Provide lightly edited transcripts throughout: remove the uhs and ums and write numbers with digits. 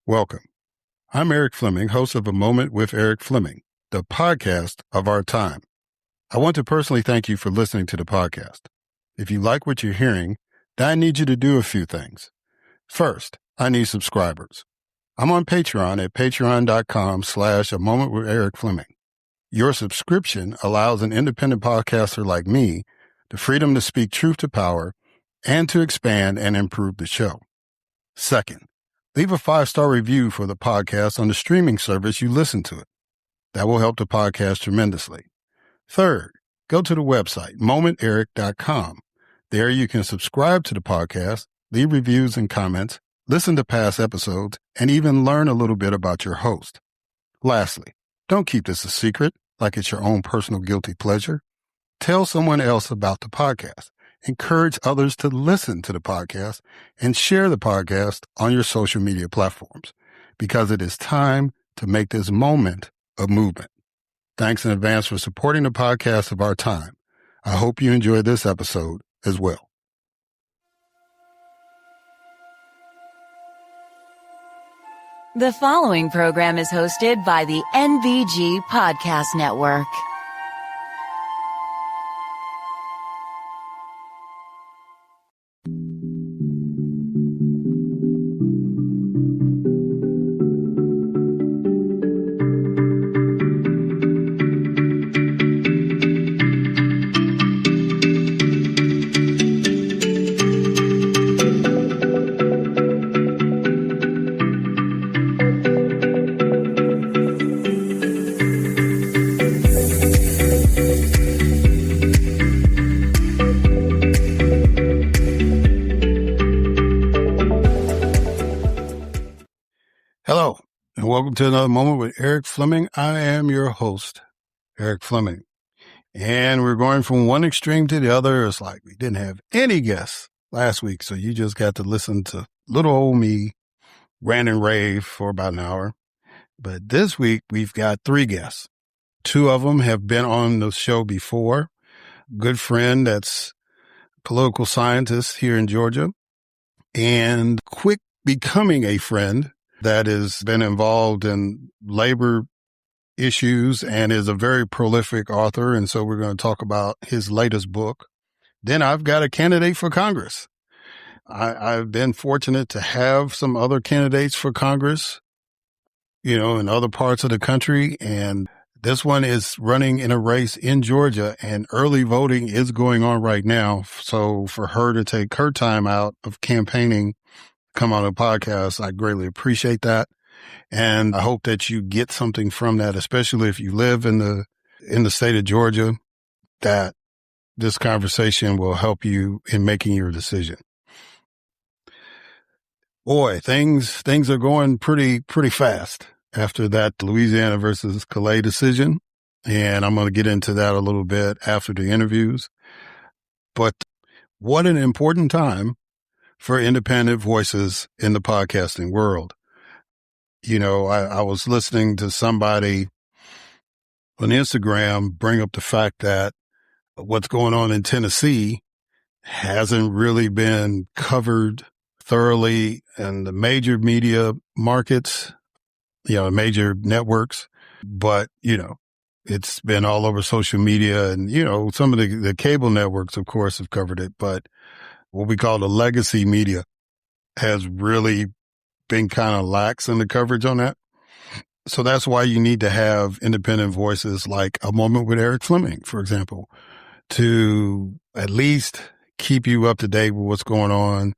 Welcome. I'm Erik Fleming, host of A Moment with Erik Fleming, the podcast of our time. I want to personally thank you for listening to the podcast. If you like what you're hearing, then I need you to do a few things. First, I need subscribers. I'm on Patreon at patreon.com/A Moment with Erik Fleming. Your subscription allows an independent podcaster like me the freedom to speak truth to power and to expand and improve the show. Second, leave a 5-star review for the podcast on the streaming service you listen to it. That will help the podcast tremendously. Third, go to the website, momenterik.com. There you can subscribe to the podcast, leave reviews and comments, listen to past episodes, and even learn a little bit about your host. Lastly, don't keep this a secret like it's your own personal guilty pleasure. Tell someone else about the podcast. Encourage others to listen to the podcast and share the podcast on your social media platforms because it is time to make this moment a movement. Thanks in advance for supporting the podcast of our time. I hope you enjoyed this episode as well. The following program is hosted by the NVG Podcast Network. Hello, and welcome to another moment with Erik Fleming. I am your host, Erik Fleming. And we're going from one extreme to the other. It's like we didn't have any guests last week, so you just got to listen to little old me rant and rave for about an hour. But this week, we've got 3 guests. 2 of them have been on the show before. Good friend that's political scientist here in Georgia, and quick becoming a friend that has been involved in labor issues and is a very prolific author. And so we're going to talk about his latest book. Then I've got a candidate for Congress. I've been fortunate to have some other candidates for Congress, in other parts of the country. And this one is running in a race in Georgia, and early voting is going on right now. So for her to take her time out of campaigning, come on a podcast, I greatly appreciate that. And I hope that you get something from that, especially if you live in the state of Georgia, that this conversation will help you in making your decision. Boy, things are going pretty fast after that Louisiana versus Callais decision. And I'm going to get into that a little bit after the interviews. But what an important time for independent voices in the podcasting world. I was listening to somebody on Instagram bring up the fact that what's going on in Tennessee hasn't really been covered thoroughly in the major media markets, major networks, but, it's been all over social media and, some of the cable networks, of course, have covered it, but what we call the legacy media has really been kind of lax in the coverage on that. So that's why you need to have independent voices like A Moment with Erik Fleming, for example, to at least keep you up to date with what's going on.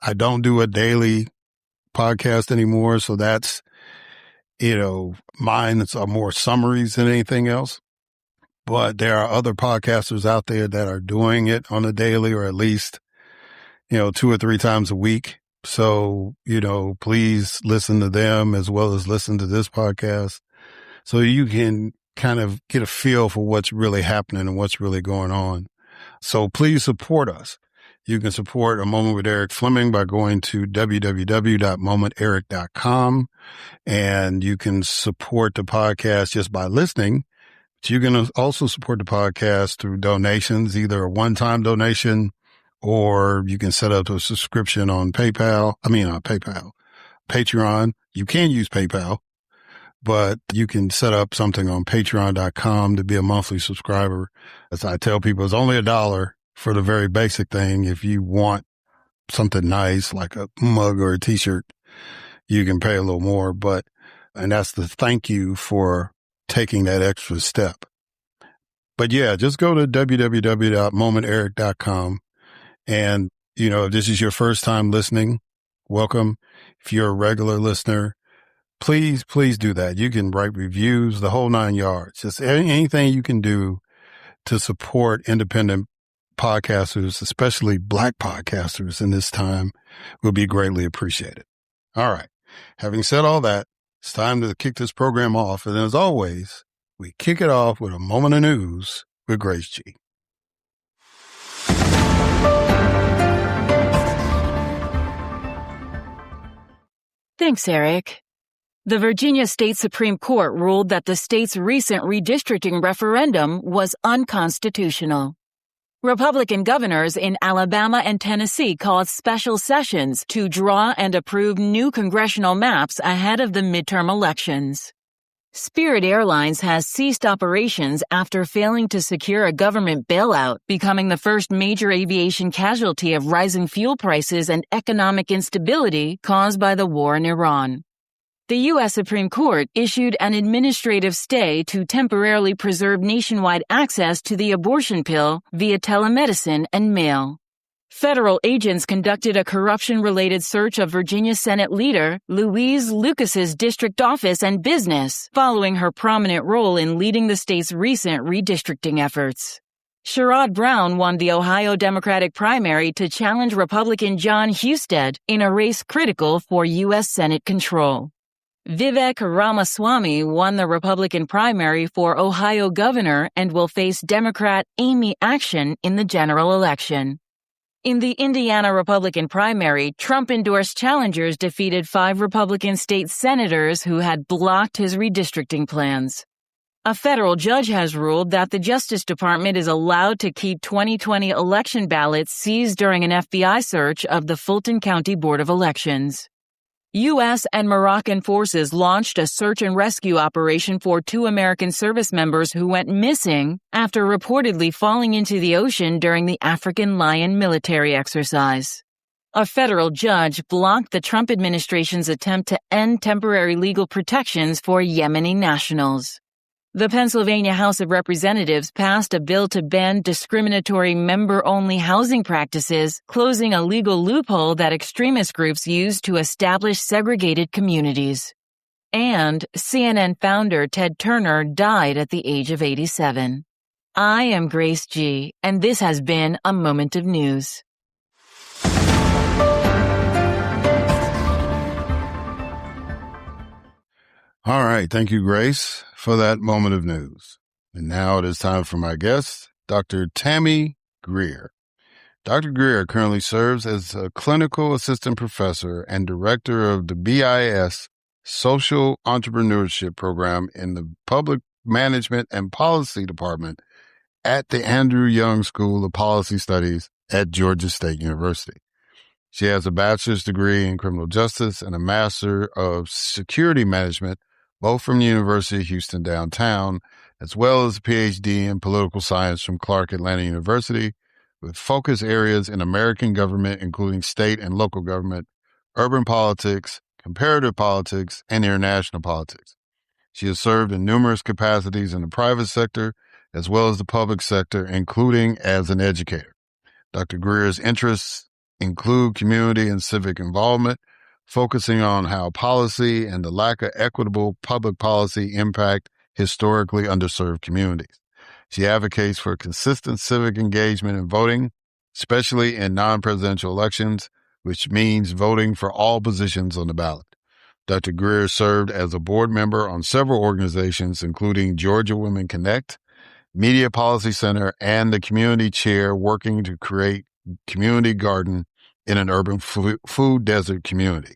I don't do a daily podcast anymore. So that's, mine are more summaries than anything else. But there are other podcasters out there that are doing it on a daily or at least 2 or 3 times a week. So, please listen to them as well as listen to this podcast so you can kind of get a feel for what's really happening and what's really going on. So please support us. You can support A Moment with Erik Fleming by going to www.momenterik.com, and you can support the podcast just by listening. But you can also support the podcast through donations, either a one-time donation or you can set up a subscription on PayPal, Patreon. You can use PayPal, but you can set up something on patreon.com to be a monthly subscriber. As I tell people, it's only $1 for the very basic thing. If you want something nice like a mug or a t-shirt, you can pay a little more, and that's the thank you for taking that extra step. But yeah, just go to www.momenteric.com. And, if this is your first time listening, welcome. If you're a regular listener, please do that. You can write reviews, the whole 9 yards. Just anything you can do to support independent podcasters, especially Black podcasters in this time, will be greatly appreciated. All right. Having said all that, it's time to kick this program off. And as always, we kick it off with a moment of news with Grace G. Thanks, Erik. The Virginia State Supreme Court ruled that the state's recent redistricting referendum was unconstitutional. Republican governors in Alabama and Tennessee called special sessions to draw and approve new congressional maps ahead of the midterm elections. Spirit Airlines has ceased operations after failing to secure a government bailout, becoming the first major aviation casualty of rising fuel prices and economic instability caused by the war in Iran. The U.S. Supreme Court issued an administrative stay to temporarily preserve nationwide access to the abortion pill via telemedicine and mail. Federal agents conducted a corruption-related search of Virginia Senate leader Louise Lucas's district office and business, following her prominent role in leading the state's recent redistricting efforts. Sherrod Brown won the Ohio Democratic primary to challenge Republican John Husted in a race critical for U.S. Senate control. Vivek Ramaswamy won the Republican primary for Ohio governor and will face Democrat Amy Action in the general election. In the Indiana Republican primary, Trump-endorsed challengers defeated 5 Republican state senators who had blocked his redistricting plans. A federal judge has ruled that the Justice Department is allowed to keep 2020 election ballots seized during an FBI search of the Fulton County Board of Elections. U.S. and Moroccan forces launched a search and rescue operation for 2 American service members who went missing after reportedly falling into the ocean during the African Lion military exercise. A federal judge blocked the Trump administration's attempt to end temporary legal protections for Yemeni nationals. The Pennsylvania House of Representatives passed a bill to ban discriminatory member-only housing practices, closing a legal loophole that extremist groups use to establish segregated communities. And CNN founder Ted Turner died at the age of 87. I am Grace G., and this has been a Moment of News. All right. Thank you, Grace, for that moment of news. And now it is time for my guest, Dr. Tammy Greer. Dr. Greer currently serves as a clinical assistant professor and director of the BIS Social Entrepreneurship Program in the Public Management and Policy Department at the Andrew Young School of Policy Studies at Georgia State University. She has a bachelor's degree in criminal justice and a master of security management, both from the University of Houston downtown, as well as a PhD in political science from Clark Atlanta University, with focus areas in American government, including state and local government, urban politics, comparative politics, and international politics. She has served in numerous capacities in the private sector, as well as the public sector, including as an educator. Dr. Greer's interests include community and civic involvement, focusing on how policy and the lack of equitable public policy impact historically underserved communities. She advocates for consistent civic engagement in voting, especially in non-presidential elections, which means voting for all positions on the ballot. Dr. Greer served as a board member on several organizations, including Georgia Women Connect, Media Policy Center, and the community chair working to create community garden in an urban food desert community.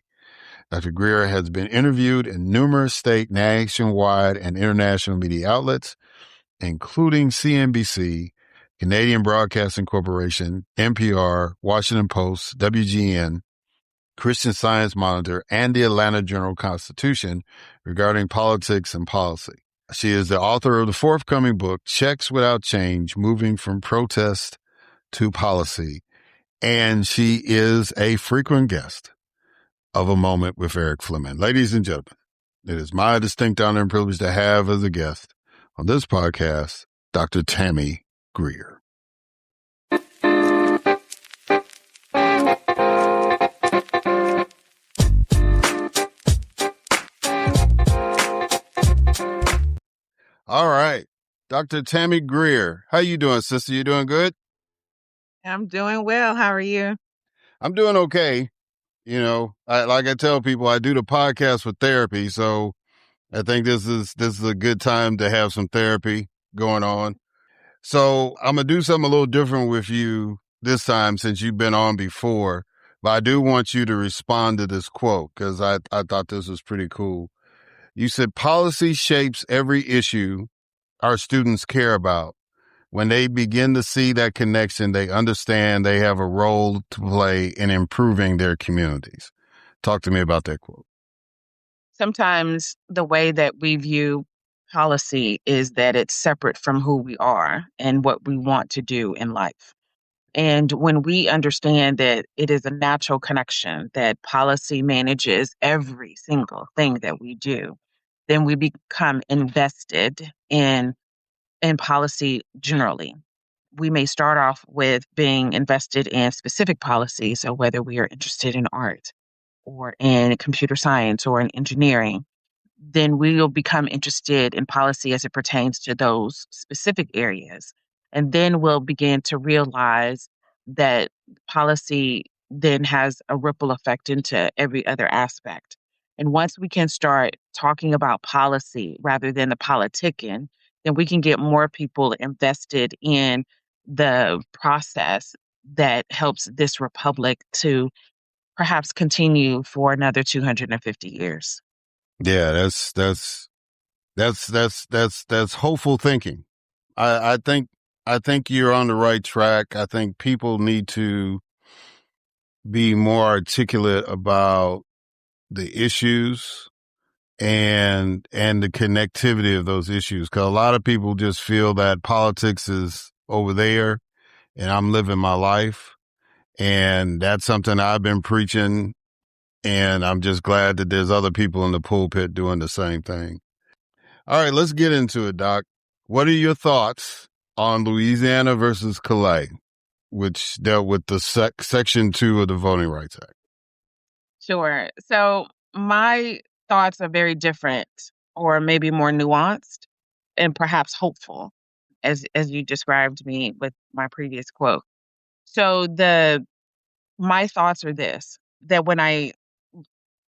Dr. Greer has been interviewed in numerous state, nationwide, and international media outlets, including CNBC, Canadian Broadcasting Corporation, NPR, Washington Post, WGN, Christian Science Monitor, and the Atlanta Journal-Constitution regarding politics and policy. She is the author of the forthcoming book, Checks Without Change, Moving from Protest to Policy. And she is a frequent guest of A Moment with Erik Fleming. Ladies and gentlemen, it is my distinct honor and privilege to have as a guest on this podcast, Dr. Tammy Greer. All right. Dr. Tammy Greer, how you doing, sister? You doing good? I'm doing well. How are you? I'm doing okay. You know, like I tell people, I do the podcast for therapy, so I think this is a good time to have some therapy going on. So I'm gonna do something a little different with you this time since you've been on before, but I do want you to respond to this quote because I thought this was pretty cool. You said policy shapes every issue our students care about. When they begin to see that connection, they understand they have a role to play in improving their communities. Talk to me about that quote. Sometimes the way that we view policy is that it's separate from who we are and what we want to do in life. And when we understand that it is a natural connection, that policy manages every single thing that we do, then we become invested in policy generally. We may start off with being invested in specific policies, so whether we are interested in art or in computer science or in engineering, then we will become interested in policy as it pertains to those specific areas. And then we'll begin to realize that policy then has a ripple effect into every other aspect. And once we can start talking about policy rather than the politicking, then we can get more people invested in the process that helps this republic to perhaps continue for another 250 years. Yeah, that's hopeful thinking. I think you're on the right track. I think people need to be more articulate about the issues and the connectivity of those issues. Cause a lot of people just feel that politics is over there and I'm living my life. And that's something I've been preaching. And I'm just glad that there's other people in the pulpit doing the same thing. All right, let's get into it, Doc. What are your thoughts on Louisiana versus Callais, which dealt with the Section 2 of the Voting Rights Act? Sure. So my thoughts are very different, or maybe more nuanced and perhaps hopeful, as you described me with my previous quote. So my thoughts are this, that when I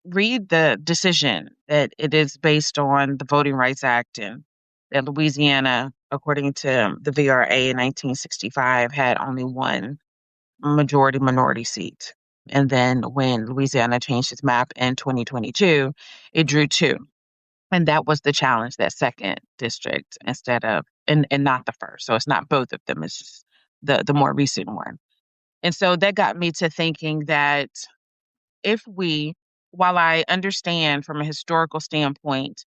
read the decision that it is based on the Voting Rights Act and that Louisiana, according to the VRA in 1965, had only one minority seat. And then when Louisiana changed its map in 2022, it drew two. And that was the challenge, that second district instead of, and not the first. So it's not both of them, it's just the more recent one. And so that got me to thinking that if we, while I understand from a historical standpoint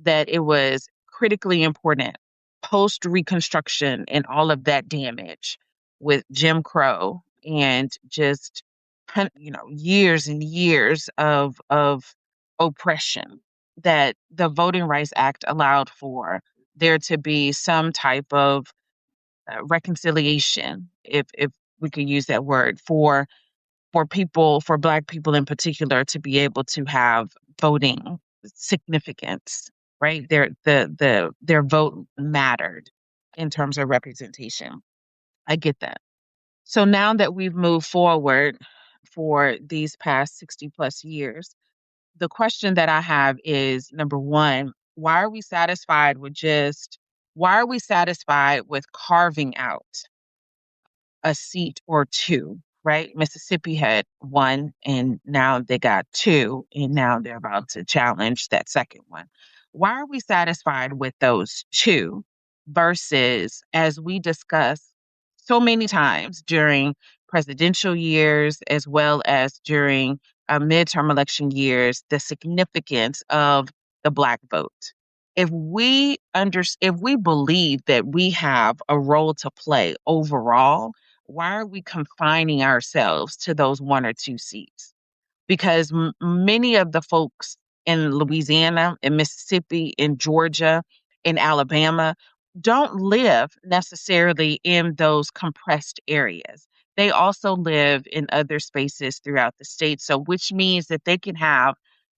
that it was critically important post Reconstruction and all of that damage with Jim Crow and just, years and years of oppression, that the Voting Rights Act allowed for there to be some type of reconciliation, if we could use that word, for people, for Black people in particular, to be able to have voting significance, right? Their vote mattered in terms of representation. I get that. So now that we've moved forward for these past 60 plus years, the question that I have is, number one, why are we satisfied with carving out a seat or two, right? Mississippi had one and now they got two, and now they're about to challenge that second one. Why are we satisfied with those two versus, as we discuss so many times during presidential years as well as during midterm election years the significance of the Black vote. If we believe that we have a role to play overall, why are we confining ourselves to those one or two seats? Because many of the folks in Louisiana, in Mississippi, in Georgia, in Alabama don't live necessarily in those compressed areas. They also live in other spaces throughout the state. So, which means that they can have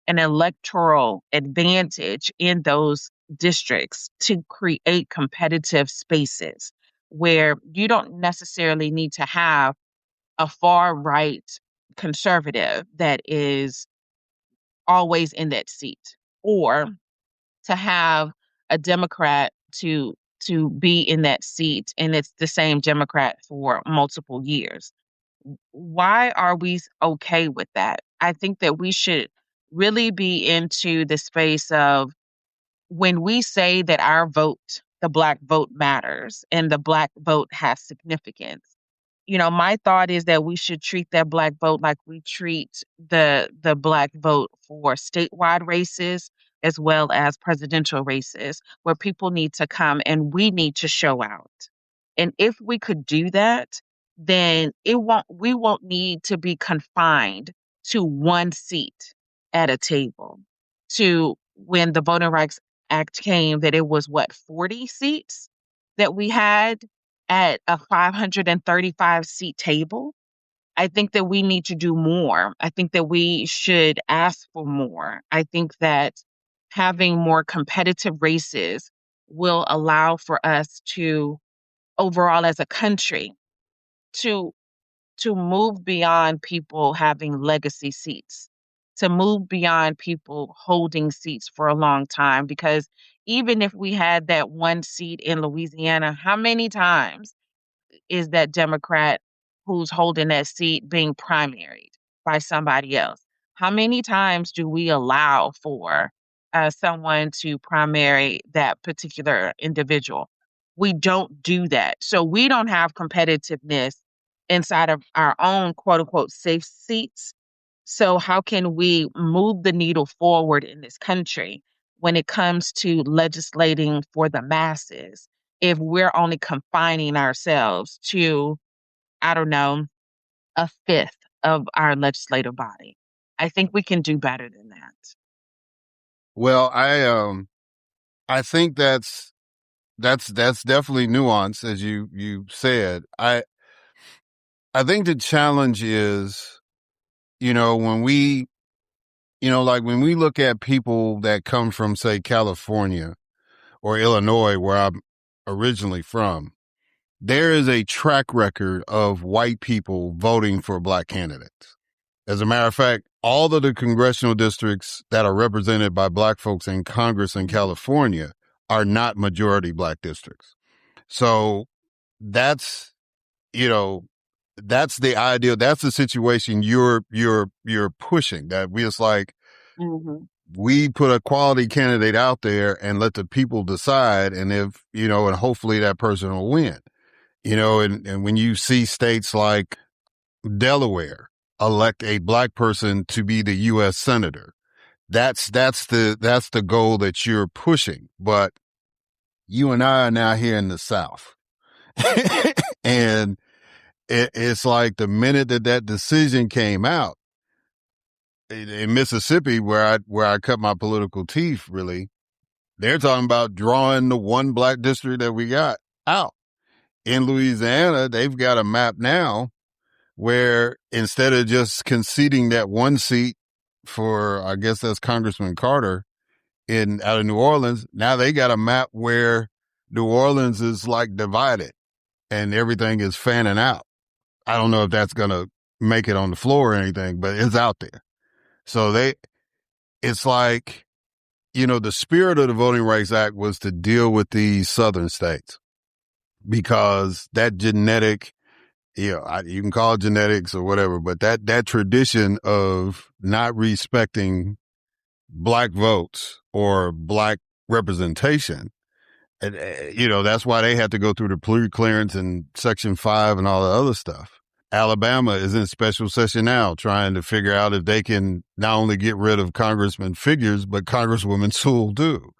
an electoral advantage in those districts to create competitive spaces where you don't necessarily need to have a far right conservative that is always in that seat, or to have a Democrat to be in that seat and it's the same Democrat for multiple years. Why are we okay with that? I think that we should really be into the space of when we say that our vote, the Black vote matters and the Black vote has significance. My thought is that we should treat that Black vote like we treat the Black vote for statewide races as well as presidential races, where people need to come and we need to show out. And if we could do that, then we won't need to be confined to one seat at a table. To when the Voting Rights Act came, that it was 40 seats that we had at a 535 seat table. I think that we need to do more. I think that we should ask for more. I think that having more competitive races will allow for us to, overall as a country, to move beyond people having legacy seats, to move beyond people holding seats for a long time. Because even if we had that one seat in Louisiana, how many times is that Democrat who's holding that seat being primaried by somebody else? How many times do we allow for someone to primary that particular individual? We don't do that. So we don't have competitiveness inside of our own quote unquote safe seats. So how can we move the needle forward in this country when it comes to legislating for the masses if we're only confining ourselves to, I don't know, a fifth of our legislative body? I think we can do better than that. Well, I think that's definitely nuance, as you said. I think the challenge is, when we, like when we look at people that come from, say, California or Illinois, where I'm originally from, there is a track record of white people voting for Black candidates. As a matter of fact, all of the congressional districts that are represented by Black folks in Congress in California are not majority Black districts. So that's, that's the ideal. That's the situation you're pushing, that it's like, we put a quality candidate out there and let the people decide. And if, and hopefully that person will win, and when you see states like Delaware elect a Black person to be the U.S. senator, that's the goal that you're pushing. But you and I are now here in the South. And it's like the minute that decision came out in Mississippi, where I cut my political teeth, really, they're talking about drawing the one Black district that we got out. In Louisiana, they've got a map now where instead of just conceding that one seat for, I guess that's Congressman Carter out of New Orleans, now they got a map where New Orleans is like divided and everything is fanning out. I don't know if that's going to make it on the floor or anything, but it's out there. So it's like, the spirit of the Voting Rights Act was to deal with these southern states, because that genetic, you can call it genetics or whatever, but that tradition of not respecting Black votes or Black representation, that's why they had to go through the pre-clearance and Section 5 and all the other stuff. Alabama is in special session now trying to figure out if they can not only get rid of Congressman Figures, but Congresswoman Sewell too.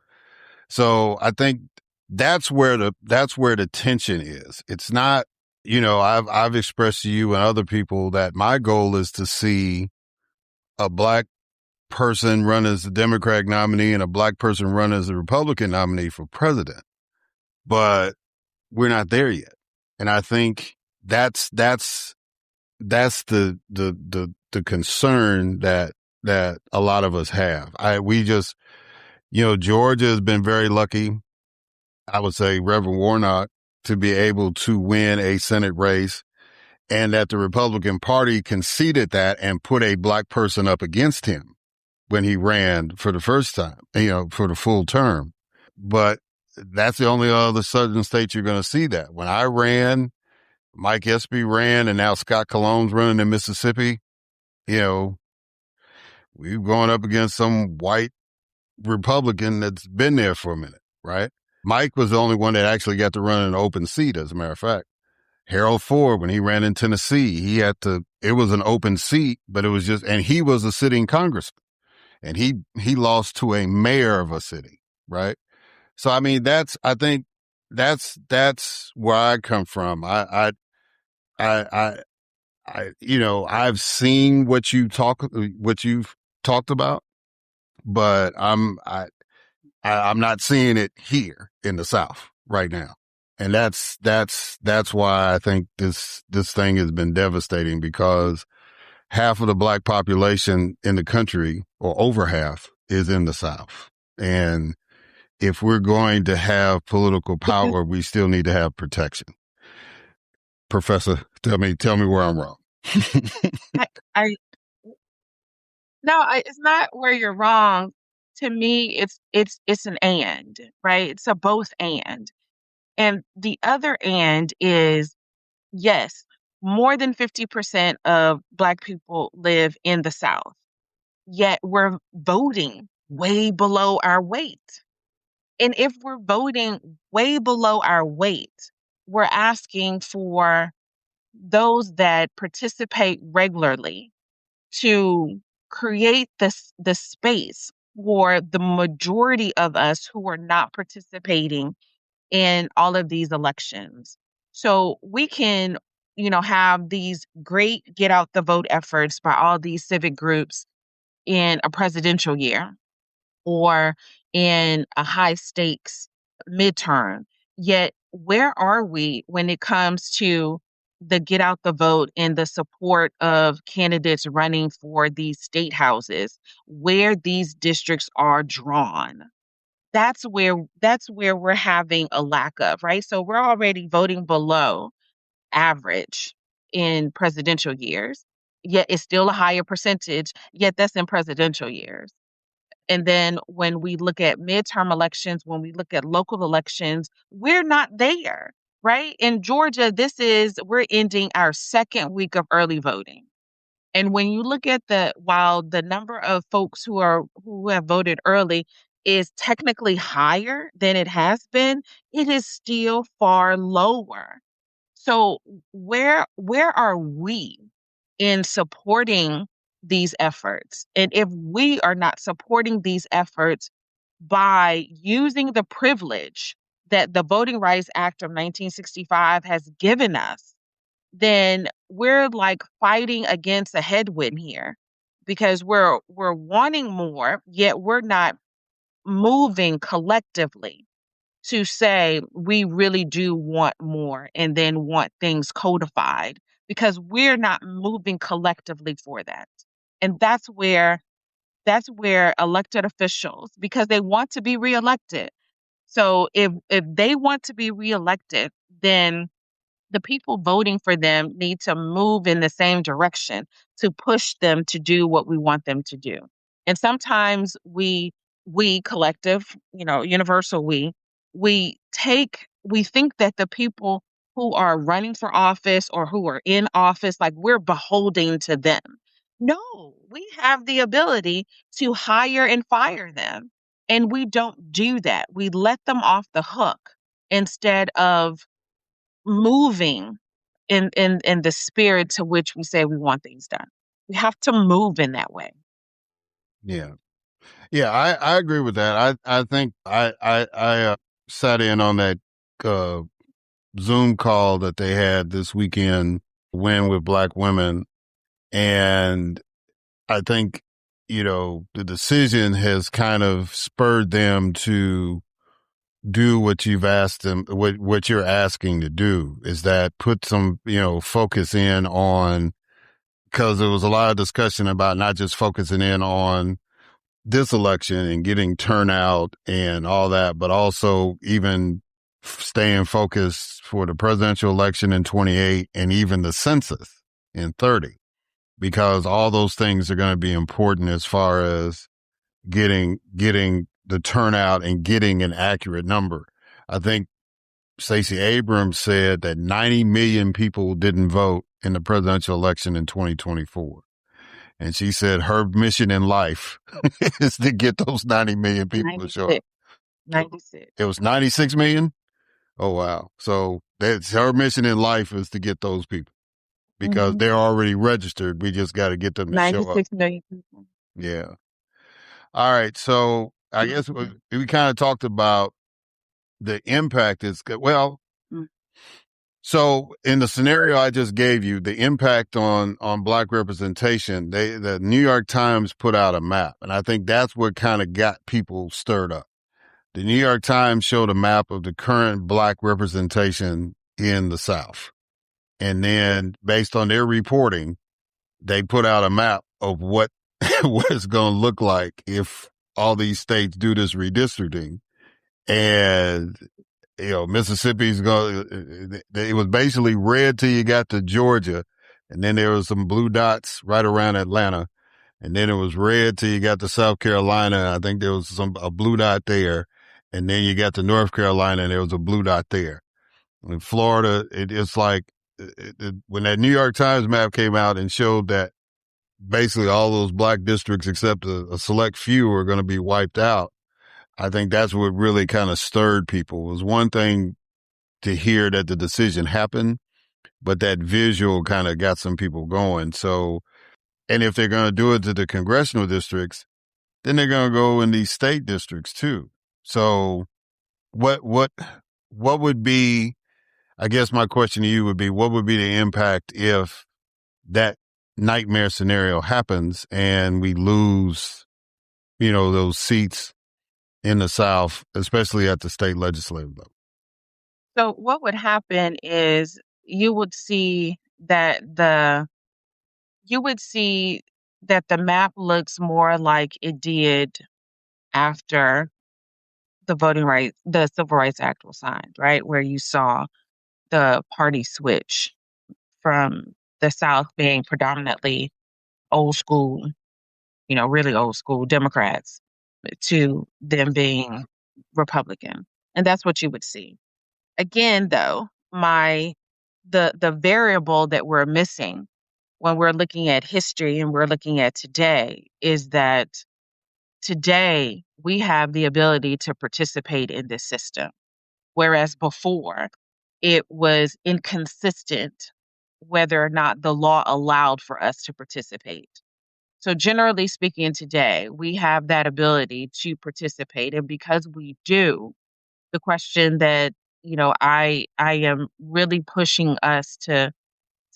So I think that's where the tension is. It's not, I've expressed to you and other people that my goal is to see a black person run as the Democratic nominee and a black person run as the Republican nominee for president. But we're not there yet. And I think that's the concern that a lot of us have. Georgia has been very lucky. I would say Reverend Warnock to be able to win a Senate race, and that the Republican Party conceded that and put a black person up against him when he ran for the first time, for the full term. But that's the only other southern state you're going to see that. When I ran, Mike Espy ran, and now Scott Cologne's running in Mississippi, we've gone up against some white Republican that's been there for a minute, right? Mike was the only one that actually got to run in an open seat, as a matter of fact. Harold Ford, when he ran in Tennessee, it was an open seat, but it was and he was a sitting congressman, and he lost to a mayor of a city, right? So, I mean, I think that's where I come from. I've seen what you've talked about, but I'm not seeing it here in the South right now. And that's why I think this thing has been devastating, because half of the black population in the country, or over half, is in the South. And if we're going to have political power, we still need to have protection. Professor, tell me where I'm wrong. I No, it's not where you're wrong. To me, it's an and, right? It's a both and. And the other and is, yes, more than 50% of Black people live in the South, yet we're voting way below our weight. And if we're voting way below our weight, we're asking for those that participate regularly to create the space for the majority of us who are not participating in all of these elections. So we can, have these great get out the vote efforts by all these civic groups in a presidential year or in a high stakes midterm. Yet, where are we when it comes to the get out the vote and the support of candidates running for these state houses, where these districts are drawn? That's where we're having a lack of, right? So we're already voting below average in presidential years, yet it's still a higher percentage, yet that's in presidential years. And then when we look at midterm elections, when we look at local elections, we're not there, right? In Georgia, we're ending our second week of early voting. And when you look at while the number of folks who have voted early is technically higher than it has been, it is still far lower. So where are we in supporting these efforts? And if we are not supporting these efforts by using the privilege that the Voting Rights Act of 1965 has given us, then we're like fighting against a headwind here, because we're wanting more, yet we're not moving collectively to say we really do want more and then want things codified, because we're not moving collectively for that. And that's where elected officials, because they want to be reelected. So if they want to be reelected, then the people voting for them need to move in the same direction to push them to do what we want them to do. And sometimes we collective, universal we think that the people who are running for office or who are in office, like we're beholden to them. No, we have the ability to hire and fire them. And we don't do that. We let them off the hook instead of moving in the spirit to which we say we want things done. We have to move in that way. Yeah. Yeah, I agree with that. I think I sat in on that uh, Zoom call that they had this weekend, Win with Black Women, and I think the decision has kind of spurred them to do what you've asked them, what you're asking to do, is that put some focus in on, because there was a lot of discussion about not just focusing in on this election and getting turnout and all that, but also even staying focused for the presidential election in 28 and even the census in 30, because all those things are going to be important as far as getting the turnout and getting an accurate number. I think Stacey Abrams said that 90 million people didn't vote in the presidential election in 2024. And she said her mission in life is to get those 90 million people to show up. 96. It was 96 million? Oh, wow. So that's her mission in life, is to get those people, because they're already registered. We just got to get them to show up. 96 million people. Yeah. All right. So I guess we kind of talked about the impact is good. Well, so in the scenario I just gave you, the impact on Black representation, the New York Times put out a map, and I think that's what kind of got people stirred up. The New York Times showed a map of the current Black representation in the South. And then based on their reporting, they put out a map of what it's going to look like if all these states do this redistricting. And Mississippi's going. It was basically red till you got to Georgia, and then there was some blue dots right around Atlanta, and then it was red till you got to South Carolina. I think there was a blue dot there, and then you got to North Carolina, and there was a blue dot there. In Florida, it's like when that New York Times map came out and showed that basically all those Black districts except a select few are going to be wiped out. I think that's what really kind of stirred people. It was one thing to hear that the decision happened, but that visual kind of got some people going. So, and if they're going to do it to the congressional districts, then they're going to go in these state districts too. So what would be, I guess my question to you would be, what would be the impact if that nightmare scenario happens and we lose, those seats in the South, especially at the state legislative level? So what would happen is you would see that the map looks more like it did after the Civil Rights Act was signed, right? Where you saw the party switch from the South being predominantly old school, really old school Democrats, to them being Republican. And that's what you would see. Again, though, the variable that we're missing when we're looking at history and we're looking at today is that today we have the ability to participate in this system, whereas before it was inconsistent whether or not the law allowed for us to participate. So generally speaking, today we have that ability to participate, and because we do, the question that I am really pushing us to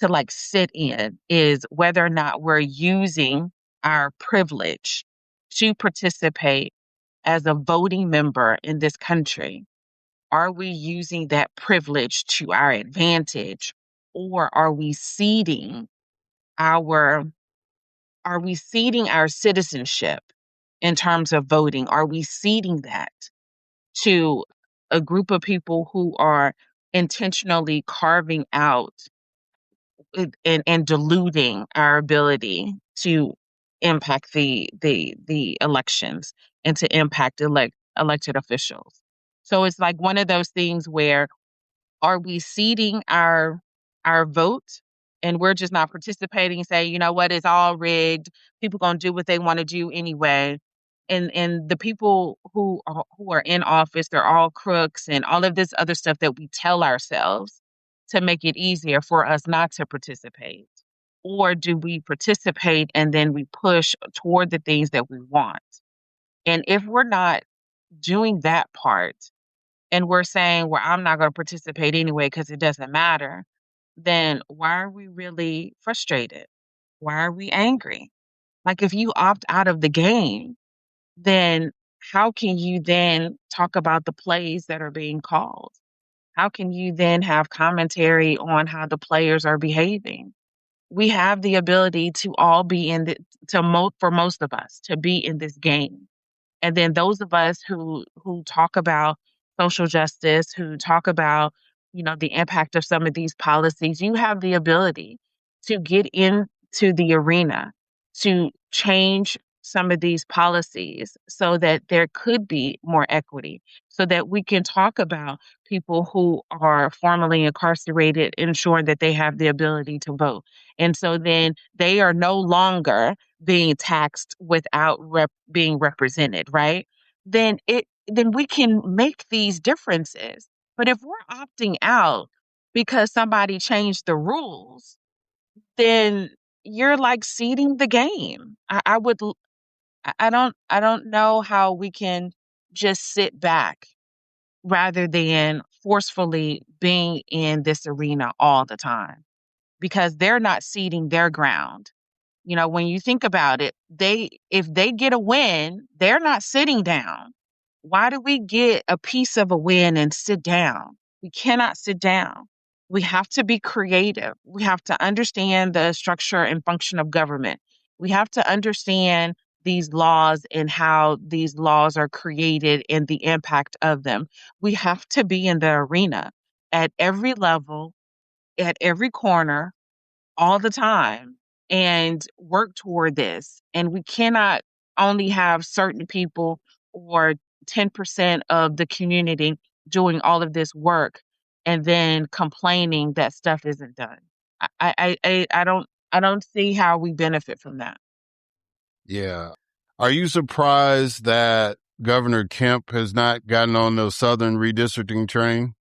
like sit in is whether or not we're using our privilege to participate as a voting member in this country. Are we using that privilege to our advantage, or are we ceding our citizenship in terms of voting? Are we ceding that to a group of people who are intentionally carving out and diluting our ability to impact the elections and to impact elected officials? So it's like one of those things where, are we ceding our vote and we're just not participating and say, you know what, it's all rigged. People gonna do what they want to do anyway. And the people who are in office, they're all crooks and all of this other stuff that we tell ourselves. to make it easier for us not to participate? Or do we participate and then we push toward the things that we want? And if we're not doing that part and we're saying, well, I'm not going to participate anyway because it doesn't matter, then why are we really frustrated? Why are we angry? Like, if you opt out of the game, then how can you then talk about the plays that are being called? How can you then have commentary on how the players are behaving? We have the ability to all be in the for most of us to be in this game. And then those of us who talk about social justice, who talk about, the impact of some of these policies, you have the ability to get into the arena to change some of these policies so that there could be more equity, so that we can talk about people who are formerly incarcerated, ensuring that they have the ability to vote. And so then they are no longer being taxed without being represented, right? Then we can make these differences. But if we're opting out because somebody changed the rules, then you're like seeding the game. I would I don't know how we can just sit back rather than forcefully being in this arena all the time, because they're not ceding their ground. When you think about it, if they get a win, they're not sitting down. Why do we get a piece of a win and sit down? We cannot sit down. We have to be creative. We have to understand the structure and function of government. We have to understand these laws and how these laws are created and the impact of them. We have to be in the arena at every level, at every corner, all the time, and work toward this. And we cannot only have certain people or 10% of the community doing all of this work and then complaining that stuff isn't done. I don't see how we benefit from that. Yeah. Are you surprised that Governor Kemp has not gotten on the Southern redistricting train?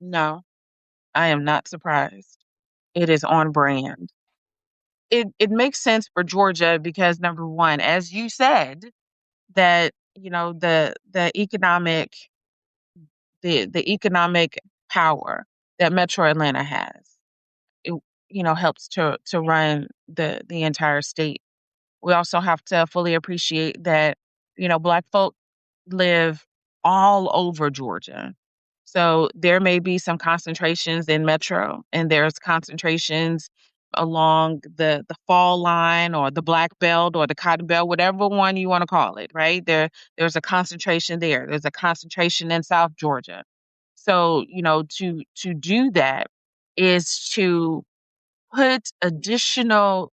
No, I am not surprised. It is on brand. It makes sense for Georgia because, number one, as you said, that the economic power that Metro Atlanta has, it helps to run the entire state. We also have to fully appreciate that Black folk live all over Georgia. So there may be some concentrations in Metro, and there's concentrations along the fall line or the Black Belt or the Cotton Belt, whatever one you want to call it, right? There's a concentration there. There's a concentration in South Georgia. So, to do that is to put additional,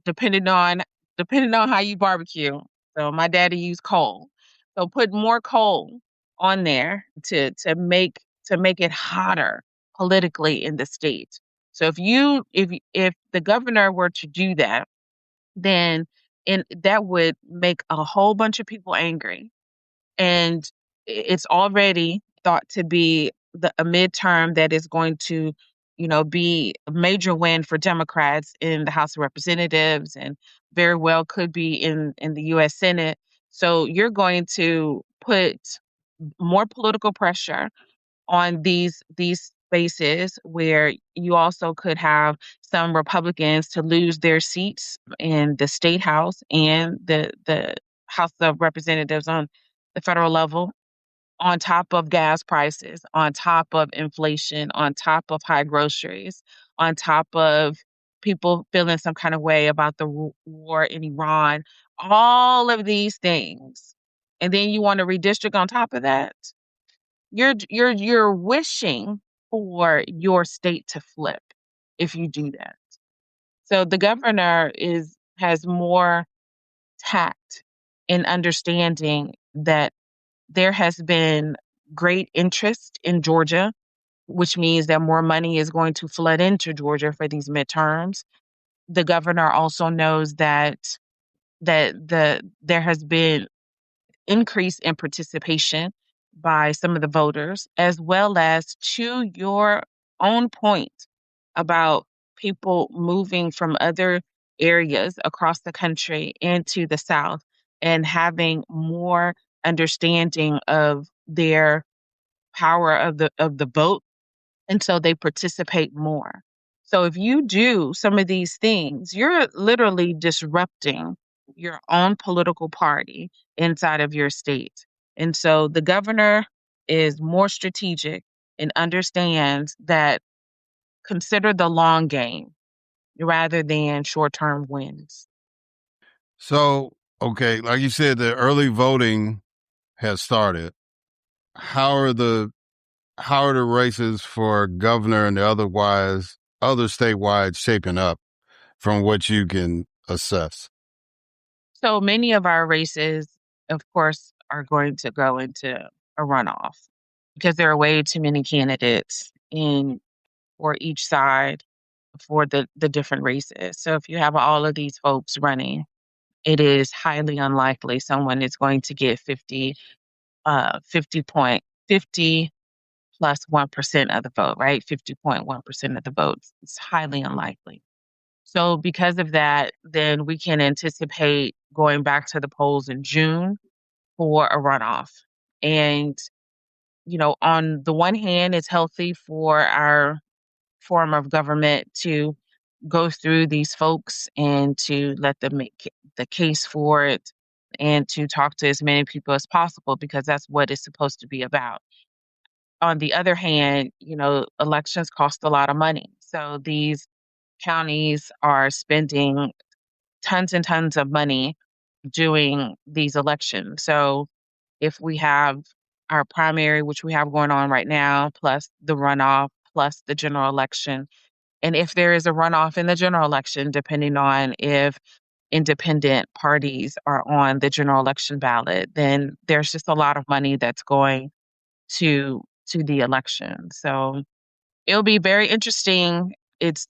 depending on how you barbecue. So my daddy used coal. So put more coal on there to make it hotter politically in the state. So if the governor were to do that, then that would make a whole bunch of people angry. And it's already thought to be a midterm that is going to, be a major win for Democrats in the House of Representatives, and very well could be in the U.S. Senate. So you're going to put more political pressure on these spaces where you also could have some Republicans to lose their seats in the state house and the House of Representatives on the federal level, on top of gas prices, on top of inflation, on top of high groceries, on top of people feeling some kind of way about the war in Iran, all of these things. And then you want to redistrict on top of that. You're wishing for your state to flip if you do that. So the governor has more tact in understanding that there has been great interest in Georgia, which means that more money is going to flood into Georgia for these midterms. The governor also knows that there has been increase in participation by some of the voters, as well as to your own point about people moving from other areas across the country into the South and having more understanding of their power of the vote, and so they participate more. So if you do some of these things, you're literally disrupting your own political party inside of your state. And so the governor is more strategic and understands that consider the long game rather than short-term wins. So, okay, like you said, the early voting has started. How are the races for governor and the other statewide shaping up from what you can assess? So many of our races, of course, are going to go into a runoff because there are way too many candidates in for each side for the different races. So if you have all of these folks running, it is highly unlikely someone is going to get 50 plus 1% of the vote, right? 50.1% of the votes. It's highly unlikely. So because of that, then we can anticipate going back to the polls in June for a runoff. And, on the one hand, it's healthy for our form of government to go through these folks and to let them make the case for it and to talk to as many people as possible because that's what it's supposed to be about. On the other hand, elections cost a lot of money. So these counties are spending tons and tons of money doing these elections. So if we have our primary, which we have going on right now, plus the runoff, plus the general election, and if there is a runoff in the general election, depending on if independent parties are on the general election ballot, then there's just a lot of money that's going to the election. So it'll be very interesting.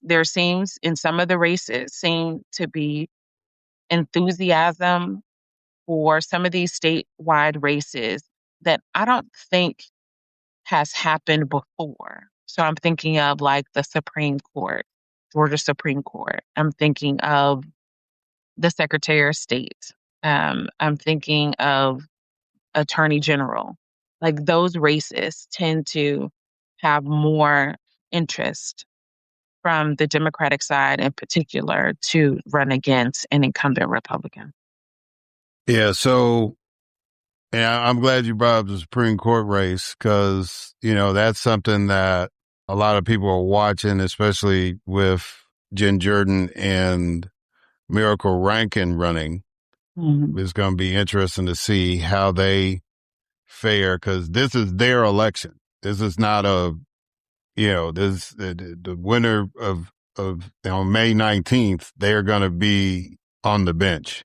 There seems in some of the races seem to be enthusiasm for some of these statewide races that I don't think has happened before. So I'm thinking of like the Supreme Court, Georgia Supreme Court. I'm thinking of the Secretary of State. I'm thinking of Attorney General. Like those races tend to have more interest from the Democratic side in particular to run against an incumbent Republican. Yeah. So, yeah, I'm glad you brought up the Supreme Court race because, that's something that a lot of people are watching, especially with Jen Jordan and Miracle Rankin running. Mhm. It's going to be interesting to see how they fare because this is their election. This is not this the winner of on May 19th. They're going to be on the bench.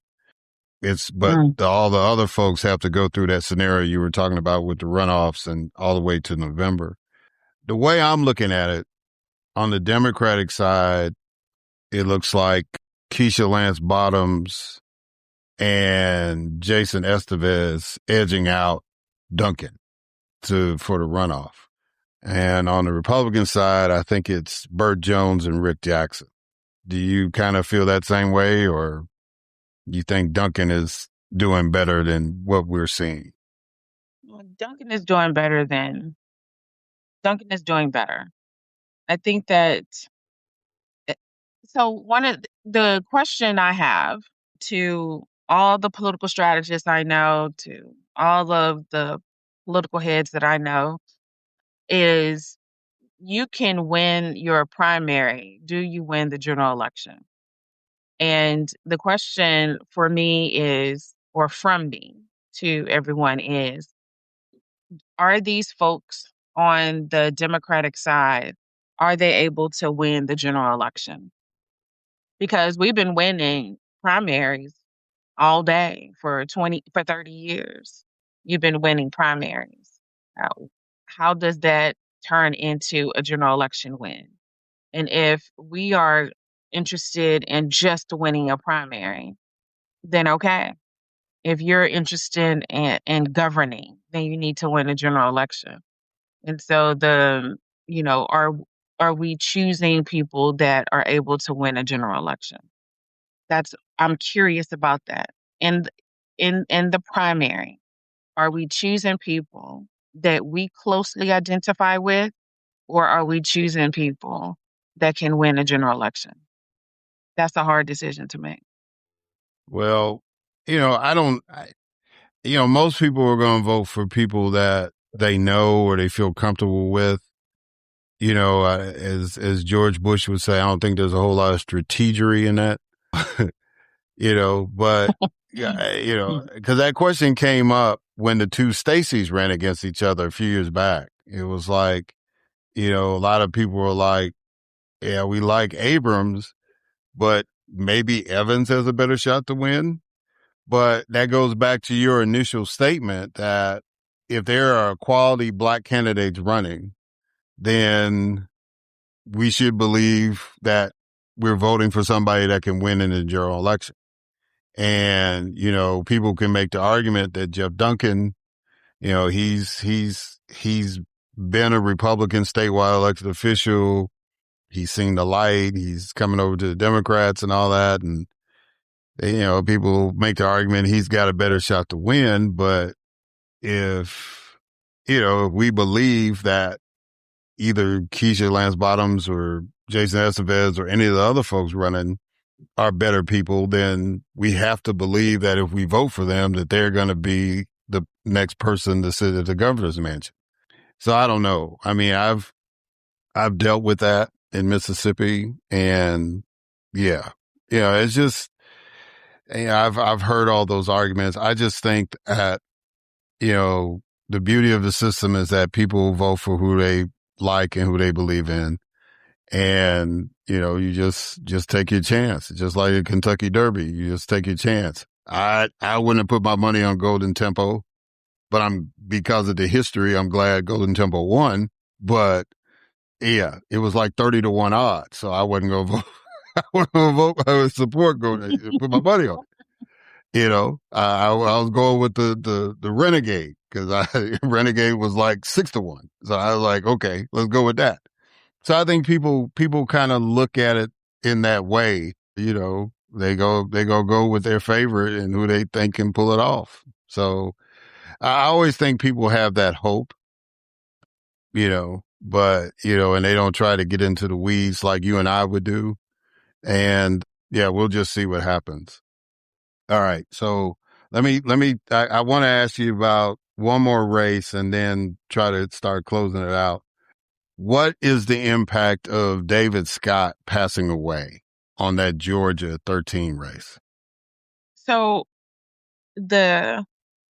But all the other folks have to go through that scenario you were talking about with the runoffs and all the way to November. The way I'm looking at it on the Democratic side, it looks like Keisha Lance Bottoms and Jason Estevez edging out Duncan for the runoff. And on the Republican side, I think it's Burt Jones and Rick Jackson. Do you kind of feel that same way, or you think Duncan is doing better than what we're seeing? Well, Duncan is doing better. I think that so one of the question I have to all the political strategists I know, to all of the political heads that I know, is you can win your primary. Do you win the general election? And the question for me is, or from me to everyone is, are these folks on the Democratic side, are they able to win the general election? Because we've been winning primaries all day for 30 years. You've been winning primaries. How does that turn into a general election win? And if we are interested in just winning a primary, then okay. if you're interested in governing, then you need to win a general election. And so are we choosing people that are able to win a general election? I'm curious about that. And in the primary, are we choosing people that we closely identify with, or are we choosing people that can win a general election? That's a hard decision to make. Well, I don't, most people are going to vote for people that they know or they feel comfortable with. As George Bush would say, I don't think there's a whole lot of strategery in that, but yeah, because that question came up when the two Stacys ran against each other a few years back. It was like, a lot of people were like, yeah, we like Abrams, but maybe Evans has a better shot to win. But that goes back to your initial statement that if there are quality black candidates running, then we should believe that we're voting for somebody that can win in the general election. And, people can make the argument that Jeff Duncan, he's been a Republican statewide elected official. He's seen the light. He's coming over to the Democrats and all that. And, people make the argument he's got a better shot to win. But if we believe that either Keisha Lance Bottoms or Jason Estevez or any of the other folks running are better people, then we have to believe that if we vote for them, that they're going to be the next person to sit at the governor's mansion. So I don't know. I mean, I've dealt with that in Mississippi, and it's just, I've heard all those arguments. I just think that, the beauty of the system is that people vote for who they like and who they believe in. And, you just take your chance. Just like the Kentucky Derby, you just take your chance. I wouldn't have put my money on Golden Tempo, but because of the history, I'm glad Golden Tempo won. But yeah, it was like 30-1 odds. So I wasn't going to vote. I wasn't going to vote. I would support Golden, put my money on it. I was going with the Renegade because Renegade was like 6-1. So I was like, okay, let's go with that. So I think people kind of look at it in that way. They go with their favorite and who they think can pull it off. So I always think people have that hope, but, and they don't try to get into the weeds like you and I would do. And yeah, we'll just see what happens. All right. So I want to ask you about one more race and then try to start closing it out. What is the impact of David Scott passing away on that Georgia 13 race? So the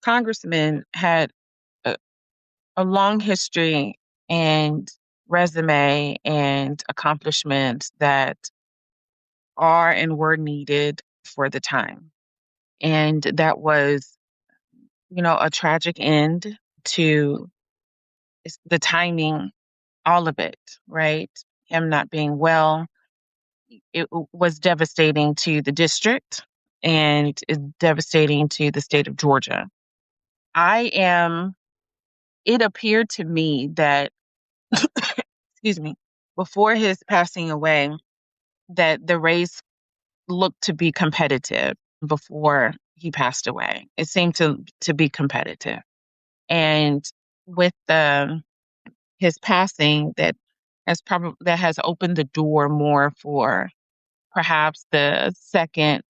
congressman had a long history and resume and accomplishments that are and were needed for the time. And that was, a tragic end to the timing, all of it, right? Him not being well. It was devastating to the district and it's devastating to the state of Georgia. It appeared to me that, excuse me, before his passing away, that the race looked to be competitive before he passed away. It seemed to be competitive. And with his passing, that has opened the door more for perhaps the second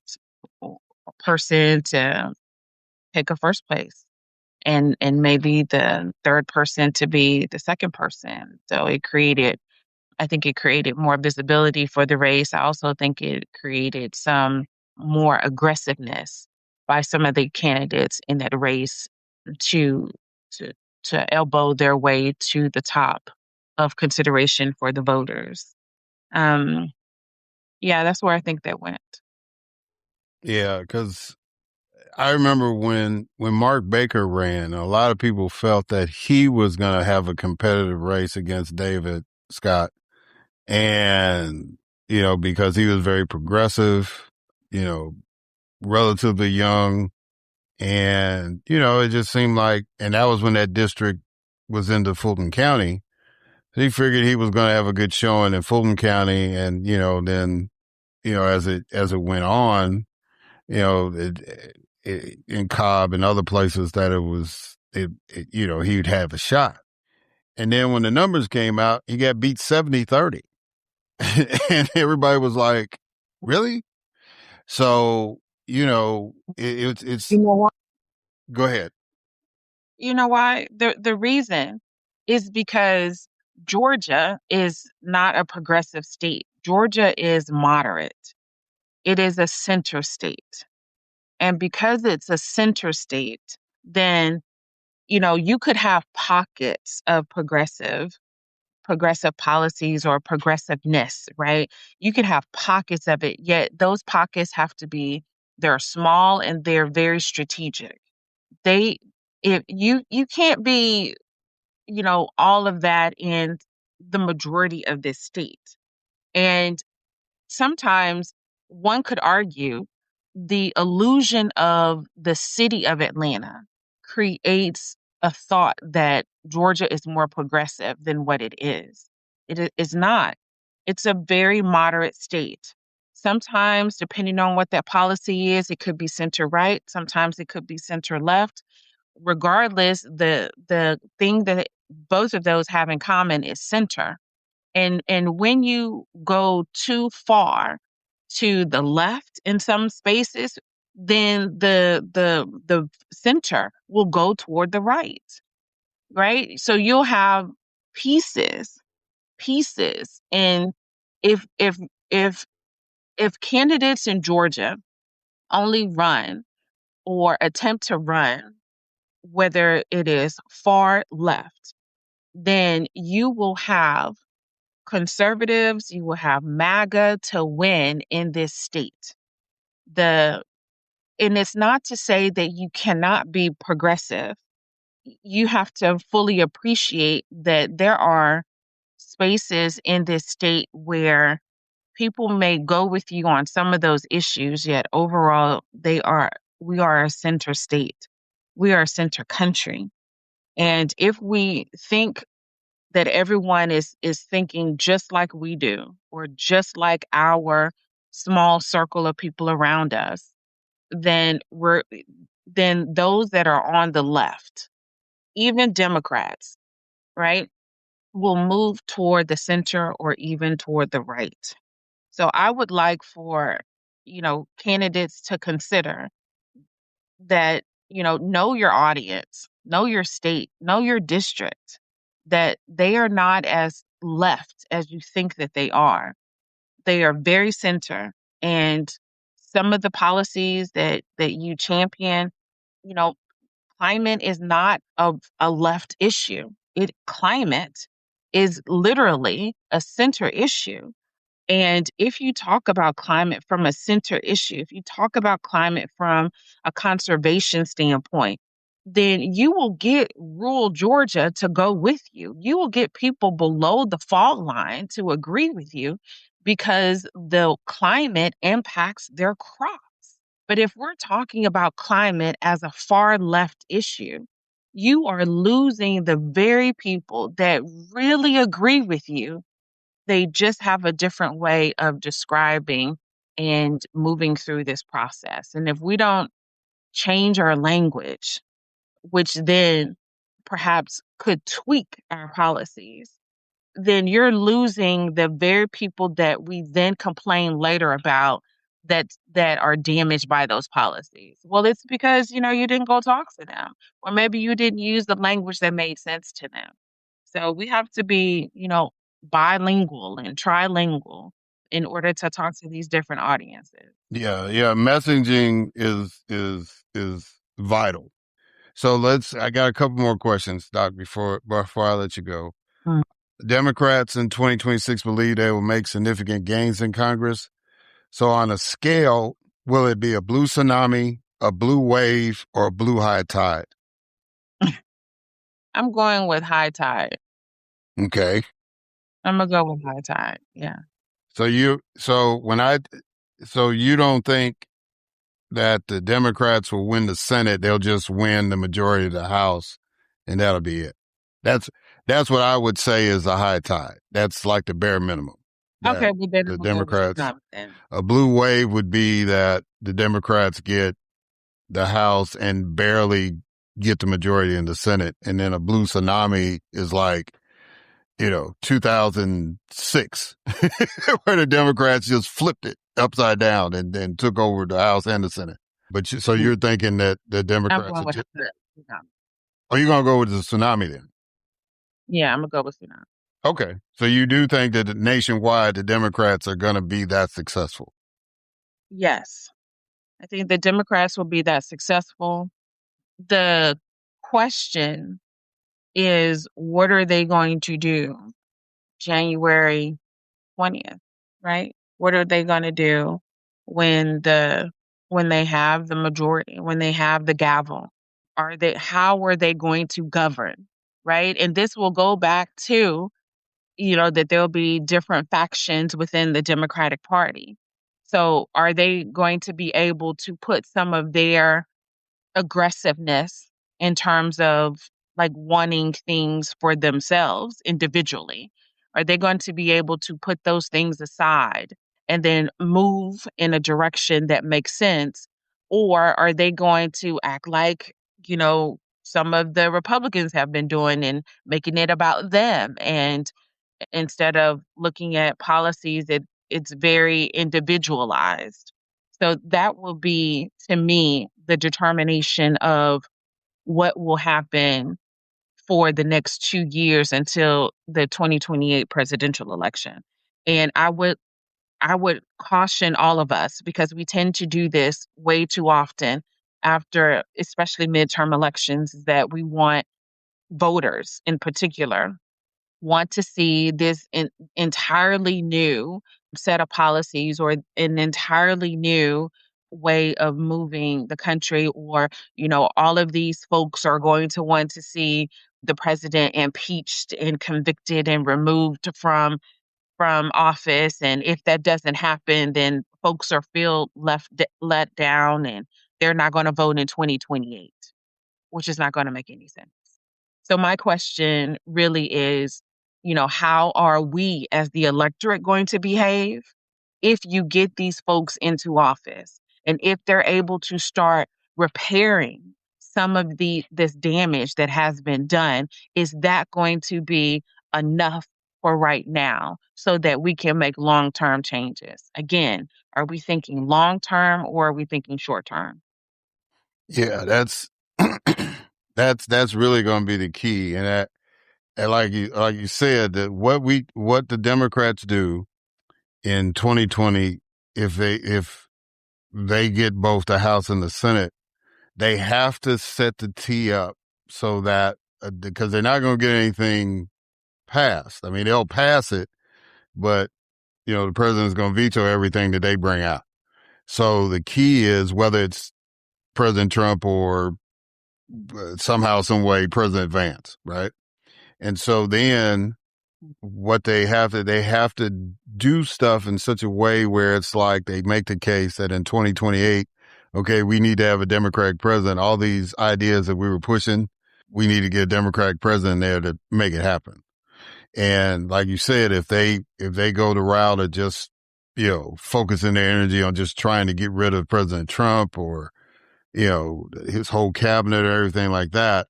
person to take a first place and maybe the third person to be the second person. So I think it created more visibility for the race. I also think it created some more aggressiveness by some of the candidates in that race to elbow their way to the top of consideration for the voters. Yeah, that's where I think that went. Yeah, because I remember when Mark Baker ran, a lot of people felt that he was going to have a competitive race against David Scott. And, because he was very progressive, relatively young, And, it just seemed like, and that was when that district was into Fulton County. He figured he was going to have a good showing in Fulton County. And, then, as it went on, in Cobb and other places that he'd have a shot. And then when the numbers came out, he got beat 70-30. And everybody was like, really? So, it's, You know why? go ahead. You know why? The reason is because Georgia is not a progressive state. Georgia is moderate. It is a center state. And because it's a center state, then, you could have pockets of progressive policies or progressiveness, right? You could have pockets of it, yet those pockets have to be, they're small and they're very strategic. They, if you can't be, all of that in the majority of this state. And sometimes one could argue the illusion of the city of Atlanta creates a thought that Georgia is more progressive than what it is. Is not. It's a very moderate state. Sometimes, depending on what that policy is, it could be center right. Sometimes it could be center left. Regardless, the thing that both of those have in common is center. And when you go too far to the left in some spaces, then the center will go toward the right, right? So you'll have pieces, and if if if if candidates in Georgia only run or attempt to run, whether it is far left, then you will have conservatives, you will have MAGA to win in this state. The and it's not to say that you cannot be progressive. You have to fully appreciate that there are spaces in this state where people may go with you on some of those issues, yet overall we are a center state. We are a center country. And if we think that everyone is thinking just like we do, or just like our small circle of people around us, then those that are on the left, even Democrats, right, will move toward the center or even toward the right. So I would like for, candidates to consider that, know your audience, know your state, know your district, that they are not as left as you think that they are. They are very center. And some of the policies that you champion, you know, climate is not a left issue. Climate is literally a center issue. And if you talk about climate from a center issue, if you talk about climate from a conservation standpoint, then you will get rural Georgia to go with you. You will get people below the fault line to agree with you because the climate impacts their crops. But if we're talking about climate as a far left issue, you are losing the very people that really agree with you. They just have a different way of describing and moving through this process. And if we don't change our language, which then perhaps could tweak our policies, then you're losing the very people that we then complain later about that are damaged by those policies. Well, it's because, you didn't go talk to them, or maybe you didn't use the language that made sense to them. So we have to be, bilingual and trilingual in order to talk to these different audiences. Yeah. Messaging is vital. So I got a couple more questions, Doc, before I let you go. Mm. Democrats in 2026 believe they will make significant gains in Congress. So on a scale, will it be a blue tsunami, a blue wave, or a blue high tide? I'm going with high tide. Okay. I'm gonna go with high tide. Yeah. So you don't think that the Democrats will win the Senate. They'll just win the majority of the House, and that'll be it. That's what I would say is a high tide. That's like the bare minimum. That Okay, well then the I'm gonna go with Democrats, tsunami then. a blue wave would be that the Democrats get the House and barely get the majority in the Senate. And then a blue tsunami is like, 2006, where the Democrats just flipped it upside down and then took over the House and the Senate. But so you're thinking that the I'm Democrats going are with just, tsunami. oh, you're going to go with the tsunami then? Yeah, I'm gonna go with tsunami. Okay. So you do think that nationwide, the Democrats are going to be that successful? Yes. I think the Democrats will be that successful. The question is, what are they going to do January 20th, right? What are they going to do when they have the majority, when they have the gavel? How are they going to govern, right? And this will go back to, that there'll be different factions within the Democratic Party. So are they going to be able to put some of their aggressiveness in terms of like wanting things for themselves individually? Are they going to be able to put those things aside and then move in a direction that makes sense? Or are they going to act like, some of the Republicans have been doing and making it about them? And instead of looking at policies, it's very individualized. So that will be, to me, the determination of what will happen for the next 2 years until the 2028 presidential election. And I would caution all of us, because we tend to do this way too often after, especially midterm elections, that we want voters in particular want to see this entirely new set of policies or an entirely new way of moving the country, or all of these folks are going to want to see the president impeached and convicted and removed from office. And if that doesn't happen, then folks are feel let down, and they're not going to vote in 2028, which is not going to make any sense. So my question really is, how are we as the electorate going to behave if you get these folks into office, and if they're able to start repairing some of this damage that has been done? Is that going to be enough for right now so that we can make long-term changes? Again, are we thinking long-term or are we thinking short-term? Yeah, that's really going to be the key. And like you said, that what the Democrats do in 2020, if they get both the House and the Senate, they have to set the tee up so that because they're not going to get anything passed. I mean, they'll pass it, but the president's going to veto everything that they bring out. So the key is whether it's President Trump or somehow, some way, President Vance, right? And so then what they have to do stuff in such a way where it's like they make the case that in 2028, okay, we need to have a Democratic president. All these ideas that we were pushing, we need to get a Democratic president there to make it happen. And like you said, if they go the route of just, focusing their energy on just trying to get rid of President Trump or, his whole cabinet or everything like that,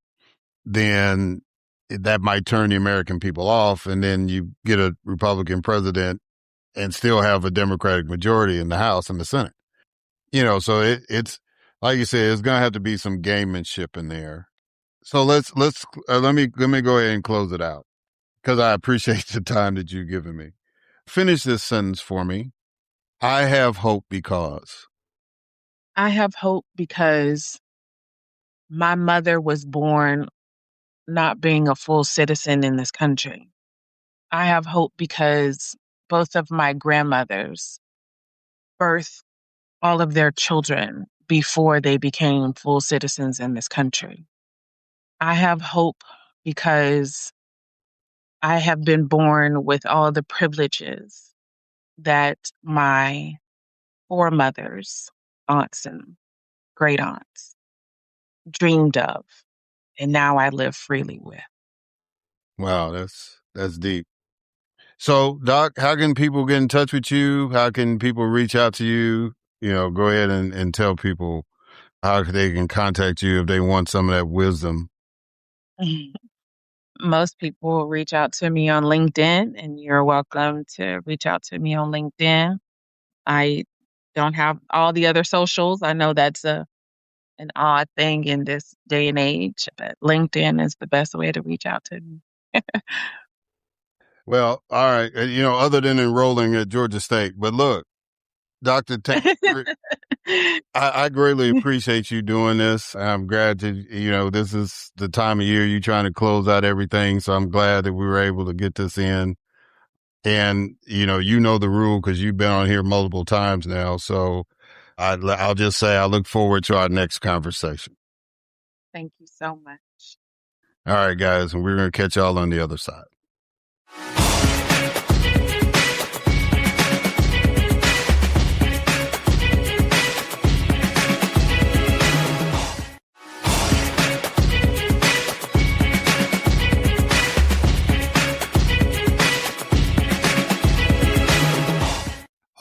then that might turn the American people off. And then you get a Republican president and still have a Democratic majority in the House and the Senate. So it's like you said, it's going to have to be some gamemanship in there. So let me go ahead and close it out because I appreciate the time that you've given me. Finish this sentence for me. I have hope because. I have hope because my mother was born not being a full citizen in this country. I have hope because both of my grandmothers birthed all of their children before they became full citizens in this country. I have hope because I have been born with all the privileges that my foremothers, aunts and great aunts, dreamed of, and now I live freely with. Wow, that's deep. So, Doc, how can people get in touch with you? How can people reach out to you? Go ahead and tell people how they can contact you if they want some of that wisdom. Most people reach out to me on LinkedIn, and you're welcome to reach out to me on LinkedIn. I don't have all the other socials. I know that's an odd thing in this day and age, but LinkedIn is the best way to reach out to me. Well, all right. Other than enrolling at Georgia State, but look, Dr. Tammy, I greatly appreciate you doing this. I'm glad this is the time of year you're trying to close out everything. So I'm glad that we were able to get this in. And, you know the rule because you've been on here multiple times now. So I'll just say I look forward to our next conversation. Thank you so much. All right, guys. And we're going to catch y'all on the other side.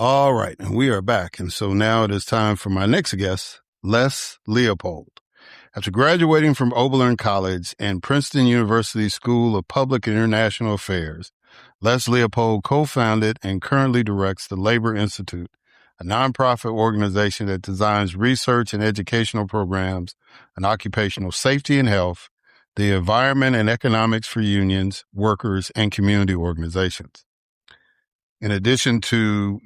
All right, and we are back. And so now it is time for my next guest, Les Leopold. After graduating from Oberlin College and Princeton University School of Public and International Affairs, Les Leopold co-founded and currently directs the Labor Institute, a nonprofit organization that designs research and educational programs on occupational safety and health, the environment and economics for unions, workers, and community organizations. In addition to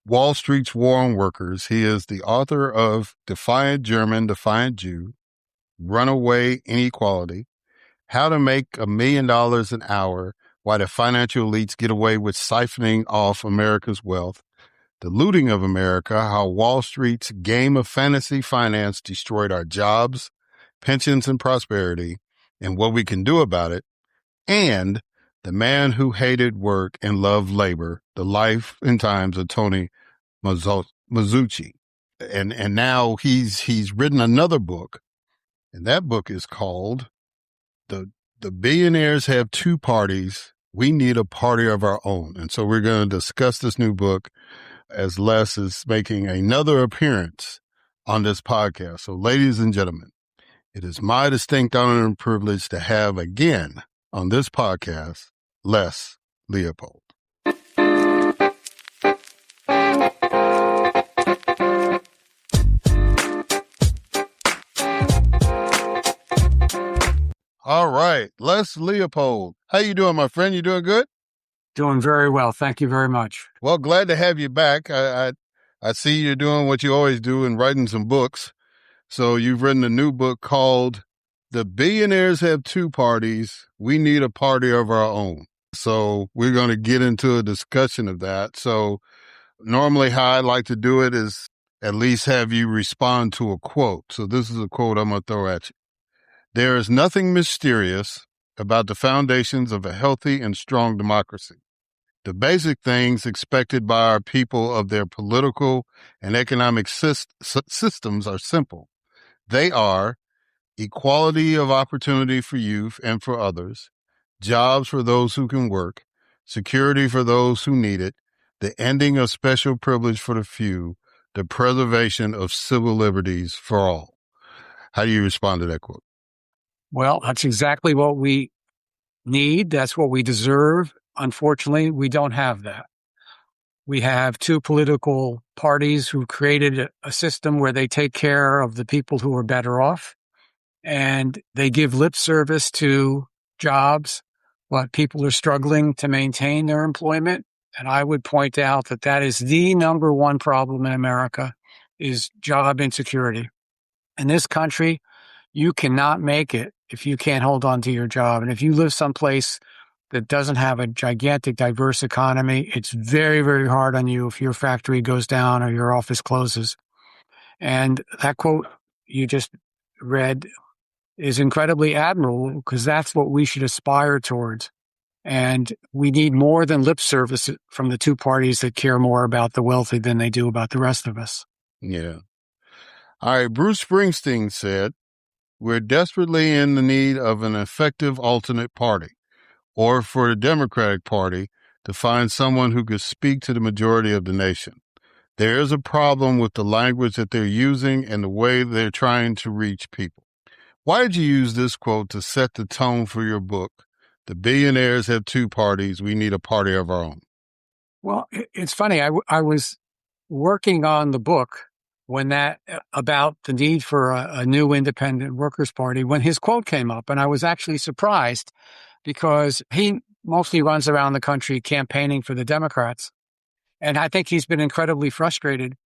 Wall Street's War on Workers, he is the author of Defiant German, Defiant Jew, Runaway Inequality, How to Make $1 Million an Hour, Why the Financial Elites Get Away with Siphoning Off America's Wealth, The Looting of America, How Wall Street's Game of Fantasy Finance Destroyed Our Jobs, Pensions, and Prosperity, and What We Can Do About It, and The Man Who Hated Work and Loved Labor, The Life and Times of Tony Mazzucci. And now he's written another book, and that book is called The Billionaires Have Two Parties. We Need a Party of Our Own. And so we're going to discuss this new book as Les is making another appearance on this podcast. So ladies and gentlemen, it is my distinct honor and privilege to have again on this podcast, Les Leopold. All right, Les Leopold. How you doing, my friend? You doing good? Doing very well. Thank you very much. Well, glad to have you back. I see you're doing what you always do and writing some books. So you've written a new book called The Billionaires Have Two Parties. We Need a Party of Our Own. So we're going to get into a discussion of that. So normally how I like to do it is at least have you respond to a quote. So this is a quote I'm going to throw at you. There is nothing mysterious about the foundations of a healthy and strong democracy. The basic things expected by our people of their political and economic systems are simple. They are equality of opportunity for youth and for others, jobs for those who can work, security for those who need it, the ending of special privilege for the few, the preservation of civil liberties for all. How do you respond to that quote? Well, that's exactly what we need. That's what we deserve. Unfortunately, we don't have that. We have two political parties who created a system where they take care of the people who are better off, and they give lip service to jobs, but people are struggling to maintain their employment. And I would point out that that is the number one problem in America is job insecurity. In this country, you cannot make it if you can't hold on to your job. And if you live someplace that doesn't have a gigantic, diverse economy, it's very, very hard on you if your factory goes down or your office closes. And that quote you just read is incredibly admirable because that's what we should aspire towards. And we need more than lip service from the two parties that care more about the wealthy than they do about the rest of us. Yeah. All right, Bruce Springsteen said, "We're desperately in the need of an effective alternate party, or for the Democratic Party to find someone who could speak to the majority of the nation. There is a problem with the language that they're using and the way they're trying to reach people." Why did you use this quote to set the tone for your book? The billionaires have two parties. We need a party of our own. Well, it's funny. I was working on the book when about the need for a new independent workers' party when his quote came up. And I was actually surprised because he mostly runs around the country campaigning for the Democrats. And I think he's been incredibly frustrated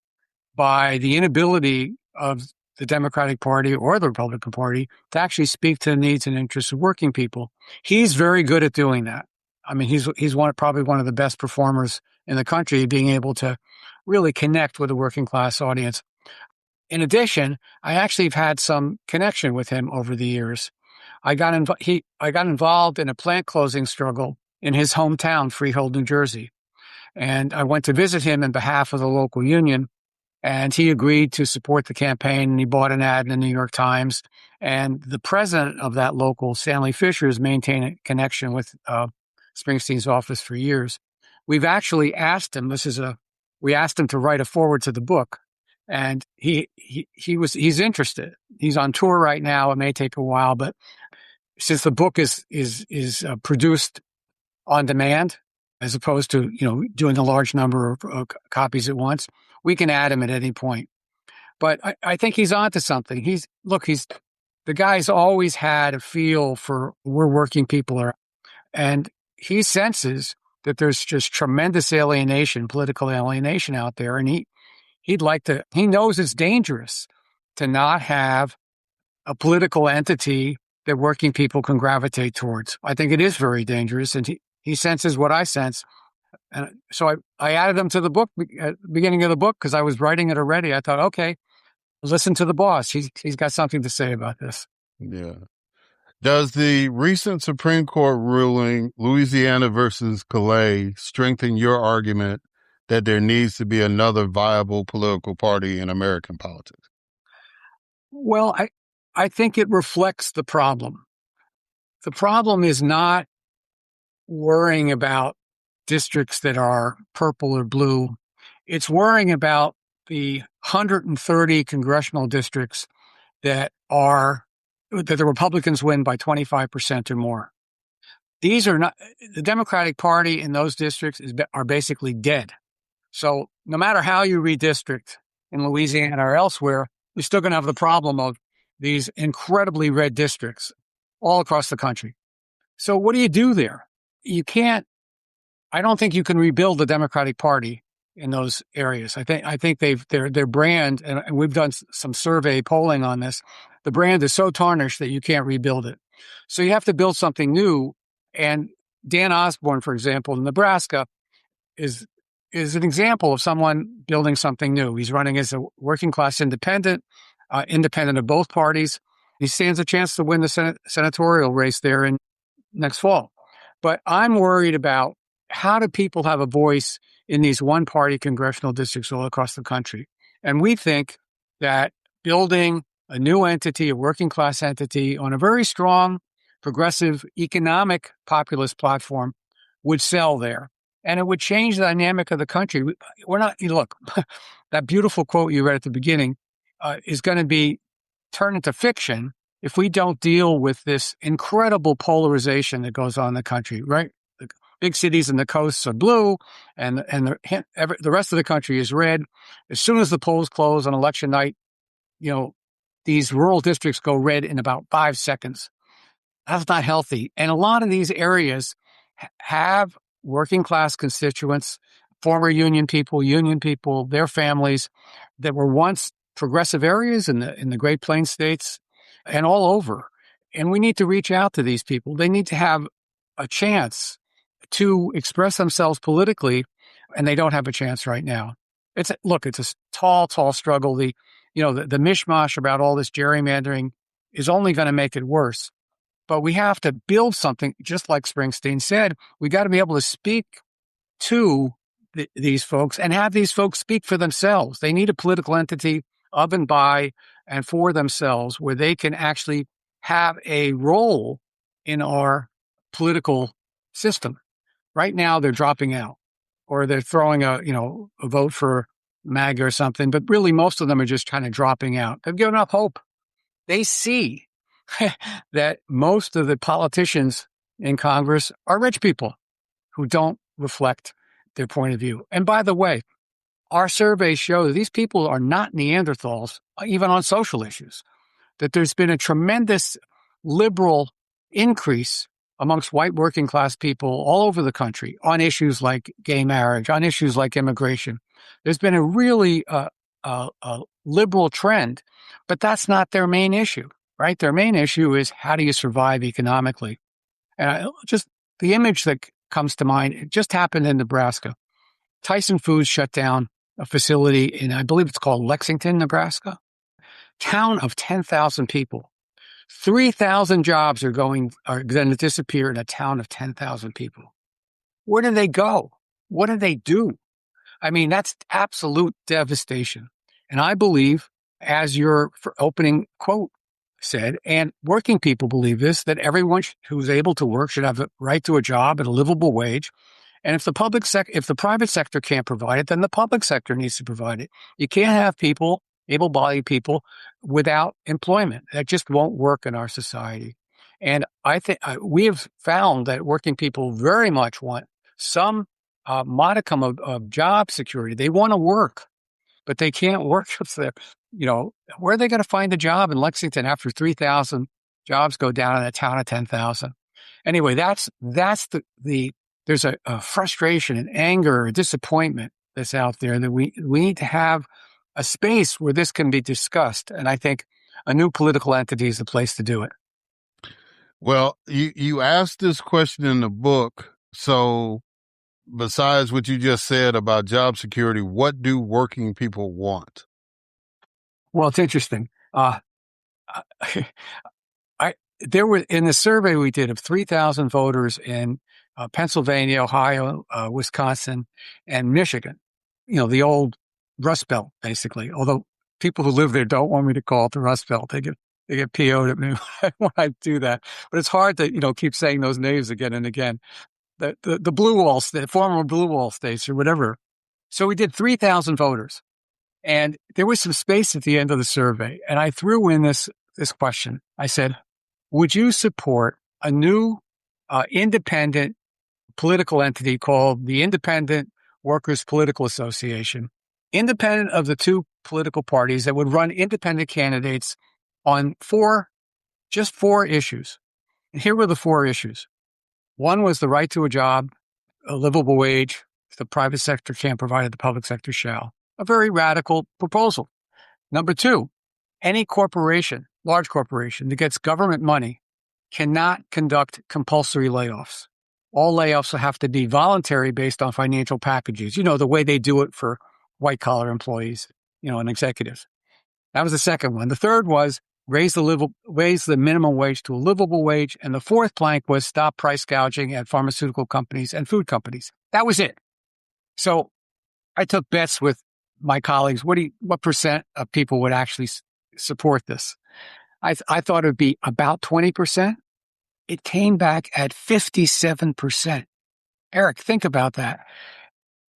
by the inability of the Democratic Party or the Republican Party to actually speak to the needs and interests of working people. He's very good at doing that. I mean, he's probably one of the best performers in the country, being able to really connect with a working class audience. In addition, I actually have had some connection with him over the years. I got involved in a plant closing struggle in his hometown, Freehold, New Jersey. And I went to visit him on behalf of the local union, and he agreed to support the campaign, and he bought an ad in the New York Times. And the president of that local, Stanley Fisher, has maintained a connection with Springsteen's office for years. We've actually asked him, we asked him to write a foreword to the book, and he's interested. He's on tour right now. It may take a while, but since the book is produced on demand, as opposed to, doing a large number of copies at once, we can add him at any point. But I think he's onto something. The guy's always had a feel for where working people are. And he senses that there's just tremendous political alienation out there. And he knows it's dangerous to not have a political entity that working people can gravitate towards. I think it is very dangerous. And he senses what I sense. And so I added him to the book at the beginning of the book because I was writing it already. I thought, okay, listen to the boss. He's got something to say about this. Yeah. Does the recent Supreme Court ruling, Louisiana versus Callais, strengthen your argument that there needs to be another viable political party in American politics? Well, I think it reflects the problem. The problem is not worrying about districts that are purple or blue. It's worrying about the 130 congressional districts that the Republicans win by 25% or more. These are not, the Democratic Party in those districts are basically dead. So no matter how you redistrict in Louisiana or elsewhere, you're still going to have the problem of these incredibly red districts all across the country. So what do you do there? I don't think you can rebuild the Democratic Party in those areas. I think their brand, and we've done some survey polling on this, the brand is so tarnished that you can't rebuild it. So you have to build something new. And Dan Osborne, for example, in Nebraska, is an example of someone building something new. He's running as a working class independent of both parties. He stands a chance to win the senatorial race there in next fall. But I'm worried about how do people have a voice in these one-party congressional districts all across the country. And we think that building a new entity, a working class entity on a very strong, progressive, economic populist platform would sell there. And it would change the dynamic of the country. Look, that beautiful quote you read at the beginning is going to be turned into fiction if we don't deal with this incredible polarization that goes on in the country, right? The big cities and the coasts are blue, and the rest of the country is red. As soon as the polls close on election night, these rural districts go red in about 5 seconds. That's not healthy. And a lot of these areas have working class constituents, former union people, their families that were once progressive areas in the Great Plains states and all over. And we need to reach out to these people. They need to have a chance to express themselves politically, and they don't have a chance right now. It's a tall struggle. The mishmash about all this gerrymandering is only going to make it worse. But we have to build something, just like Springsteen said. We got to be able to speak to these folks and have these folks speak for themselves. They need a political entity of and by and for themselves, where they can actually have a role in our political system. Right now, they're dropping out, or they're throwing a vote for MAGA or something. But really, most of them are just kind of dropping out. They've given up hope. They see that most of the politicians in Congress are rich people who don't reflect their point of view. And by the way, our surveys show that these people are not Neanderthals, even on social issues, that there's been a tremendous liberal increase amongst white working class people all over the country on issues like gay marriage, on issues like immigration. There's been a really liberal trend, but that's not their main issue, right? Their main issue is how do you survive economically? And just the image that comes to mind, it just happened in Nebraska. Tyson Foods shut down a facility in, I believe it's called Lexington, Nebraska. Town of 10,000 people. 3,000 jobs are going to disappear in a town of 10,000 people. Where do they go? What do they do? I mean, that's absolute devastation. And I believe, as your opening quote said, and working people believe this, that everyone who's able to work should have a right to a job at a livable wage. And if the private sector can't provide it, then the public sector needs to provide it. You can't have people, able-bodied people, without employment. That just won't work in our society. And I think we have found that working people very much want some modicum of job security. They want to work, but they can't work if they're, where are they going to find a job in Lexington after 3,000 jobs go down in a town of 10,000? Anyway, that's there's a frustration and anger, a disappointment that's out there that we need to have a space where this can be discussed. And I think a new political entity is the place to do it. Well, you asked this question in the book. So besides what you just said about job security, what do working people want? Well, it's interesting. There were, in the survey we did of 3,000 voters in Pennsylvania, Ohio, Wisconsin, and Michigan, the old Rust Belt, basically. Although people who live there don't want me to call it the Rust Belt. They get PO'd at me when I do that. But it's hard to, keep saying those names again and again. The Blue Wall, the former Blue Wall states or whatever. So we did 3,000 voters. And there was some space at the end of the survey. And I threw in this question. I said, would you support a new independent political entity called the Independent Workers Political Association, independent of the two political parties, that would run independent candidates on just four issues? And here were the four issues. One was the right to a job, a livable wage. If the private sector can't provide it, the public sector shall. A very radical proposal. Number two, any corporation, large corporation that gets government money cannot conduct compulsory layoffs. All layoffs will have to be voluntary based on financial packages. The way they do it for white collar employees, and executives. That was the second one. The third was raise the minimum wage to a livable wage. And the fourth plank was stop price gouging at pharmaceutical companies and food companies. That was it. So I took bets with my colleagues. What percent of people would actually support this? I thought it would be about 20%. It came back at 57%. Eric, think about that.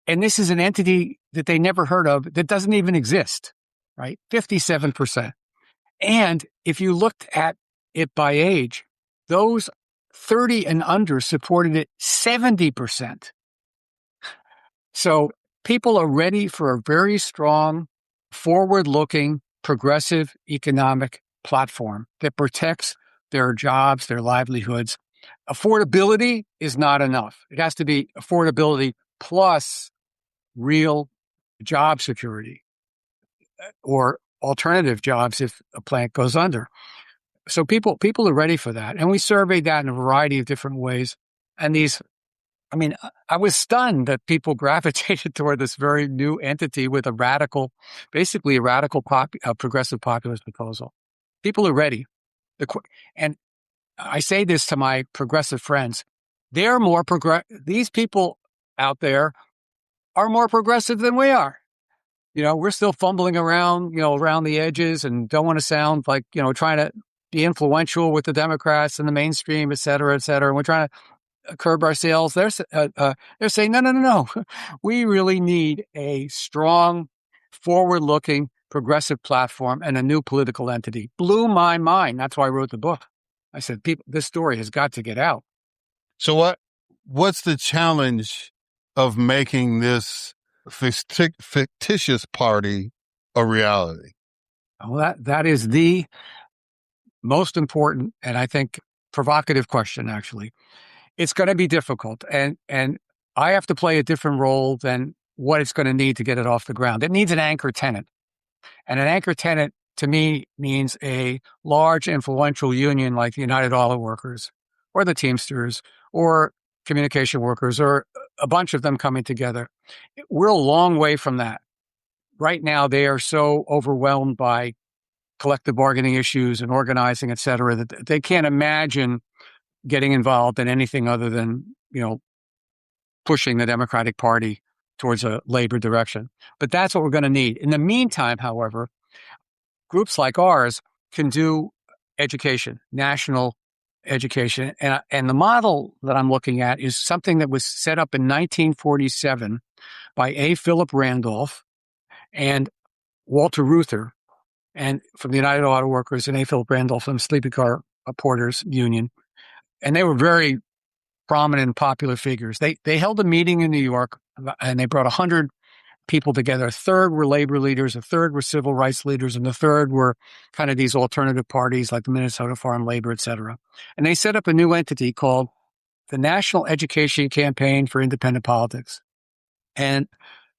And this is an entity that they never heard of, that doesn't even exist, right? 57%. And if you looked at it by age, those 30 and under supported it 70%. So people are ready for a very strong, forward-looking, progressive economic platform that protects their jobs, their livelihoods. Affordability is not enough. It has to be affordability plus real job security or alternative jobs if a plant goes under. So people are ready for that. And we surveyed that in a variety of different ways. And I was stunned that people gravitated toward this very new entity with basically a radical progressive populist proposal. People are ready. And I say this to my progressive friends. They're more these people out there are more progressive than we are. we're still fumbling around, around the edges and don't want to sound like, trying to be influential with the Democrats and the mainstream, et cetera, et cetera. And we're trying to curb our sales. They're saying, no. We really need a strong, forward-looking, progressive platform and a new political entity. Blew my mind. That's why I wrote the book. I said, this story has got to get out. So what's the challenge of making this fictitious party a reality? Well, that is the most important and I think provocative question, actually. It's going to be difficult, and I have to play a different role than what it's going to need to get it off the ground. It needs an anchor tenant, and an anchor tenant to me means a large influential union like the United Auto Workers or the Teamsters or communication workers or a bunch of them coming together. We're a long way from that. Right now, they are so overwhelmed by collective bargaining issues and organizing, et cetera, that they can't imagine getting involved in anything other than, pushing the Democratic Party towards a labor direction. But that's what we're going to need. In the meantime, however, groups like ours can do education, national education. And the model that I'm looking at is something that was set up in 1947 by A. Philip Randolph and Walter Reuther, and from the United Auto Workers, and A. Philip Randolph from the Sleeping Car Porters Union. And they were very prominent and popular figures. They held a meeting in New York, and they brought 100 people together. A third were labor leaders, a third were civil rights leaders, and the third were kind of these alternative parties like the Minnesota Farm Labor, et cetera. And they set up a new entity called the National Education Campaign for Independent Politics. And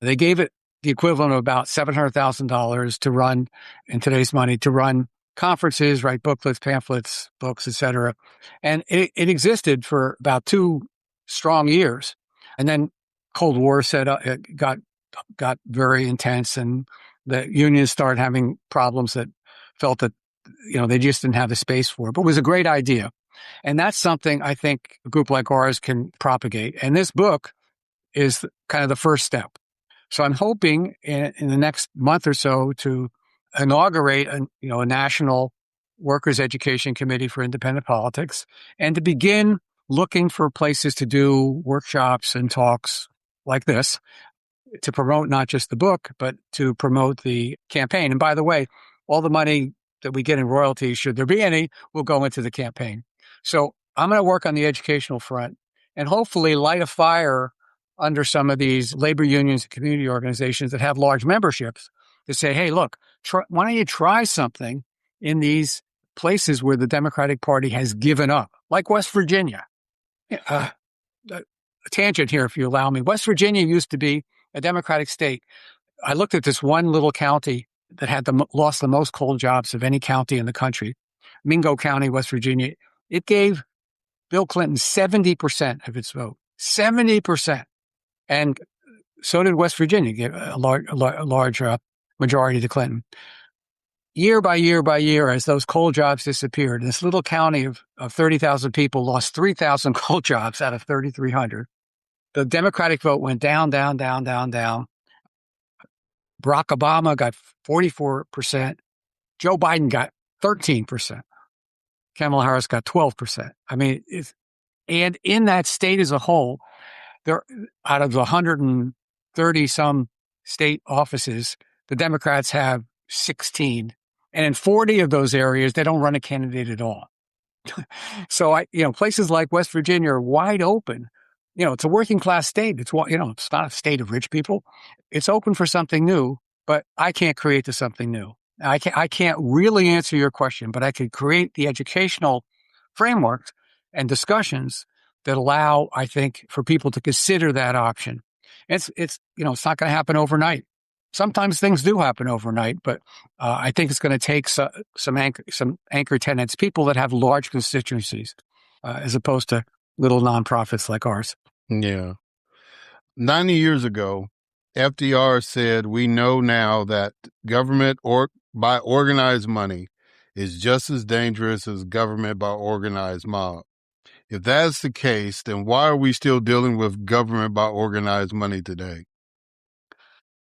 they gave it the equivalent of about $700,000 to run, in today's money, to run conferences, write booklets, pamphlets, books, et cetera. And it existed for about 2 strong years. And then Cold War it got very intense, and the unions started having problems that felt that, they just didn't have the space for it. But it was a great idea. And that's something I think a group like ours can propagate. And this book is kind of the first step. So I'm hoping in the next month or so to inaugurate a national workers' education committee for independent politics, and to begin looking for places to do workshops and talks like this to promote not just the book, but to promote the campaign. And by the way, all the money that we get in royalties, should there be any, will go into the campaign. So I'm going to work on the educational front and hopefully light a fire under some of these labor unions and community organizations that have large memberships to say, hey, look, why don't you try something in these places where the Democratic Party has given up, like West Virginia. A tangent here, if you allow me. West Virginia used to be a Democratic state. I looked at this one little county that had lost the most coal jobs of any county in the country, Mingo County, West Virginia. It gave Bill Clinton 70% of its vote, 70%. And so did West Virginia, give a large majority to Clinton. Year by year by year, as those coal jobs disappeared, this little county of 30,000 people lost 3,000 coal jobs out of 3,300. The Democratic vote went down, down, down, down, down. Barack Obama got 44%. Joe Biden got 13%. Kamala Harris got 12%. I mean, and in that state as a whole, there, out of the 130 some state offices, the Democrats have 16. And in 40 of those areas, they don't run a candidate at all. So places like West Virginia are wide open. It's a working class state. It's it's not a state of rich people. It's open for something new, but I can't create the something new. I can't really answer your question, but I could create the educational frameworks and discussions that allow, I think, for people to consider that option. It's not going to happen overnight. Sometimes things do happen overnight, but I think it's going to take some anchor tenants, people that have large constituencies, as opposed to little nonprofits like ours. Yeah. 90 years ago, FDR said, we know now that government by organized money is just as dangerous as government by organized mob. If that's the case, then why are we still dealing with government by organized money today?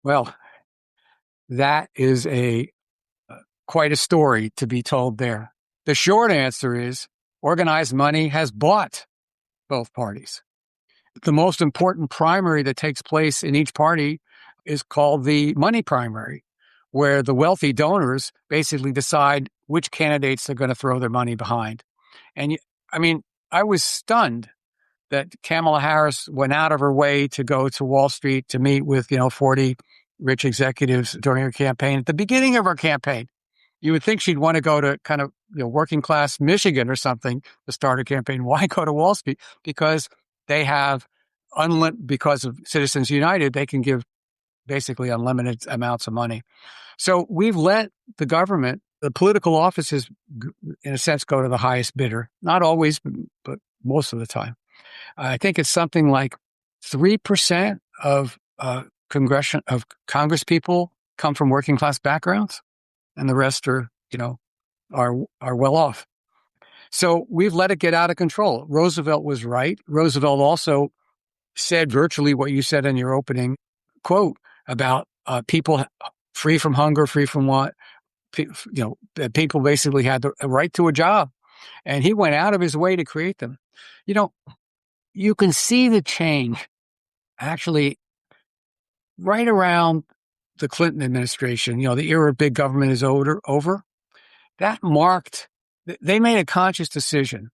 Well, that is quite a story to be told there. The short answer is organized money has bought both parties. The most important primary that takes place in each party is called the money primary, where the wealthy donors basically decide which candidates they're going to throw their money behind. And I was stunned that Kamala Harris went out of her way to go to Wall Street to meet with, 40 rich executives during her campaign. At the beginning of her campaign, you would think she'd want to go to kind of, working class Michigan or something to start a campaign. Why go to Wall Street? Because they have because of Citizens United, they can give basically unlimited amounts of money. So we've let the government, the political offices, in a sense, go to the highest bidder. Not always, but most of the time. I think it's something like 3% of Congress people come from working class backgrounds, and the rest are well off. So we've let it get out of control. Roosevelt was right. Roosevelt also said virtually what you said in your opening quote about people free from hunger, free from want. People basically had the right to a job, and he went out of his way to create them. You can see the change actually right around the Clinton administration. The era of big government is over. That marked, they made a conscious decision.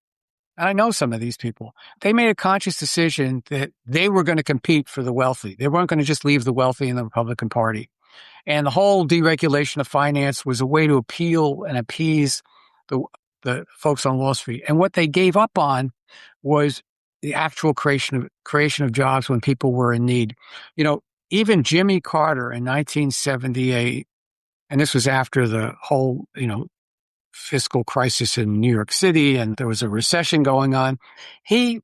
And I know some of these people. They made a conscious decision that they were going to compete for the wealthy. They weren't going to just leave the wealthy in the Republican Party. And the whole deregulation of finance was a way to appeal and appease the folks on Wall Street. And what they gave up on was the actual creation of jobs when people were in need. Even Jimmy Carter in 1978, and this was after the whole, fiscal crisis in New York City, and there was a recession going on. He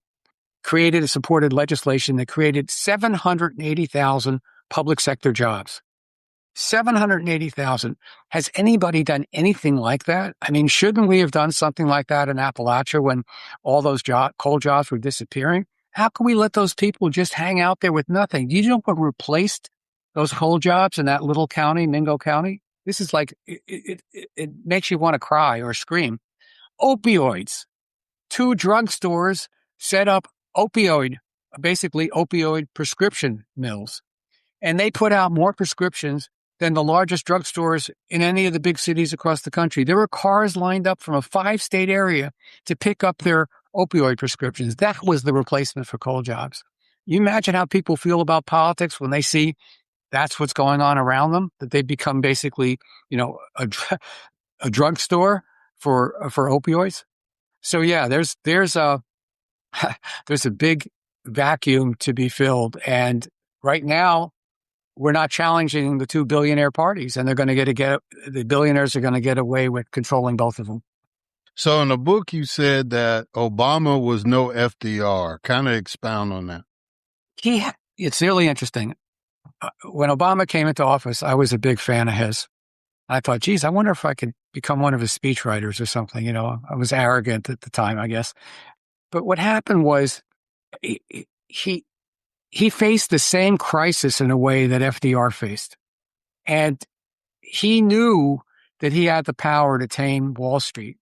created and supported legislation that created 780,000 public sector jobs. 780,000. Has anybody done anything like that? Shouldn't we have done something like that in Appalachia when all those coal jobs were disappearing? How can we let those people just hang out there with nothing? Do you know what replaced those coal jobs in that little county, Mingo County? This is like, it makes you want to cry or scream. Opioids. 2 drugstores set up opioid prescription mills. And they put out more prescriptions than the largest drugstores in any of the big cities across the country. There were cars lined up from a 5-state area to pick up their opioid prescriptions. That was the replacement for coal jobs. You imagine how people feel about politics when they see that's what's going on around them, that they become basically, a drugstore for opioids. So yeah, there's a big vacuum to be filled. And right now, we're not challenging the 2 billionaire parties, and they're going to the billionaires are going to get away with controlling both of them. So in the book, you said that Obama was no FDR. Kind of expound on that. It's really interesting. When Obama came into office, I was a big fan of his. I thought, geez, I wonder if I could become one of his speechwriters or something. I was arrogant at the time, I guess. But what happened was he faced the same crisis in a way that FDR faced. And he knew that he had the power to tame Wall Street.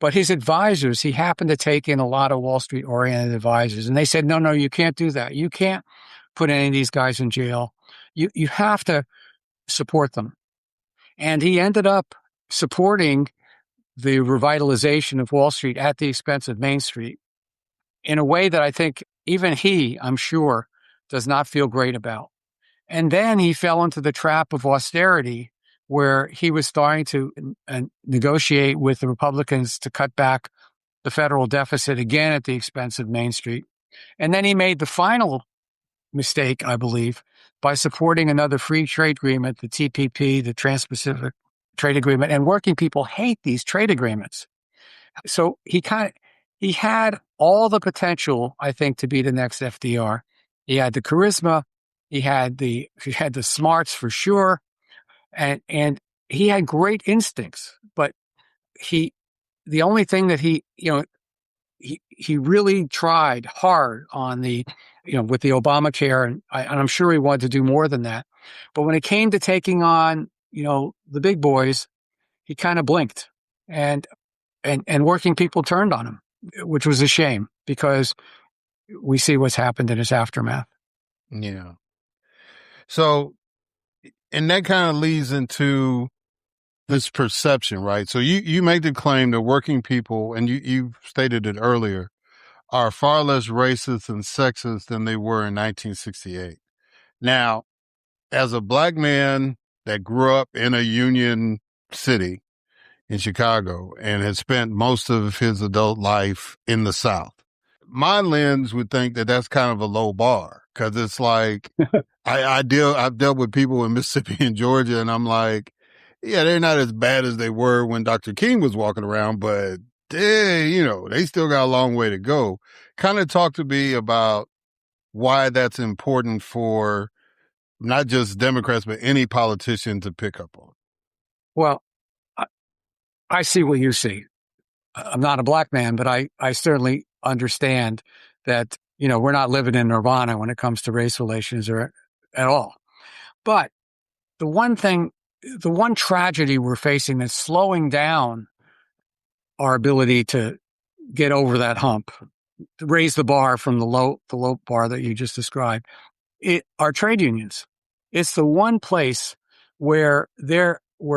But his advisors, he happened to take in a lot of Wall Street-oriented advisors. And they said, no, you can't do that. You can't put any of these guys in jail. You have to support them. And he ended up supporting the revitalization of Wall Street at the expense of Main Street in a way that I think even he, I'm sure, does not feel great about. And then he fell into the trap of austerity, where he was starting to negotiate with the Republicans to cut back the federal deficit again at the expense of Main Street. And then he made the final mistake, I believe, by supporting another free trade agreement, the TPP, the Trans-Pacific Trade Agreement, and working people hate these trade agreements. So he had all the potential, I think, to be the next FDR. He had the charisma, he had the smarts for sure, and he had great instincts. But the only thing that he really tried hard on with the Obamacare, and I'm sure he wanted to do more than that. But when it came to taking on the big boys, he kind of blinked, and working people turned on him, which was a shame because we see what's happened in its aftermath. Yeah. So, and that kind of leads into this perception, right? So you make the claim that working people, and you stated it earlier, are far less racist and sexist than they were in 1968. Now, as a black man that grew up in a union city in Chicago and has spent most of his adult life in the South, my lens would think that that's kind of a low bar because it's like I've dealt with people in Mississippi and Georgia, and I'm like, yeah, they're not as bad as they were when Dr. King was walking around, but they still got a long way to go. Kind of talk to me about why that's important for not just Democrats, but any politician to pick up on. Well, I see what you see. I'm not a black man, but I certainly understand that, we're not living in nirvana when it comes to race relations or at all. But the one tragedy we're facing that's slowing down our ability to get over that hump, to raise the bar from the low bar that you just described, are trade unions. It's the one place where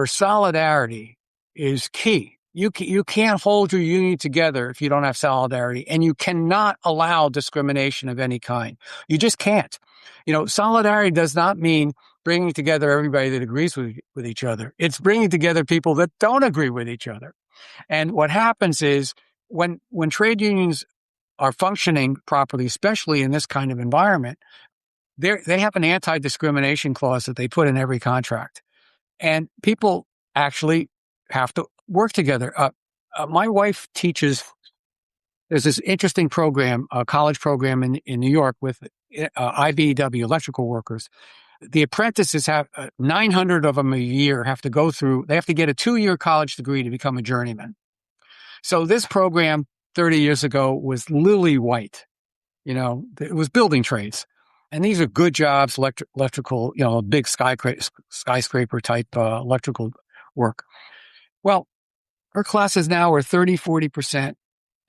solidarity is key. You can't hold your union together if you don't have solidarity, and you cannot allow discrimination of any kind. You just can't. Solidarity does not mean bringing together everybody that agrees with each other. It's bringing together people that don't agree with each other. And what happens is when trade unions are functioning properly, especially in this kind of environment, they have an anti-discrimination clause that they put in every contract. And people actually have to work together. My wife teaches, there's this interesting program, a college program in New York with IBEW, electrical workers. The apprentices have 900 of them a year have to go through, they have to get a 2-year college degree to become a journeyman. So this program 30 years ago was lily white. It was building trades. And these are good jobs, electrical, big skyscraper type electrical work. Well, our classes now are 30, 40%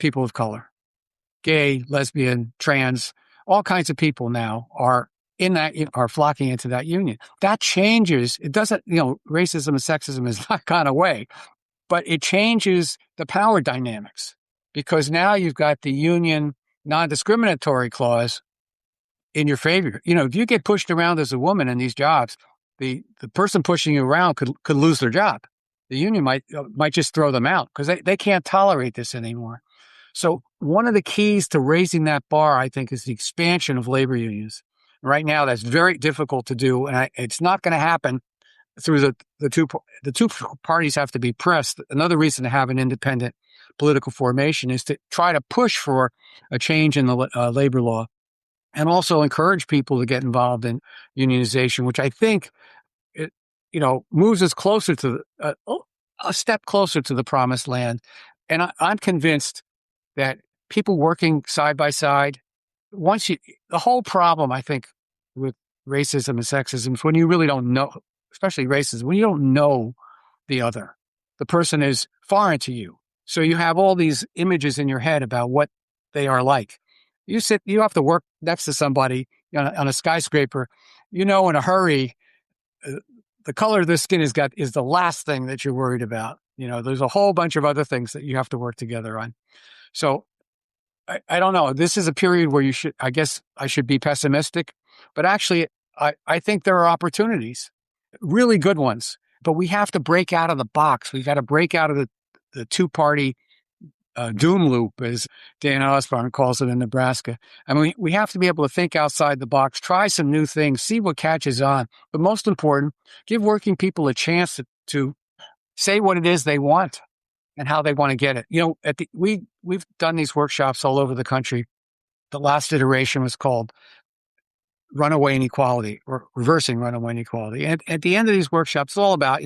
people of color, gay, lesbian, trans, all kinds of people now are flocking into that union. That changes. It doesn't, racism and sexism has not gone away, but it changes the power dynamics because now you've got the union non-discriminatory clause in your favor. If you get pushed around as a woman in these jobs, the person pushing you around could lose their job. The union might just throw them out because they can't tolerate this anymore. So one of the keys to raising that bar, I think, is the expansion of labor unions. Right now, that's very difficult to do, and it's not going to happen through the two parties have to be pressed. Another reason to have an independent political formation is to try to push for a change in the labor law, and also encourage people to get involved in unionization, which I think moves us closer to a step closer to the promised land. And I'm convinced that people working side by side, the whole problem, I think, with racism and sexism is when you really don't know, especially racism, when you don't know the other. The person is foreign to you. So you have all these images in your head about what they are like. You have to work next to somebody on a skyscraper, in a hurry. The color of their skin is the last thing that you're worried about. There's a whole bunch of other things that you have to work together on. So I don't know. This is a period where I guess I should be pessimistic, but actually I think there are opportunities, really good ones, but we have to break out of the box. We've got to break out of the two-party doom loop, as Dan Osborne calls it in Nebraska. I mean, we have to be able to think outside the box, try some new things, see what catches on. But most important, give working people a chance to say what it is they want and how they want to get it. We've done these workshops all over the country. The last iteration was called Runaway Inequality, or Reversing Runaway Inequality. And at the end of these workshops, it's all about,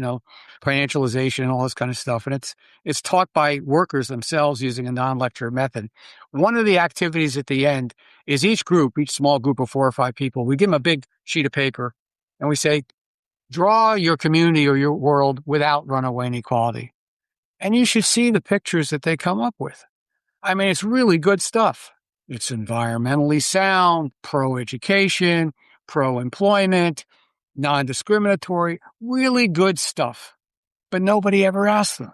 financialization and all this kind of stuff. And it's taught by workers themselves using a non-lecture method. One of the activities at the end is each small group of 4 or 5 people, we give them a big sheet of paper and we say, Draw your community or your world without runaway inequality. And you should see the pictures that they come up with. I mean, it's really good stuff. It's environmentally sound, pro-education, pro-employment, non-discriminatory, really good stuff. But nobody ever asks them.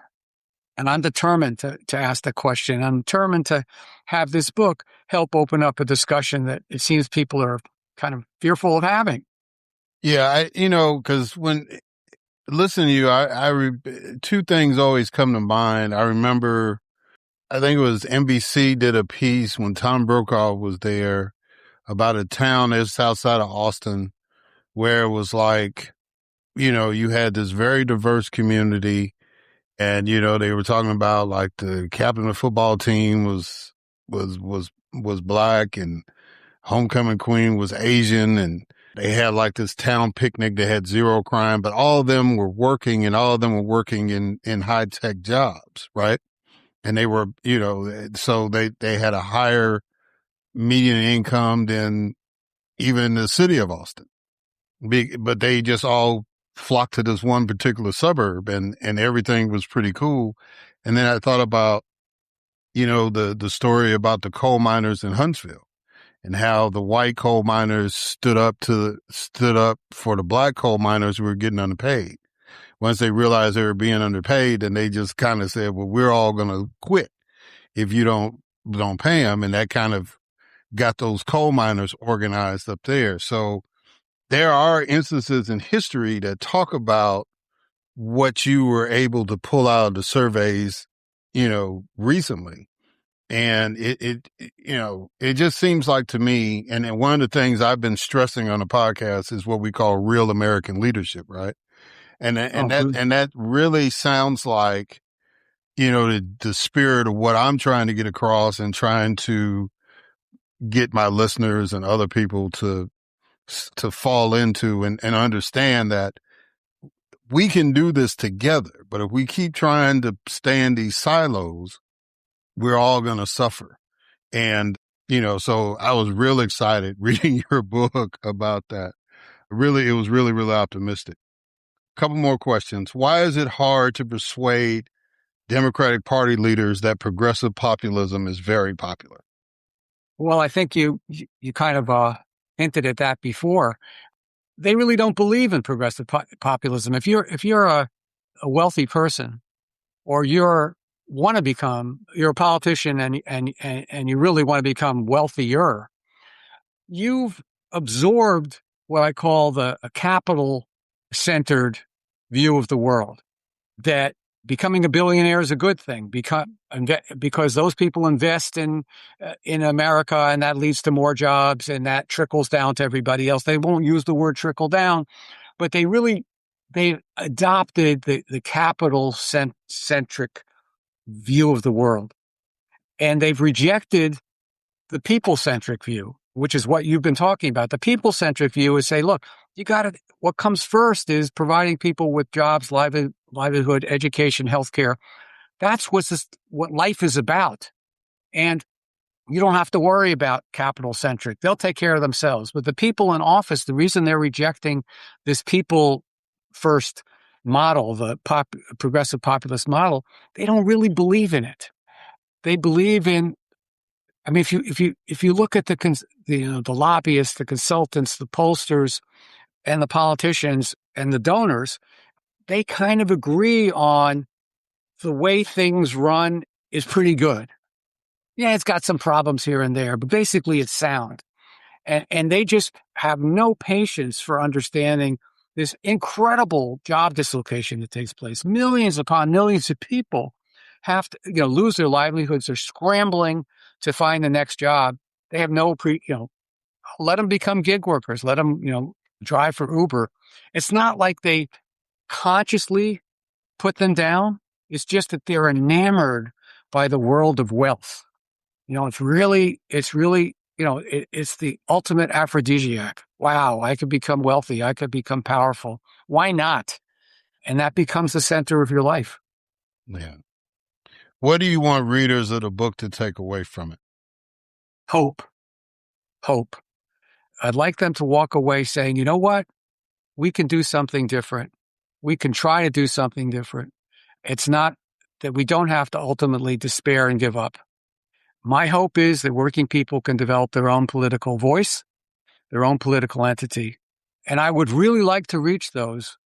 And I'm determined to ask the question. I'm determined to have this book help open up a discussion that it seems people are kind of fearful of having. Yeah, because when listening to you, two things always come to mind. I remember, I think it was NBC did a piece when Tom Brokaw was there about a town that's outside of Austin where it was like, you had this very diverse community. And, they were talking about like the captain of the football team was black and homecoming queen was Asian. And they had like this town picnic that had zero crime, but all of them were working and all of them were working in high tech jobs. Right. And they were, so they had a higher median income than even the city of Austin. But they just all flocked to this one particular suburb and everything was pretty cool. And then I thought about, the story about the coal miners in Huntsville and how the white coal miners stood up for the black coal miners who were getting underpaid. Once they realized they were being underpaid, then they just kind of said, well, we're all going to quit if you don't pay them. And that kind of got those coal miners organized up there. So there are instances in history that talk about what you were able to pull out of the surveys, recently. And it just seems like to me, and one of the things I've been stressing on the podcast is what we call real American leadership, right? And that really sounds like, the spirit of what I'm trying to get across and trying to get my listeners and other people to fall into and understand that we can do this together. But if we keep trying to stay in these silos, we're all going to suffer. And, so I was real excited reading your book about that. Really, it was really, really optimistic. A couple more questions. Why is it hard to persuade Democratic Party leaders that progressive populism is very popular? Well, I think you kind of hinted at that before. They really don't believe in progressive populism. If you're a wealthy person, or you're a politician and you really want to become wealthier, you've absorbed what I call a capital-centered view of the world, that becoming a billionaire is a good thing because those people invest in America, and that leads to more jobs, and that trickles down to everybody else. They won't use the word trickle down, but they adopted the capital-centric view of the world, and they've rejected the people-centric view, which is what you've been talking about. The people-centric view is say, look, what comes first is providing people with jobs, livelihood, education, healthcare. That's what life is about. And you don't have to worry about capital-centric. They'll take care of themselves. But the people in office, the reason they're rejecting this people-first model, the progressive populist model, they don't really believe in it. They believe in, I mean, if you look at the lobbyists, the consultants, the pollsters, and the politicians and the donors, they kind of agree on the way things run is pretty good. Yeah, it's got some problems here and there, but basically it's sound. And they just have no patience for understanding this incredible job dislocation that takes place. Millions upon millions of people have to, lose their livelihoods. They're scrambling to find the next job. They have let them become gig workers. Let them, drive for Uber. It's not like they consciously put them down. It's just that they're enamored by the world of wealth. It's really, it's the ultimate aphrodisiac. Wow, I could become wealthy. I could become powerful. Why not? And that becomes the center of your life. Yeah. What do you want readers of the book to take away from it? Hope. I'd like them to walk away saying, you know what? we can do something different. We can try to do something different. It's not that we don't have to ultimately despair and give up. My hope is that working people can develop their own political voice, their own political entity. And I would really like to reach those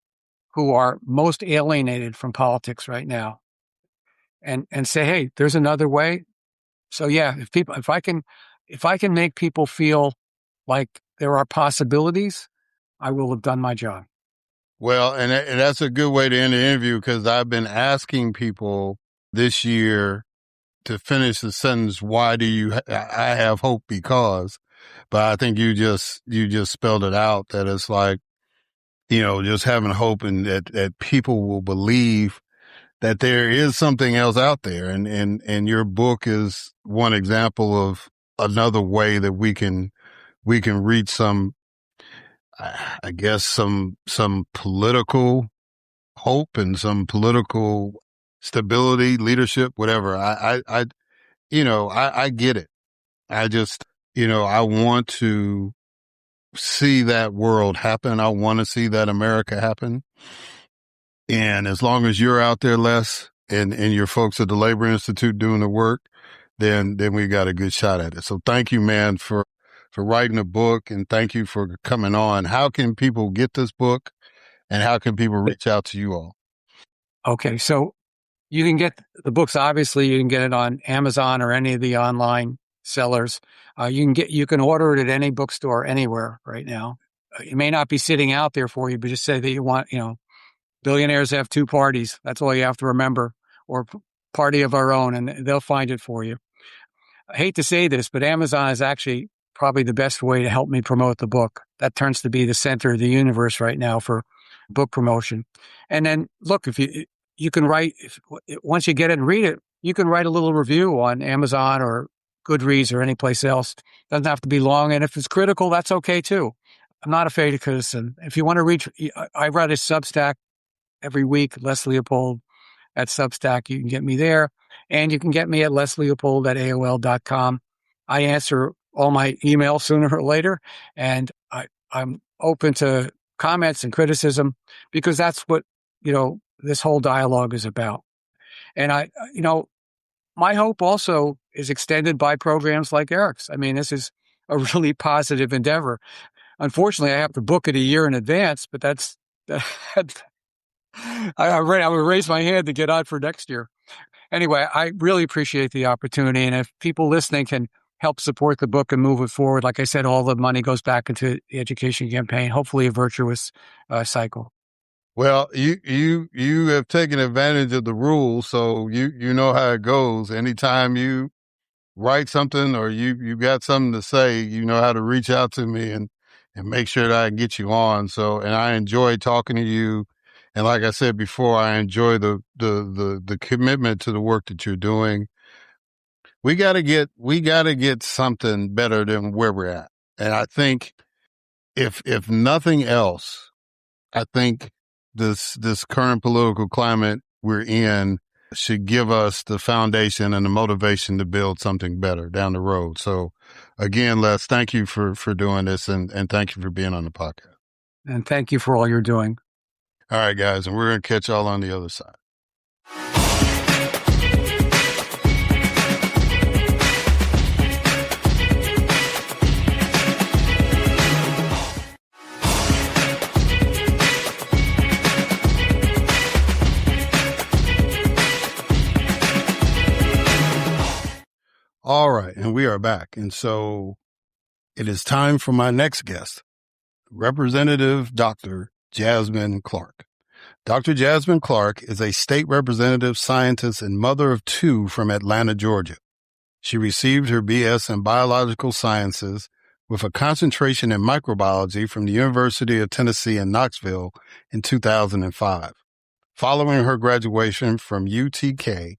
who are most alienated from politics right now and say, hey, there's another way. So yeah, if I can make people feel like there are possibilities, I will have done my job. Well, and that's a good way to end the interview, because I've been asking people this year to finish the sentence, why do you, I have hope because, but I think you just spelled it out, that it's like, just having hope and that people will believe that there is something else out there. And your book is one example of another way that we can reach some, I guess, some political hope and some political stability, leadership, whatever. I get it. I just, I want to see that world happen. I want to see that America happen. And as long as you're out there, Les, and your folks at the Labor Institute doing the work, then we got a good shot at it. So thank you, man, for writing a book, and thank you for coming on. How can people get this book, and how can people reach out to you all? Okay. So you can get the books. Obviously, you can get it on Amazon or any of the online sellers. You can order it at any bookstore anywhere right now. It may not be sitting out there for you, but just say that you want, billionaires have two parties. That's all you have to remember, or party of our own, and they'll find it for you. I hate to say this, but Amazon is actually probably the best way to help me promote the book. That turns to be the center of the universe right now for book promotion. And then look, if you can write, once you get it and read it, you can write a little review on Amazon or Goodreads or any place else. Doesn't have to be long. And if it's critical, that's okay too. I'm not afraid of criticism. If you want to reach, I write a Substack every week, Les Leopold at Substack. You can get me there. And you can get me at lesleopold@aol.com. I answer all my emails sooner or later. And I'm open to comments and criticism, because that's what, this whole dialogue is about. And my hope also is extended by programs like Erik's. I mean, this is a really positive endeavor. Unfortunately, I have to book it a year in advance, but I would raise my hand to get on for next year. Anyway, I really appreciate the opportunity. And if people listening can help support the book and move it forward, like I said, all the money goes back into the education campaign, hopefully a virtuous cycle. Well, you have taken advantage of the rules, so you know how it goes. Anytime you write something or you got something to say, you know how to reach out to me and make sure that I can get you on. So, and I enjoy talking to you. And like I said before, I enjoy the commitment to the work that you're doing. We gotta get something better than where we're at. And I think if nothing else, I think this current political climate we're in should give us the foundation and the motivation to build something better down the road. So again, Les, thank you for doing this, and thank you for being on the podcast. And thank you for all you're doing. All right, guys, and we're going to catch y'all on the other side. All right, and we are back. And so it is time for my next guest, Representative Dr. Jasmine Clark. Dr. Jasmine Clark is a state representative, scientist, and mother of two from Atlanta, Georgia. She received her BS in biological sciences with a concentration in microbiology from the University of Tennessee in Knoxville in 2005. Following her graduation from UTK,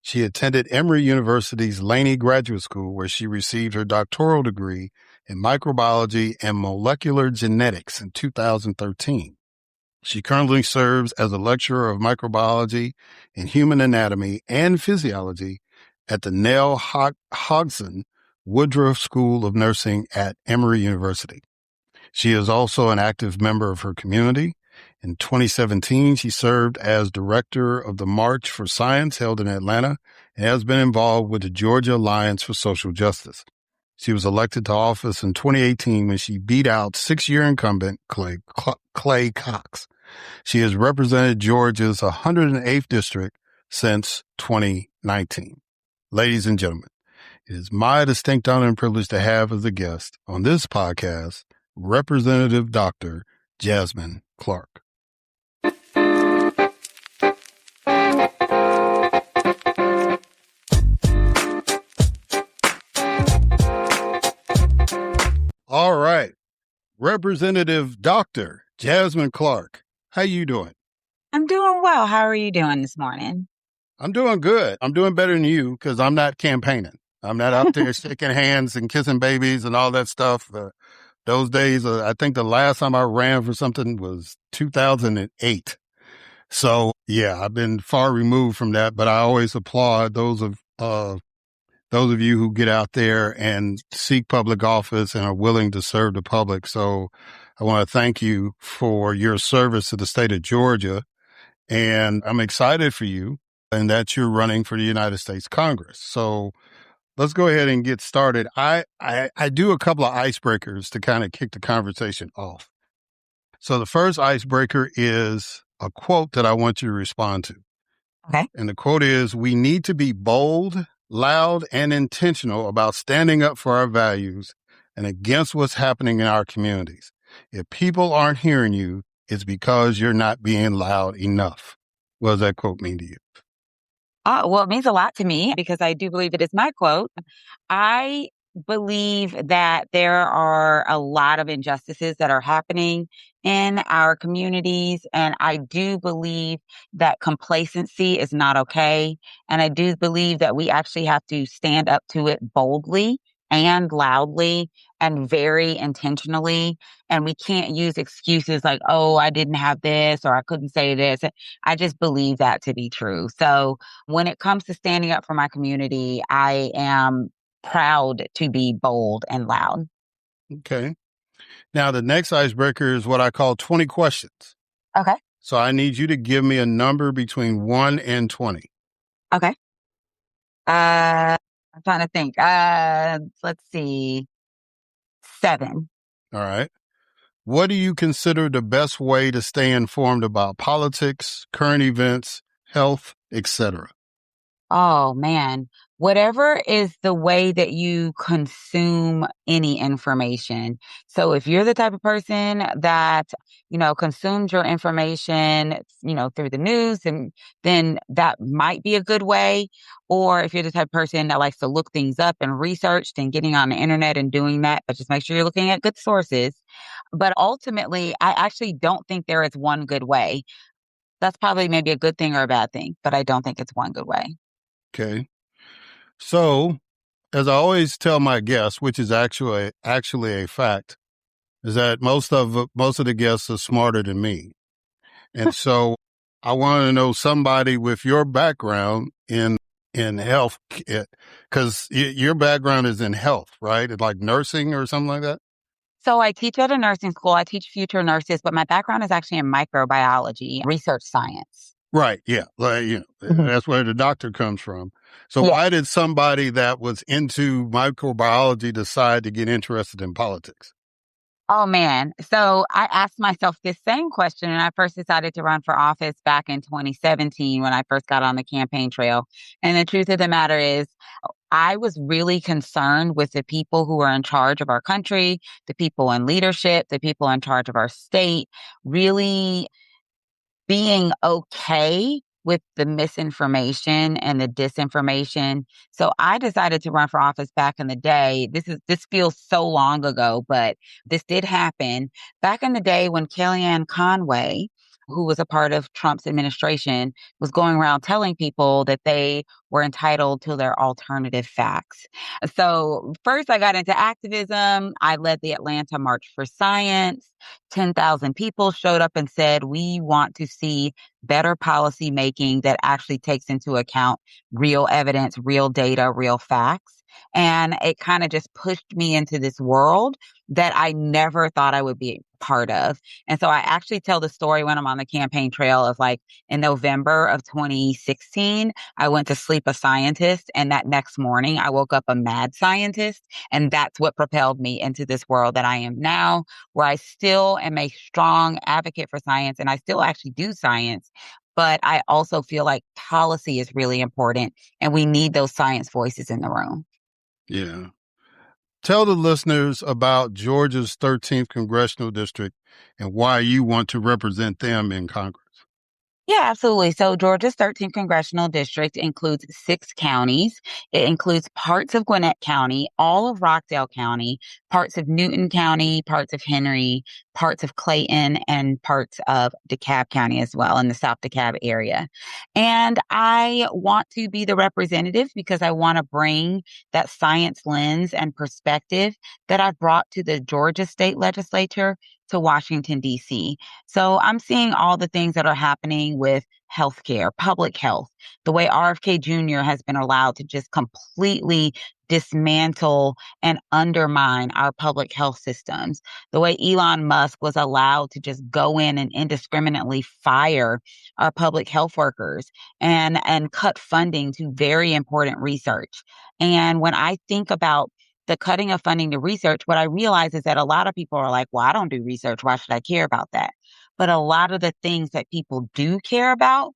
she attended Emory University's Laney Graduate School, where she received her doctoral degree in microbiology and molecular genetics in 2013. She currently serves as a lecturer of microbiology and human anatomy and physiology at the Nell Hodgson Woodruff School of Nursing at Emory University. She is also an active member of her community. In 2017, she served as director of the March for Science held in Atlanta and has been involved with the Georgia Alliance for Social Justice. She was elected to office in 2018 when she beat out six-year incumbent Clay Cox. She has represented Georgia's 108th district since 2019. Ladies and gentlemen, it is my distinct honor and privilege to have as a guest on this podcast, Representative Dr. Jasmine Clark. All right. Representative Dr. Jasmine Clark, how you doing? I'm doing well. How are you doing this morning? I'm doing good. I'm doing better than you because I'm not campaigning. I'm not out there shaking hands and kissing babies and all that stuff. Those days, I think the last time I ran for something was 2008. So, yeah, I've been far removed from that, but I always applaud those of you who get out there and seek public office and are willing to serve the public. So I want to thank you for your service to the state of Georgia. And I'm excited for you and that you're running for the United States Congress. So let's go ahead and get started. I do a couple of icebreakers to kind of kick the conversation off. So the first icebreaker is a quote that I want you to respond to. Okay. And the quote is, "We need to be bold, loud, and intentional about standing up for our values and against what's happening in our communities. If people aren't hearing you, it's because you're not being loud enough." What does that quote mean to you? Well, it means a lot to me because I do believe it is my quote. I believe that there are a lot of injustices that are happening in our communities. And I do believe that complacency is not okay. And I do believe that we actually have to stand up to it boldly and loudly and very intentionally. And we can't use excuses like, oh, I didn't have this or I couldn't say this. I just believe that to be true. So when it comes to standing up for my community, I am proud to be bold and loud. Okay. Now, the next icebreaker is what I call 20 questions. Okay. So I need you to give me a number between 1 and 20. Okay. I'm trying to think. Let's see. 7. All right. What do you consider the best way to stay informed about politics, current events, health, etc.? Oh man, whatever is the way that you consume any information. So if you're the type of person that, consumes your information, through the news, and then that might be a good way. Or if you're the type of person that likes to look things up and research, then getting on the internet and doing that, but just make sure you're looking at good sources. But ultimately, I actually don't think there is one good way. That's probably maybe a good thing or a bad thing, but I don't think it's one good way. Okay. So, as I always tell my guests, which is actually a fact, is that most of the guests are smarter than me. And so I want to know somebody with your background in health, because your background is in health, right? It's like nursing or something like that? So I teach at a nursing school. I teach future nurses, but my background is actually in microbiology, research science. Right. Yeah. That's where the doctor comes from. So why did somebody that was into microbiology decide to get interested in politics? Oh, man. So I asked myself this same question when I first decided to run for office back in 2017 when I first got on the campaign trail. And the truth of the matter is, I was really concerned with the people who are in charge of our country, the people in leadership, the people in charge of our state, really being okay with the misinformation and the disinformation. So I decided to run for office back in the day. This feels so long ago, but this did happen back in the day when Kellyanne Conway, who was a part of Trump's administration, was going around telling people that they were entitled to their alternative facts. So first I got into activism. I led the Atlanta March for Science. 10,000 people showed up and said, we want to see better policy making that actually takes into account real evidence, real data, real facts. And it kind of just pushed me into this world that I never thought I would be part of. And so I actually tell the story when I'm on the campaign trail of like in November of 2016, I went to sleep a scientist, and that next morning I woke up a mad scientist. And that's what propelled me into this world that I am now, where I still am a strong advocate for science and I still actually do science. But I also feel like policy is really important and we need those science voices in the room. Yeah. Tell the listeners about Georgia's 13th Congressional District and why you want to represent them in Congress. Yeah, absolutely. So Georgia's 13th Congressional District includes 6 counties. It includes parts of Gwinnett County, all of Rockdale County, parts of Newton County, parts of Henry, parts of Clayton, and parts of DeKalb County as well in the South DeKalb area. And I want to be the representative because I want to bring that science lens and perspective that I've brought to the Georgia State Legislature to Washington, D.C. So I'm seeing all the things that are happening with healthcare, public health, the way RFK Jr. has been allowed to just completely dismantle and undermine our public health systems, the way Elon Musk was allowed to just go in and indiscriminately fire our public health workers and cut funding to very important research. And when I think about the cutting of funding to research, what I realize is that a lot of people are like, well, I don't do research. Why should I care about that? But a lot of the things that people do care about,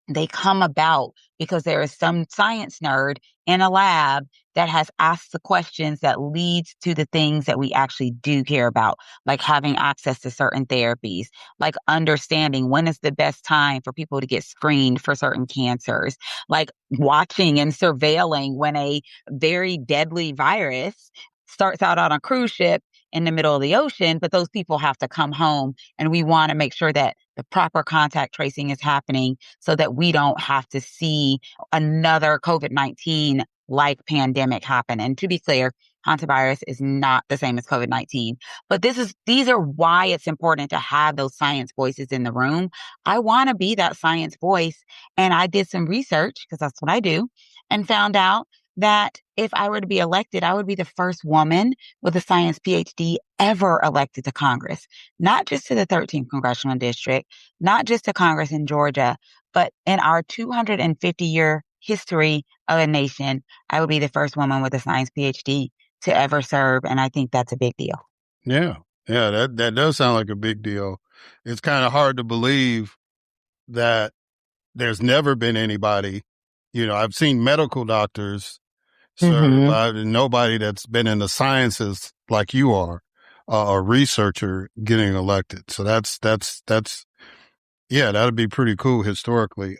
they come about because there is some science nerd in a lab that has asked the questions that leads to the things that we actually do care about, like having access to certain therapies, like understanding when is the best time for people to get screened for certain cancers, like watching and surveilling when a very deadly virus starts out on a cruise ship in the middle of the ocean, but those people have to come home, and we want to make sure that the proper contact tracing is happening so that we don't have to see another COVID-19 like pandemic happen. And to be clear, hantavirus is not the same as COVID-19, but these are why it's important to have those science voices in the room. I want to be that science voice. And I did some research because that's what I do, and found out that if I were to be elected, I would be the first woman with a science PhD ever elected to Congress, not just to the 13th Congressional District, not just to Congress in Georgia, but in our 250-year history of a nation, I would be the first woman with a science PhD to ever serve. And I think that's a big deal. Yeah. Yeah, that does sound like a big deal. It's kind of hard to believe that there's never been anybody, I've seen medical doctors certified and nobody that's been in the sciences like you are, a researcher getting elected. So yeah, that'd be pretty cool historically.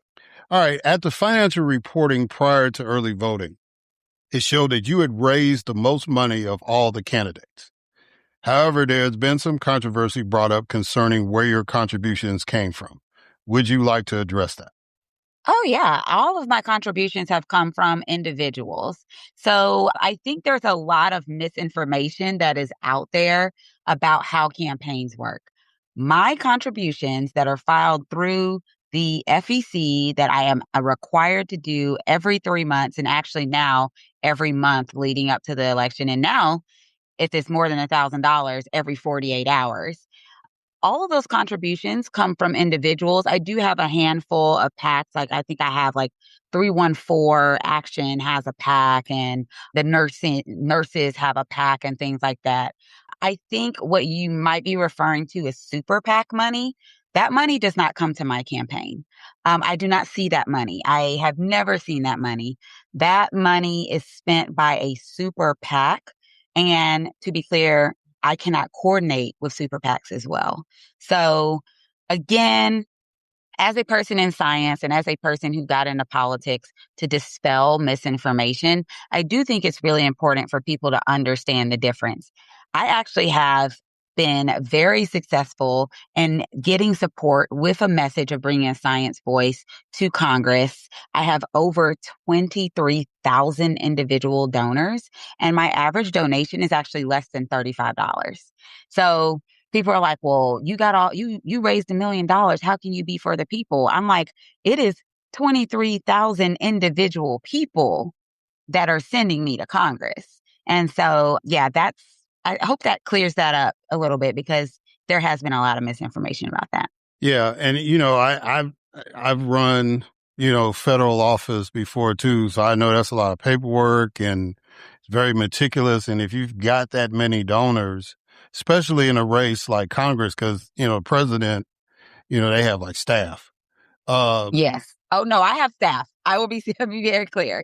All right. At the financial reporting prior to early voting, it showed that you had raised the most money of all the candidates. However, there's been some controversy brought up concerning where your contributions came from. Would you like to address that? Oh, yeah. All of my contributions have come from individuals. So I think there's a lot of misinformation that is out there about how campaigns work. My contributions that are filed through the FEC that I am required to do every 3 months, and actually now every month leading up to the election. And now, if it's more than $1,000, every 48 hours. All of those contributions come from individuals. I do have a handful of PACs. Like I think I have like 314 Action has a PAC, and the nurses have a PAC and things like that. I think what you might be referring to is super PAC money. That money does not come to my campaign. I do not see that money. I have never seen that money. That money is spent by a super PAC. And to be clear, I cannot coordinate with super PACs as well. So again, as a person in science and as a person who got into politics to dispel misinformation, I do think it's really important for people to understand the difference. I actually have been very successful in getting support with a message of bringing a science voice to Congress. I have over 23,000 individual donors, and my average donation is actually less than $35. So people are like, well, you raised $1 million. How can you be for the people? I'm like, it is 23,000 individual people that are sending me to Congress. And so, yeah, I hope that clears that up a little bit, because there has been a lot of misinformation about that. Yeah. And, I've run, federal office before too. So I know that's a lot of paperwork and it's very meticulous. And if you've got that many donors, especially in a race like Congress, because, president, they have like staff. Yes. Oh, no, I have staff. I will be very clear.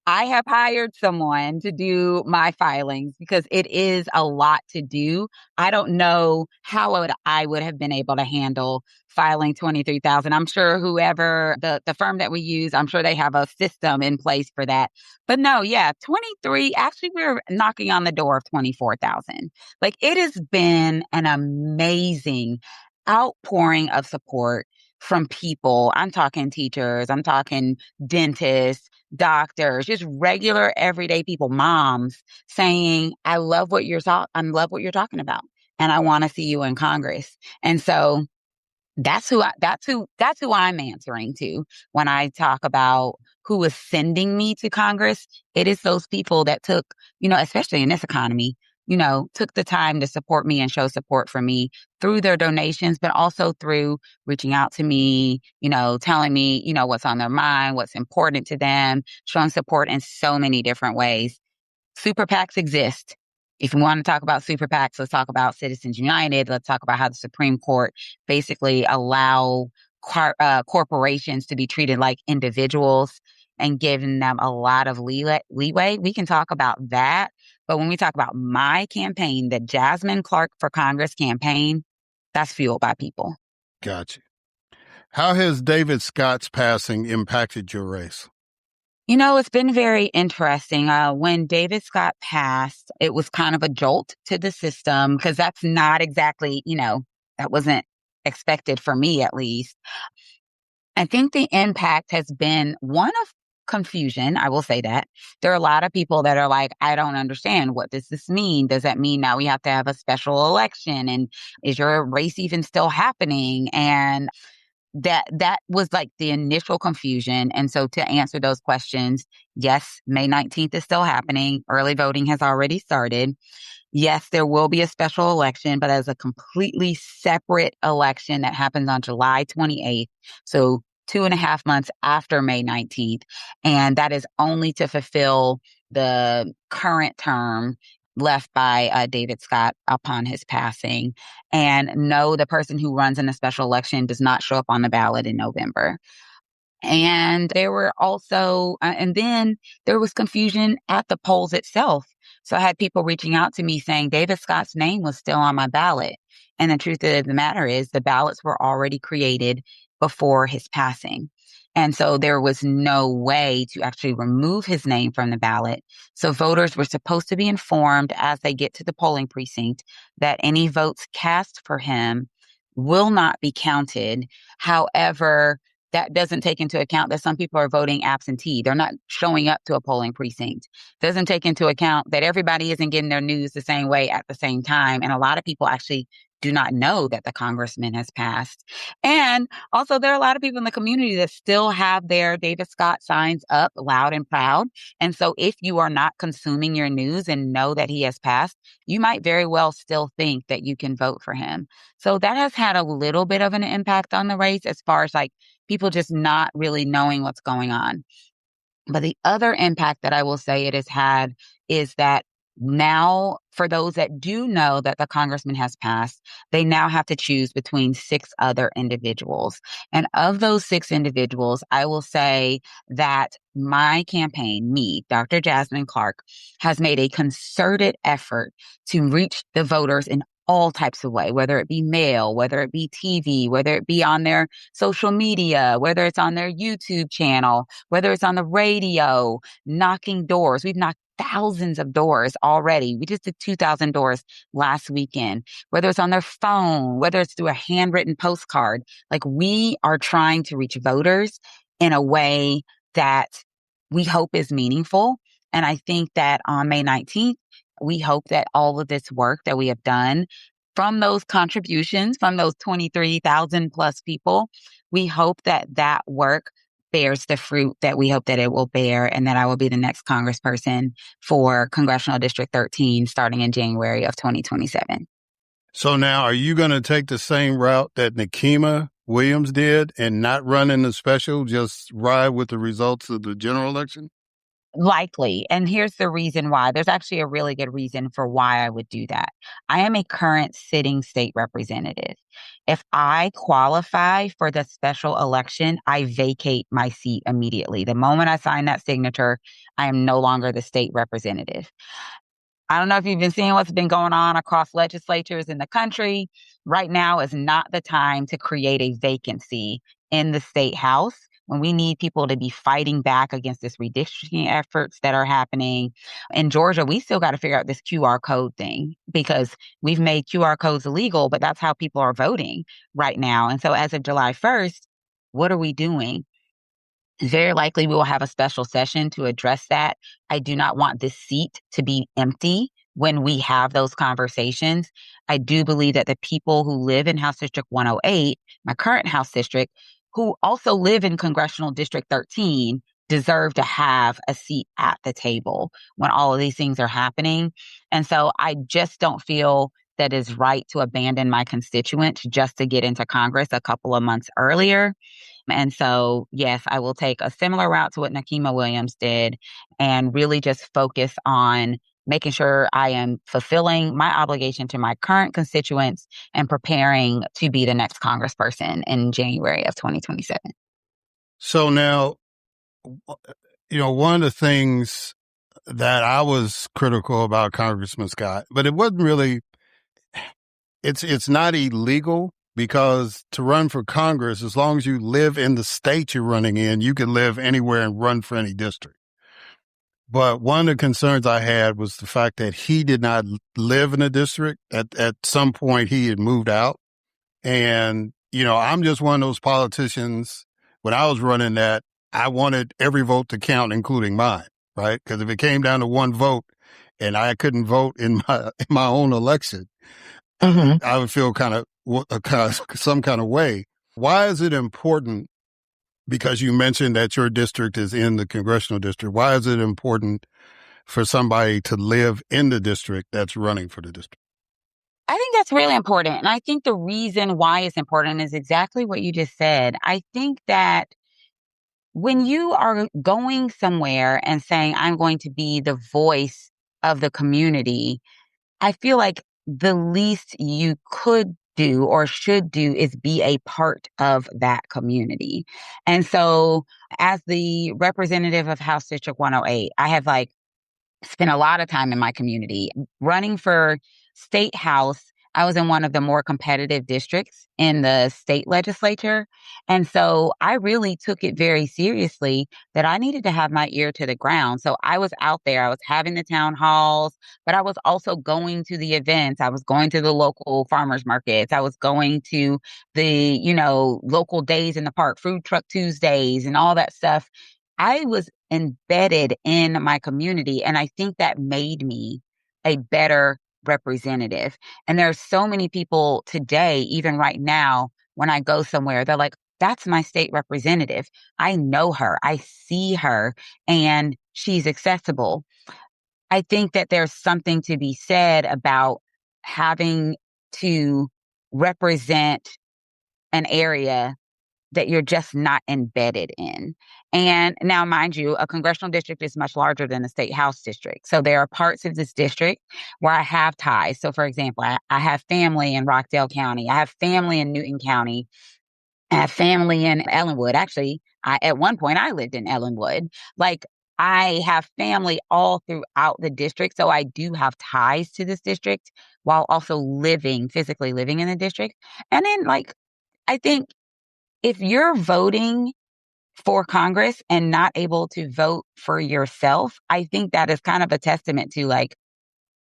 I have hired someone to do my filings because it is a lot to do. I don't know how I would have been able to handle filing 23,000. I'm sure whoever the firm that we use, I'm sure they have a system in place for that. But no, yeah, 23, actually we're knocking on the door of 24,000. Like, it has been an amazing outpouring of support from people. I'm talking teachers, I'm talking dentists, doctors, just regular everyday people, moms, saying, I love what you're talking about, and I want to see you in Congress. And so that's who I'm answering to when I talk about who is sending me to Congress. It is those people that took, especially in this economy, took the time to support me and show support for me through their donations, but also through reaching out to me, telling me, what's on their mind, what's important to them, showing support in so many different ways. Super PACs exist. If you want to talk about super PACs, let's talk about Citizens United. Let's talk about how the Supreme Court basically allow corporations to be treated like individuals and giving them a lot of leeway. We can talk about that. But when we talk about my campaign, the Jasmine Clark for Congress campaign, that's fueled by people. Gotcha. How has David Scott's passing impacted your race? It's been very interesting. When David Scott passed, it was kind of a jolt to the system, because that's not exactly, that wasn't expected for me, at least. I think the impact has been one of confusion. I will say that. There are a lot of people that are like, I don't understand. What does this mean? Does that mean now we have to have a special election? And is your race even still happening? And that was like the initial confusion. And so to answer those questions, yes, May 19th is still happening. Early voting has already started. Yes, there will be a special election, but as a completely separate election that happens on July 28th. So 2.5 months after May 19th. And that is only to fulfill the current term left by David Scott upon his passing. And no, the person who runs in a special election does not show up on the ballot in November. And there were also, and then there was confusion at the polls itself. So I had people reaching out to me saying David Scott's name was still on my ballot. And the truth of the matter is the ballots were already created before his passing. And so there was no way to actually remove his name from the ballot. So voters were supposed to be informed as they get to the polling precinct that any votes cast for him will not be counted. However, that doesn't take into account that some people are voting absentee. They're not showing up to a polling precinct. Doesn't take into account that everybody isn't getting their news the same way at the same time. And a lot of people actually do not know that the congressman has passed. And also there are a lot of people in the community that still have their David Scott signs up loud and proud. And so if you are not consuming your news and know that he has passed, you might very well still think that you can vote for him. So that has had a little bit of an impact on the race as far as like people just not really knowing what's going on. But the other impact that I will say it has had is that now, for those that do know that the congressman has passed, they now have to choose between 6 other individuals. And of those 6 individuals, I will say that my campaign, me, Dr. Jasmine Clark, has made a concerted effort to reach the voters in all types of way, whether it be mail, whether it be TV, whether it be on their social media, whether it's on their YouTube channel, whether it's on the radio, knocking doors. We've knocked thousands of doors already. We just did 2,000 doors last weekend, whether it's on their phone, whether it's through a handwritten postcard. Like, we are trying to reach voters in a way that we hope is meaningful. And I think that on May 19th, we hope that all of this work that we have done from those contributions, from those 23,000 plus people, we hope that that work bears the fruit that we hope that it will bear, and that I will be the next congressperson for Congressional District 13 starting in January of 2027. So now, are you going to take the same route that Nikema Williams did and not run in the special, just ride with the results of the general election? Likely. And here's the reason why. There's actually a really good reason for why I would do that. I am a current sitting state representative. If I qualify for the special election, I vacate my seat immediately. The moment I sign that signature, I am no longer the state representative. I don't know if you've been seeing what's been going on across legislatures in the country. Right now is not the time to create a vacancy in the state house when we need people to be fighting back against this redistricting efforts that are happening. In Georgia, we still got to figure out this QR code thing because we've made QR codes illegal, but that's how people are voting right now. And so as of July 1st, what are we doing? Very likely we will have a special session to address that. I do not want this seat to be empty when we have those conversations. I do believe that the people who live in House District 108, my current House District, who also live in Congressional District 13, deserve to have a seat at the table when all of these things are happening. And so I just don't feel that it's right to abandon my constituents just to get into Congress a couple of months earlier. And so, yes, I will take a similar route to what Nikema Williams did and really just focus on making sure I am fulfilling my obligation to my current constituents and preparing to be the next congressperson in January of 2027. So now, one of the things that I was critical about Congressman Scott, but it wasn't really, it's not illegal. Because to run for Congress, as long as you live in the state you're running in, you can live anywhere and run for any district. But one of the concerns I had was the fact that he did not live in a district. At some point, he had moved out. And, I'm just one of those politicians. When I was running that, I wanted every vote to count, including mine, right? Because if it came down to one vote and I couldn't vote in my own election, I would feel some kind of way. Why is it important? Because you mentioned that your district is in the congressional district. Why is it important for somebody to live in the district that's running for the district? I think that's really important. And I think the reason why it's important is exactly what you just said. I think that when you are going somewhere and saying, I'm going to be the voice of the community, I feel like the least you could do or should do is be a part of that community. And so as the representative of House District 108, I have spent a lot of time in my community running for state house. I was in one of the more competitive districts in the state legislature. And so I really took it very seriously that I needed to have my ear to the ground. So I was out there, I was having the town halls, but I was also going to the events. I was going to the local farmers markets. I was going to the, local days in the park, food truck Tuesdays and all that stuff. I was embedded in my community. And I think that made me a better representative. And there are so many people today, even right now, when I go somewhere, they're like, that's my state representative. I know her. I see her and she's accessible. I think that there's something to be said about having to represent an area that you're just not embedded in. And now, mind you, a congressional district is much larger than a state house district. So there are parts of this district where I have ties. So for example, I have family in Rockdale County. I have family in Newton County. I have family in Ellenwood. Actually, at one point I lived in Ellenwood. I have family all throughout the district. So I do have ties to this district while also physically living in the district. And then I think if you're voting for Congress and not able to vote for yourself, I think that is kind of a testament to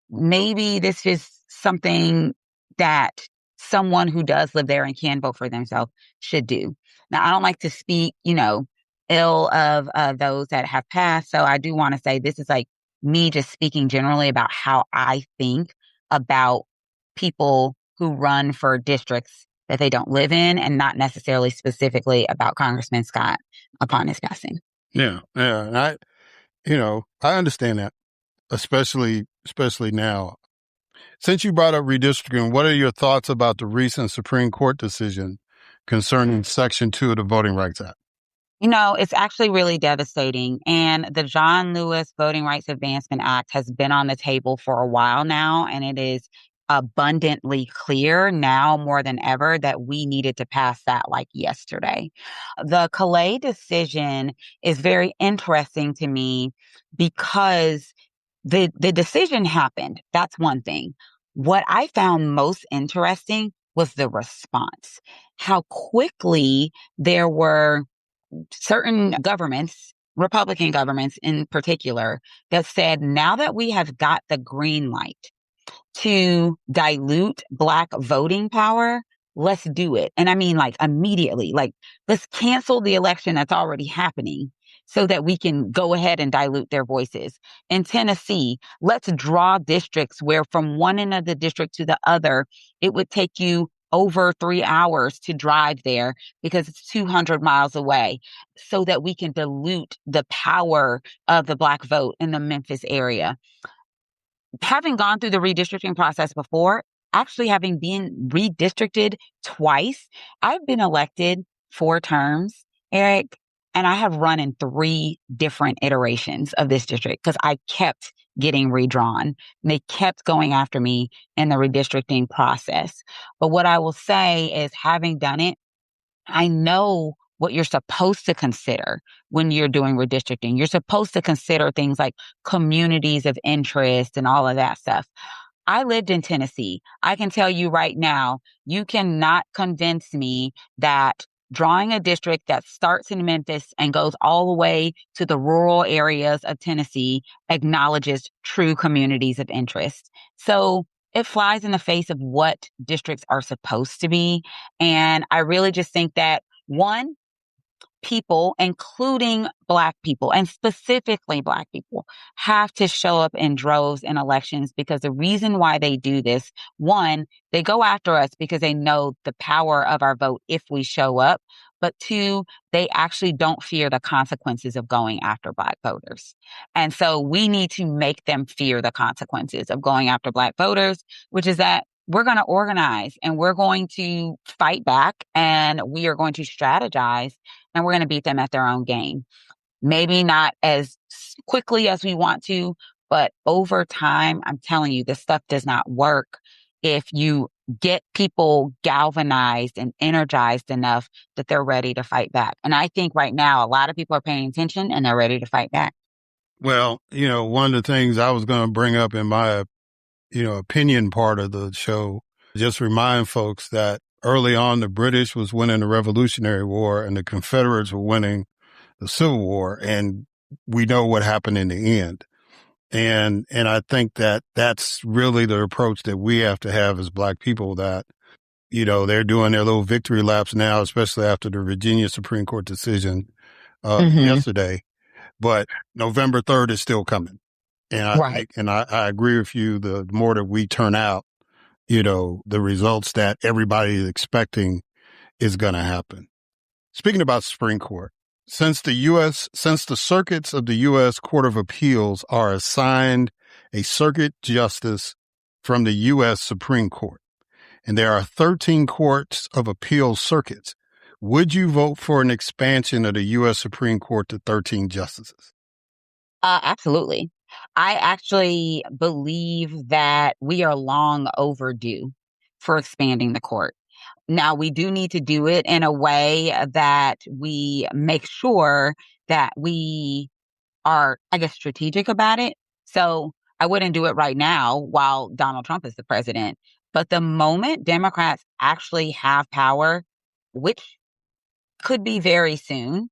maybe this is something that someone who does live there and can vote for themselves should do. Now, I don't like to speak, ill of those that have passed. So I do want to say this is me just speaking generally about how I think about people who run for districts that they don't live in, and not necessarily specifically about Congressman Scott upon his passing. Yeah. And I understand that, especially now. Since you brought up redistricting, what are your thoughts about the recent Supreme Court decision concerning Section 2 of the Voting Rights Act? It's actually really devastating. And the John Lewis Voting Rights Advancement Act has been on the table for a while now, and it is abundantly clear now more than ever that we needed to pass that like yesterday. The Callais decision is very interesting to me because the decision happened. That's one thing. What I found most interesting was the response, how quickly there were certain governments, Republican governments in particular, that said, now that we have got the green light to dilute Black voting power, let's do it. And I mean, like immediately, like let's cancel the election that's already happening so that we can go ahead and dilute their voices. In Tennessee, let's draw districts where from one end of the district to the other, it would take you over 3 hours to drive there because it's 200 miles away, so that we can dilute the power of the Black vote in the Memphis area. Having gone through the redistricting process before, actually having been redistricted twice, I've been elected 4 terms, Eric, and I have run in 3 different iterations of this district because I kept getting redrawn. They kept going after me in the redistricting process. But what I will say is, having done it, I know what you're supposed to consider when you're doing redistricting. You're supposed to consider things like communities of interest and all of that stuff. I lived in Tennessee. I can tell you right now, you cannot convince me that drawing a district that starts in Memphis and goes all the way to the rural areas of Tennessee acknowledges true communities of interest. So it flies in the face of what districts are supposed to be. And I really just think that, one, people, including Black people, and specifically Black people, have to show up in droves in elections, because the reason why they do this, one, they go after us because they know the power of our vote if we show up. But 2, they actually don't fear the consequences of going after Black voters. And so we need to make them fear the consequences of going after Black voters, which is that we're going to organize and we're going to fight back and we are going to strategize and we're going to beat them at their own game. Maybe not as quickly as we want to, but over time, I'm telling you, this stuff does not work if you get people galvanized and energized enough that they're ready to fight back. And I think right now, a lot of people are paying attention and they're ready to fight back. Well, one of the things I was going to bring up in my opinion part of the show, just remind folks that early on, the British was winning the Revolutionary War and the Confederates were winning the Civil War. And we know what happened in the end. And I think that that's really the approach that we have to have as Black people, that, they're doing their little victory laps now, especially after the Virginia Supreme Court decision yesterday. But November 3rd is still coming. And I agree with you. The more that we turn out, the results that everybody is expecting is going to happen. Speaking about Supreme Court, since the circuits of the U.S. Court of Appeals are assigned a circuit justice from the U.S. Supreme Court, and there are 13 courts of appeal circuits, would you vote for an expansion of the U.S. Supreme Court to 13 justices? Absolutely. I actually believe that we are long overdue for expanding the court. Now, we do need to do it in a way that we make sure that we are, strategic about it. So I wouldn't do it right now while Donald Trump is the president. But the moment Democrats actually have power, which could be very soon,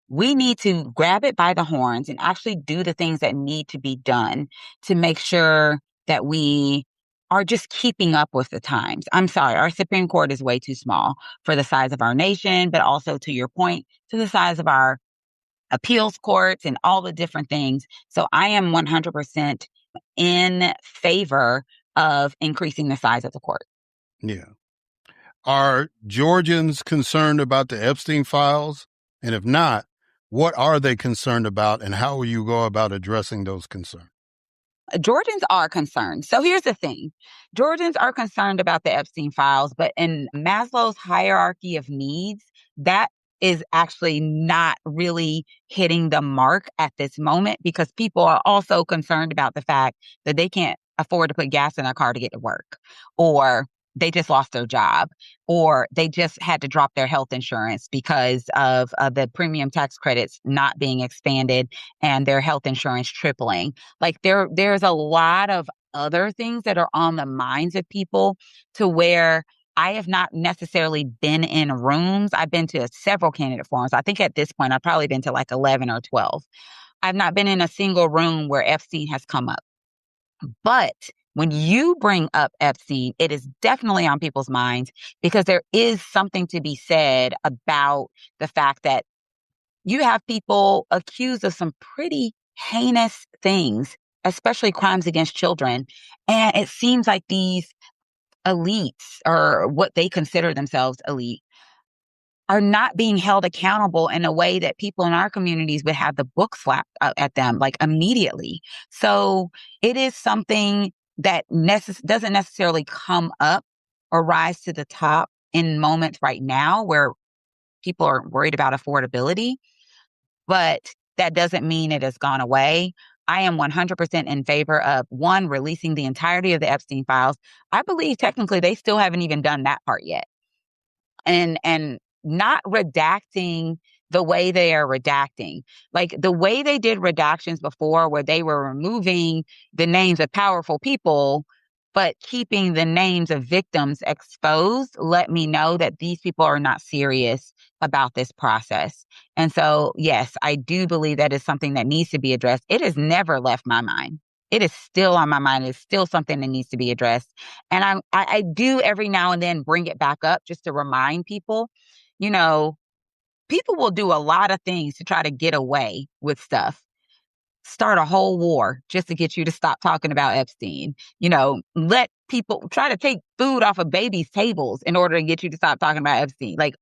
we need to grab it by the horns and actually do the things that need to be done to make sure that we are just keeping up with the times. I'm sorry, our Supreme Court is way too small for the size of our nation, but also, to your point, to the size of our appeals courts and all the different things. So I am 100% in favor of increasing the size of the court. Yeah. Are Georgians concerned about the Epstein files? And if not, what are they concerned about, and how will you go about addressing those concerns? Georgians are concerned. So here's the thing. Georgians are concerned about the Epstein files, but in Maslow's hierarchy of needs, that is actually not really hitting the mark at this moment, because people are also concerned about the fact that they can't afford to put gas in their car to get to work, or they just lost their job, or they just had to drop their health insurance because of the premium tax credits not being expanded and their health insurance tripling. Like there's a lot of other things that are on the minds of people, to where I have not necessarily been in rooms. I've been to several candidate forums. I think at this point, I've probably been to like 11 or 12. I've not been in a single room where Epstein has come up. But when you bring up Epstein, it is definitely on people's minds, because there is something to be said about the fact that you have people accused of some pretty heinous things, especially crimes against children. And it seems like these elites, or what they consider themselves elite, are not being held accountable in a way that people in our communities would have the book slapped at them like immediately. So it is something that doesn't necessarily come up or rise to the top in moments right now where people are worried about affordability, but that doesn't mean it has gone away. I am 100% in favor of, one, releasing the entirety of the Epstein files. I believe technically they still haven't even done that part yet. And not redacting the way they are redacting. Like the way they did redactions before, where they were removing the names of powerful people, but keeping the names of victims exposed, let me know that these people are not serious about this process. And so, yes, I do believe that is something that needs to be addressed. It has never left my mind. It is still on my mind. It's still something that needs to be addressed. And I do every now and then bring it back up just to remind people, you know, people will do a lot of things to try to get away with stuff. Start a whole war just to get you to stop talking about Epstein. Let people try to take food off of babies' tables in order to get you to stop talking about Epstein. Like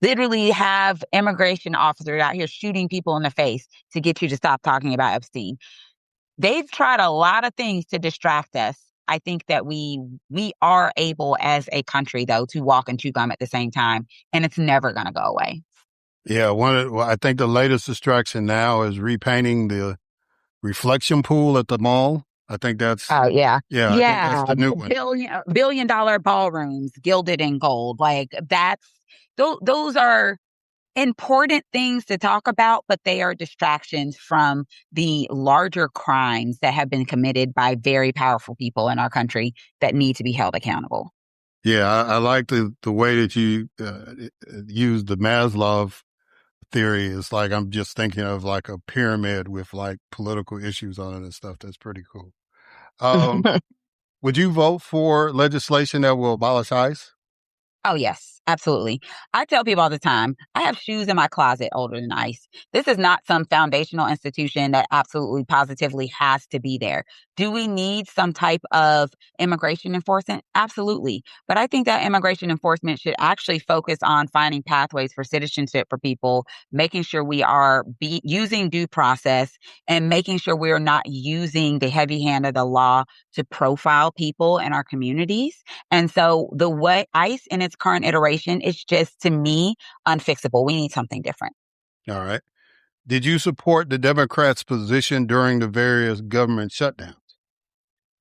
literally have immigration officers out here shooting people in the face to get you to stop talking about Epstein. They've tried a lot of things to distract us. I think that we are able as a country, though, to walk and chew gum at the same time, and it's never going to go away. Yeah, I think the latest distraction now is repainting the reflection pool at the mall. I think that's Oh yeah, I think that's the new one. billion dollar ballrooms gilded in gold. Like those are important things to talk about, but they are distractions from the larger crimes that have been committed by very powerful people in our country that need to be held accountable. Yeah, I like the way that you use the Maslow theory. It's like I'm just thinking of like a pyramid with like political issues on it and stuff. That's pretty cool. Would you vote for legislation that will abolish ICE? Oh, yes, absolutely. I tell people all the time, I have shoes in my closet older than ICE. This is not some foundational institution that absolutely positively has to be there. Do we need some type of immigration enforcement? Absolutely. But I think that immigration enforcement should actually focus on finding pathways for citizenship for people, making sure we are using due process, and making sure we are not using the heavy hand of the law to profile people in our communities. And so the way ICE in its current iteration is just, to me, unfixable. We need something different. All right. Did you support the Democrats' position during the various government shutdowns?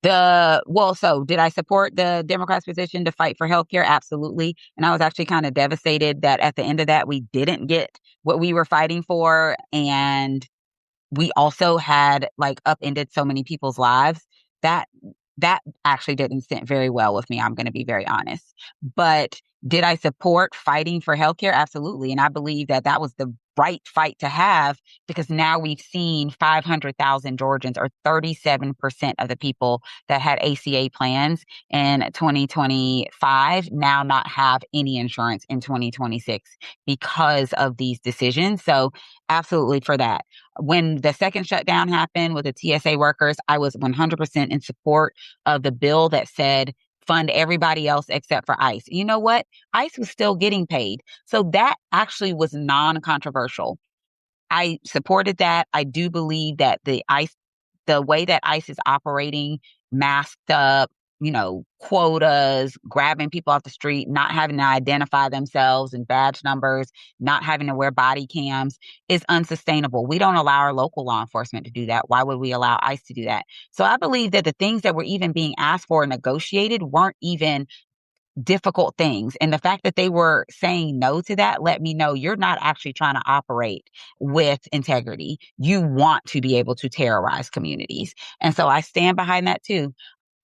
So did I support the Democrats' position to fight for healthcare? Absolutely. And I was actually kind of devastated that at the end of that, we didn't get what we were fighting for. And we also had like upended so many people's lives that actually didn't sit very well with me. I'm going to be very honest. But did I support fighting for healthcare? Absolutely. And I believe that that was the right fight to have, because now we've seen 500,000 Georgians, or 37% of the people that had ACA plans in 2025, now not have any insurance in 2026 because of these decisions. So absolutely for that. When the second shutdown happened with the TSA workers, I was 100% in support of the bill that said fund everybody else except for ICE. You know what? ICE was still getting paid. So that actually was non-controversial. I supported that. I do believe that the way that ICE is operating, masked up, quotas, grabbing people off the street, not having to identify themselves and badge numbers, not having to wear body cams is unsustainable. We don't allow our local law enforcement to do that. Why would we allow ICE to do that? So I believe that the things that were even being asked for and negotiated weren't even difficult things. And the fact that they were saying no to that let me know you're not actually trying to operate with integrity. You want to be able to terrorize communities. And so I stand behind that too.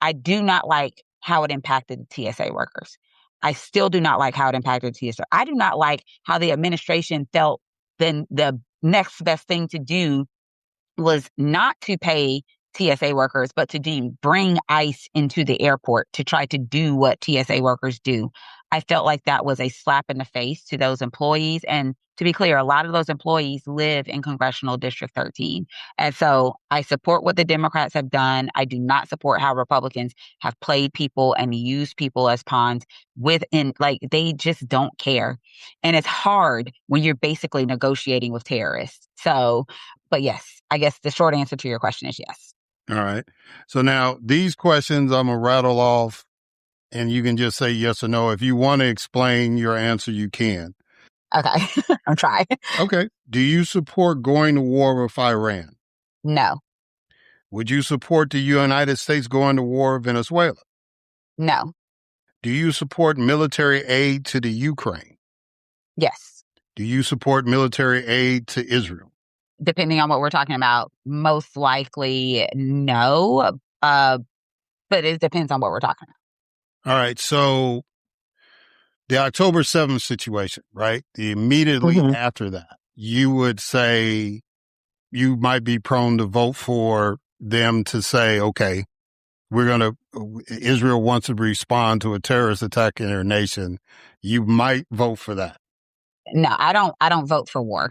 I do not like how it impacted TSA workers. I still do not like how it impacted TSA. I do not like how the administration felt then the next best thing to do was not to pay TSA workers, but to bring ICE into the airport to try to do what TSA workers do. I felt like that was a slap in the face to those employees. And to be clear, a lot of those employees live in Congressional District 13. And so I support what the Democrats have done. I do not support how Republicans have played people and used people as pawns they just don't care. And it's hard when you're basically negotiating with terrorists. So, but yes, I guess the short answer to your question is yes. All right. So now these questions I'm going to rattle off and you can just say yes or no. If you want to explain your answer, you can. Okay. I'm trying. Okay. Do you support going to war with Iran? No. Would you support the United States going to war with Venezuela? No. Do you support military aid to the Ukraine? Yes. Do you support military aid to Israel? Depending on what we're talking about, most likely no. But it depends on what we're talking about. All right. So the October 7th situation, right? Immediately after that, you would say you might be prone to vote for them to say, okay, Israel wants to respond to a terrorist attack in their nation. You might vote for that. No, I don't vote for war.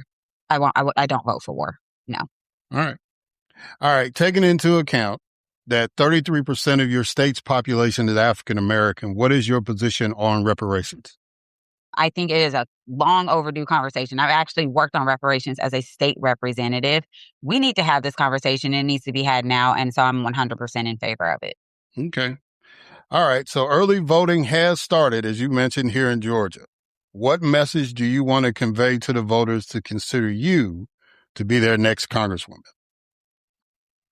I don't vote for war. No. All right. Taking into account that 33% of your state's population is African American, what is your position on reparations? I think it is a long overdue conversation. I've actually worked on reparations as a state representative. We need to have this conversation. It needs to be had now. And so I'm 100% in favor of it. Okay. All right. So early voting has started, as you mentioned, here in Georgia. What message do you want to convey to the voters to consider you to be their next congresswoman?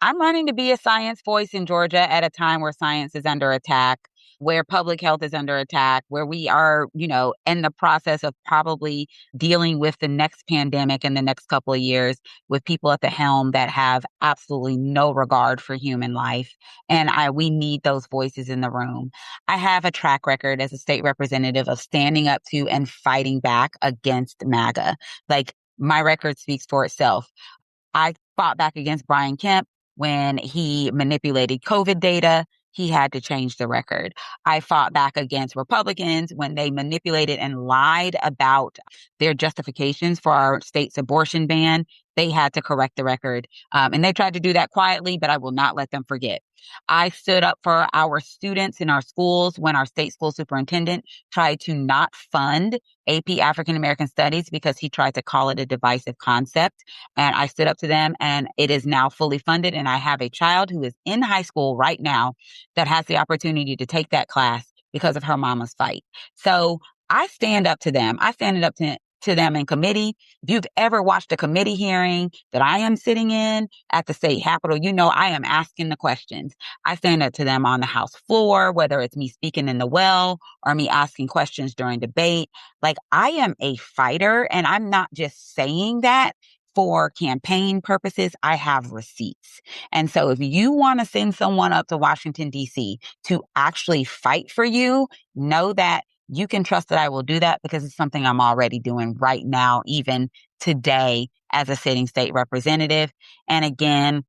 I'm running to be a science voice in Georgia at a time where science is under attack, where public health is under attack, where we are, in the process of probably dealing with the next pandemic in the next couple of years with people at the helm that have absolutely no regard for human life. And we need those voices in the room. I have a track record as a state representative of standing up to and fighting back against MAGA. My record speaks for itself. I fought back against Brian Kemp when he manipulated COVID data. He had to change the record. I fought back against Republicans when they manipulated and lied about their justifications for our state's abortion ban. They had to correct the record. And they tried to do that quietly, but I will not let them forget. I stood up for our students in our schools when our state school superintendent tried to not fund AP African American Studies because he tried to call it a divisive concept. And I stood up to them, and it is now fully funded. And I have a child who is in high school right now that has the opportunity to take that class because of her mama's fight. So I stand up to them. I stand up to them in committee. If you've ever watched a committee hearing that I am sitting in at the state capitol, I am asking the questions. I stand up to them on the House floor, whether it's me speaking in the well or me asking questions during debate. I am a fighter, and I'm not just saying that for campaign purposes. I have receipts. And so if you want to send someone up to Washington, D.C. to actually fight for you, know that you can trust that I will do that because it's something I'm already doing right now, even today as a sitting state representative. And again,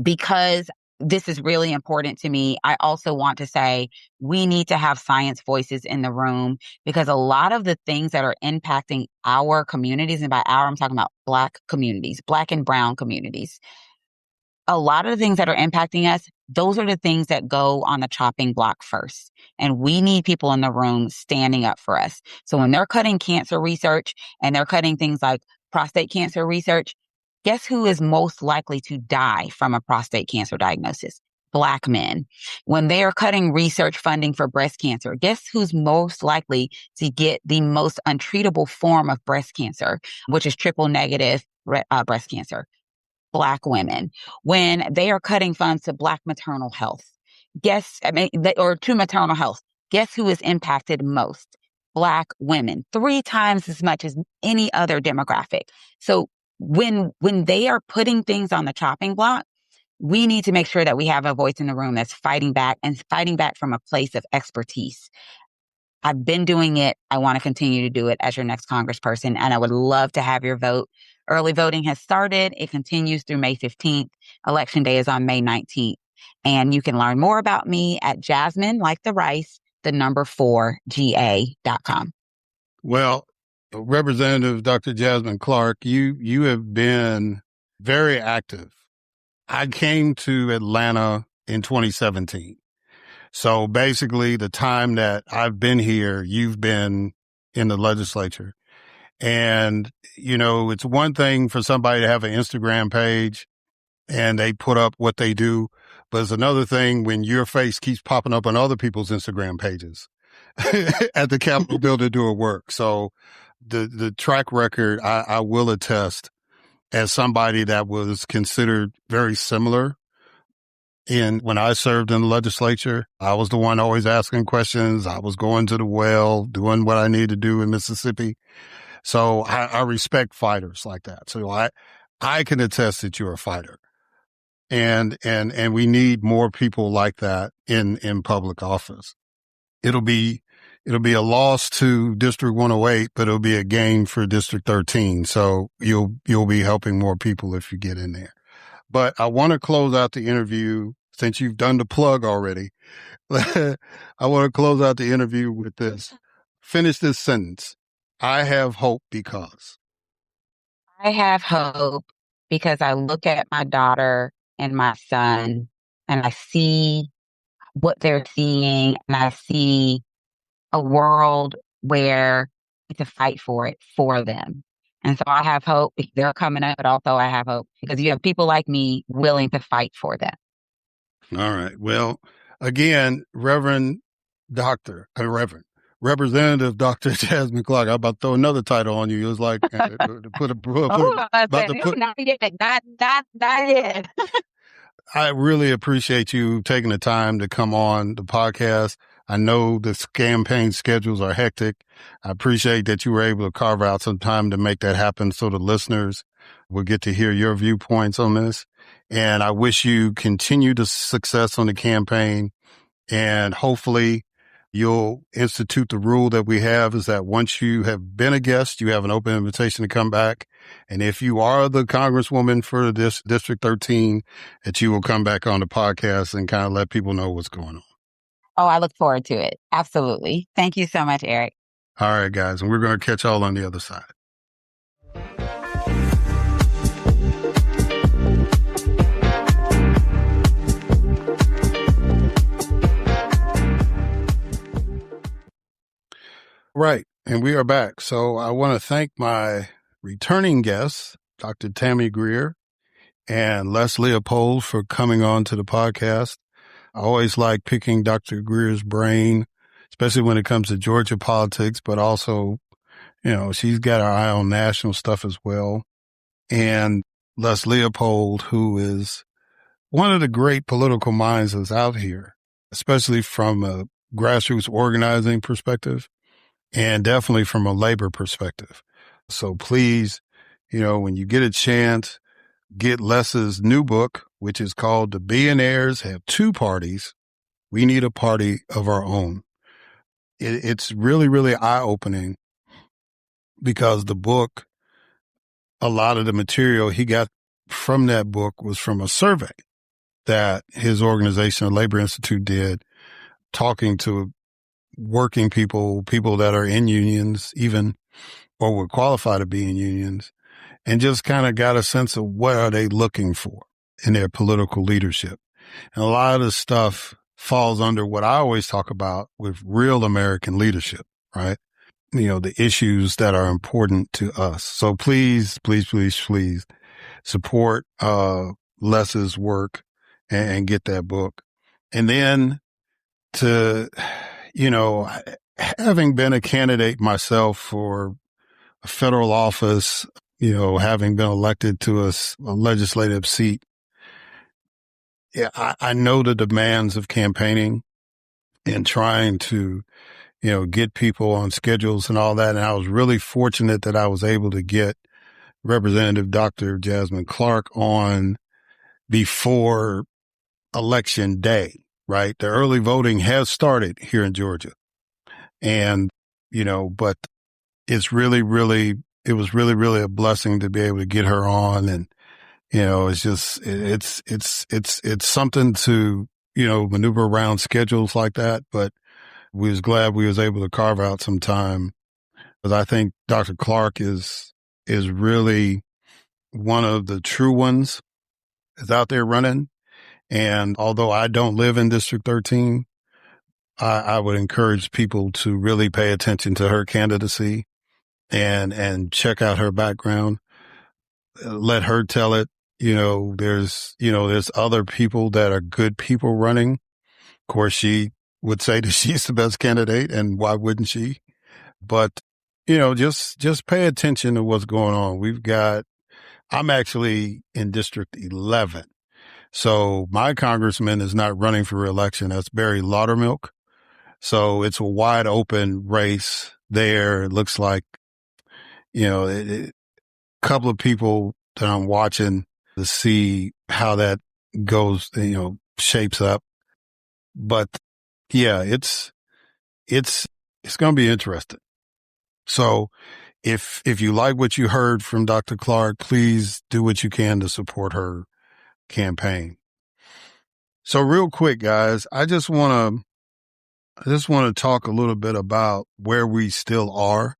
because this is really important to me, I also want to say we need to have science voices in the room because a lot of the things that are impacting our communities, and by our, I'm talking about Black communities, Black and brown communities, a lot of the things that are impacting us, those are the things that go on the chopping block first. And we need people in the room standing up for us. So when they're cutting cancer research and they're cutting things like prostate cancer research, guess who is most likely to die from a prostate cancer diagnosis? Black men. When they are cutting research funding for breast cancer, guess who's most likely to get the most untreatable form of breast cancer, which is triple negative breast cancer? Black women. When they are cutting funds to Black maternal health, or to maternal health, guess who is impacted most? Black women, 3 times as much as any other demographic. So when they are putting things on the chopping block, we need to make sure that we have a voice in the room that's fighting back and fighting back from a place of expertise. I've been doing it. I want to continue to do it as your next congressperson, and I would love to have your vote. Early voting has started. It continues through May 15th. Election day is on May 19th. And you can learn more about me at Jasmine, like the rice, the number 4ga.com. Well, Representative Dr. Jasmine Clark, you have been very active. I came to Atlanta in 2017. So basically the time that I've been here, you've been in the legislature. And, it's one thing for somebody to have an Instagram page and they put up what they do, but it's another thing when your face keeps popping up on other people's Instagram pages at the Capitol building doing work. So the track record, I will attest, as somebody that was considered very similar when I served in the legislature. I was the one always asking questions. I was going to the well, doing what I need to do in Mississippi. So I respect fighters like that. So I can attest that you're a fighter. And we need more people like that in public office. It'll be a loss to District 108, but it'll be a gain for District 13. So you'll be helping more people if you get in there. But I want to close out the interview, since you've done the plug already. I want to close out the interview with this. Finish this sentence. I have hope because. I have hope because I look at my daughter and my son and I see what they're seeing, and I see a world where we have to fight for it for them. And so I have hope. They're coming up, but also I have hope because you have people like me willing to fight for them. All right. Well, again, Representative Dr. Jasmine Clark. I'm about to throw another title on you. It was like Not yet. I really appreciate you taking the time to come on the podcast. I know the campaign schedules are hectic. I appreciate that you were able to carve out some time to make that happen so the listeners will get to hear your viewpoints on this. And I wish you continued success on the campaign. And hopefully you'll institute the rule that we have, is that once you have been a guest, you have an open invitation to come back. And if you are the congresswoman for this District 13, that you will come back on the podcast and kind of let people know what's going on. Oh, I look forward to it. Absolutely. Thank you so much, Erik. All right, guys. And we're going to catch y'all on the other side. Right. And we are back. So I want to thank my returning guests, Dr. Tammy Greer and Les Leopold, for coming on to the podcast. I always like picking Dr. Greer's brain, especially when it comes to Georgia politics, but also, she's got her eye on national stuff as well. And Les Leopold, who is one of the great political minds that's out here, especially from a grassroots organizing perspective. And definitely from a labor perspective. So please, when you get a chance, get Les's new book, which is called The Billionaires Have Two Parties. We Need a Party of Our Own. It's really, really eye-opening because the book, a lot of the material he got from that book was from a survey that his organization, the Labor Institute, did, talking to working people that are in unions even, or would qualify to be in unions, and just kind of got a sense of what are they looking for. in their political leadership. And a lot of the stuff falls under what I always talk about with real American leadership, right? The issues that are important to us. So please, please, please, please support Les's work and get that book. And then having been a candidate myself for a federal office, having been elected to a legislative seat, I know the demands of campaigning and trying to, get people on schedules and all that. And I was really fortunate that I was able to get Representative Dr. Jasmine Clark on before election day, right? The early voting has started here in Georgia. And, but it was really, really a blessing to be able to get her on. And, it's just, it's something to, maneuver around schedules like that. But we was glad we was able to carve out some time, because I think Dr. Clark is really one of the true ones that's out there running. And although I don't live in District 13, I would encourage people to really pay attention to her candidacy and check out her background. Let her tell it. There's other people that are good people running. Of course, she would say that she's the best candidate, and why wouldn't she? But, just pay attention to what's going on. I'm actually in District 11. So my congressman is not running for re-election. That's Barry Laudermilk. So it's a wide open race there. It looks like, a couple of people that I'm watching to see how that goes, shapes up. But yeah, it's going to be interesting. So if you like what you heard from Dr. Clark, please do what you can to support her campaign. So real quick, guys, I just want to talk a little bit about where we still are.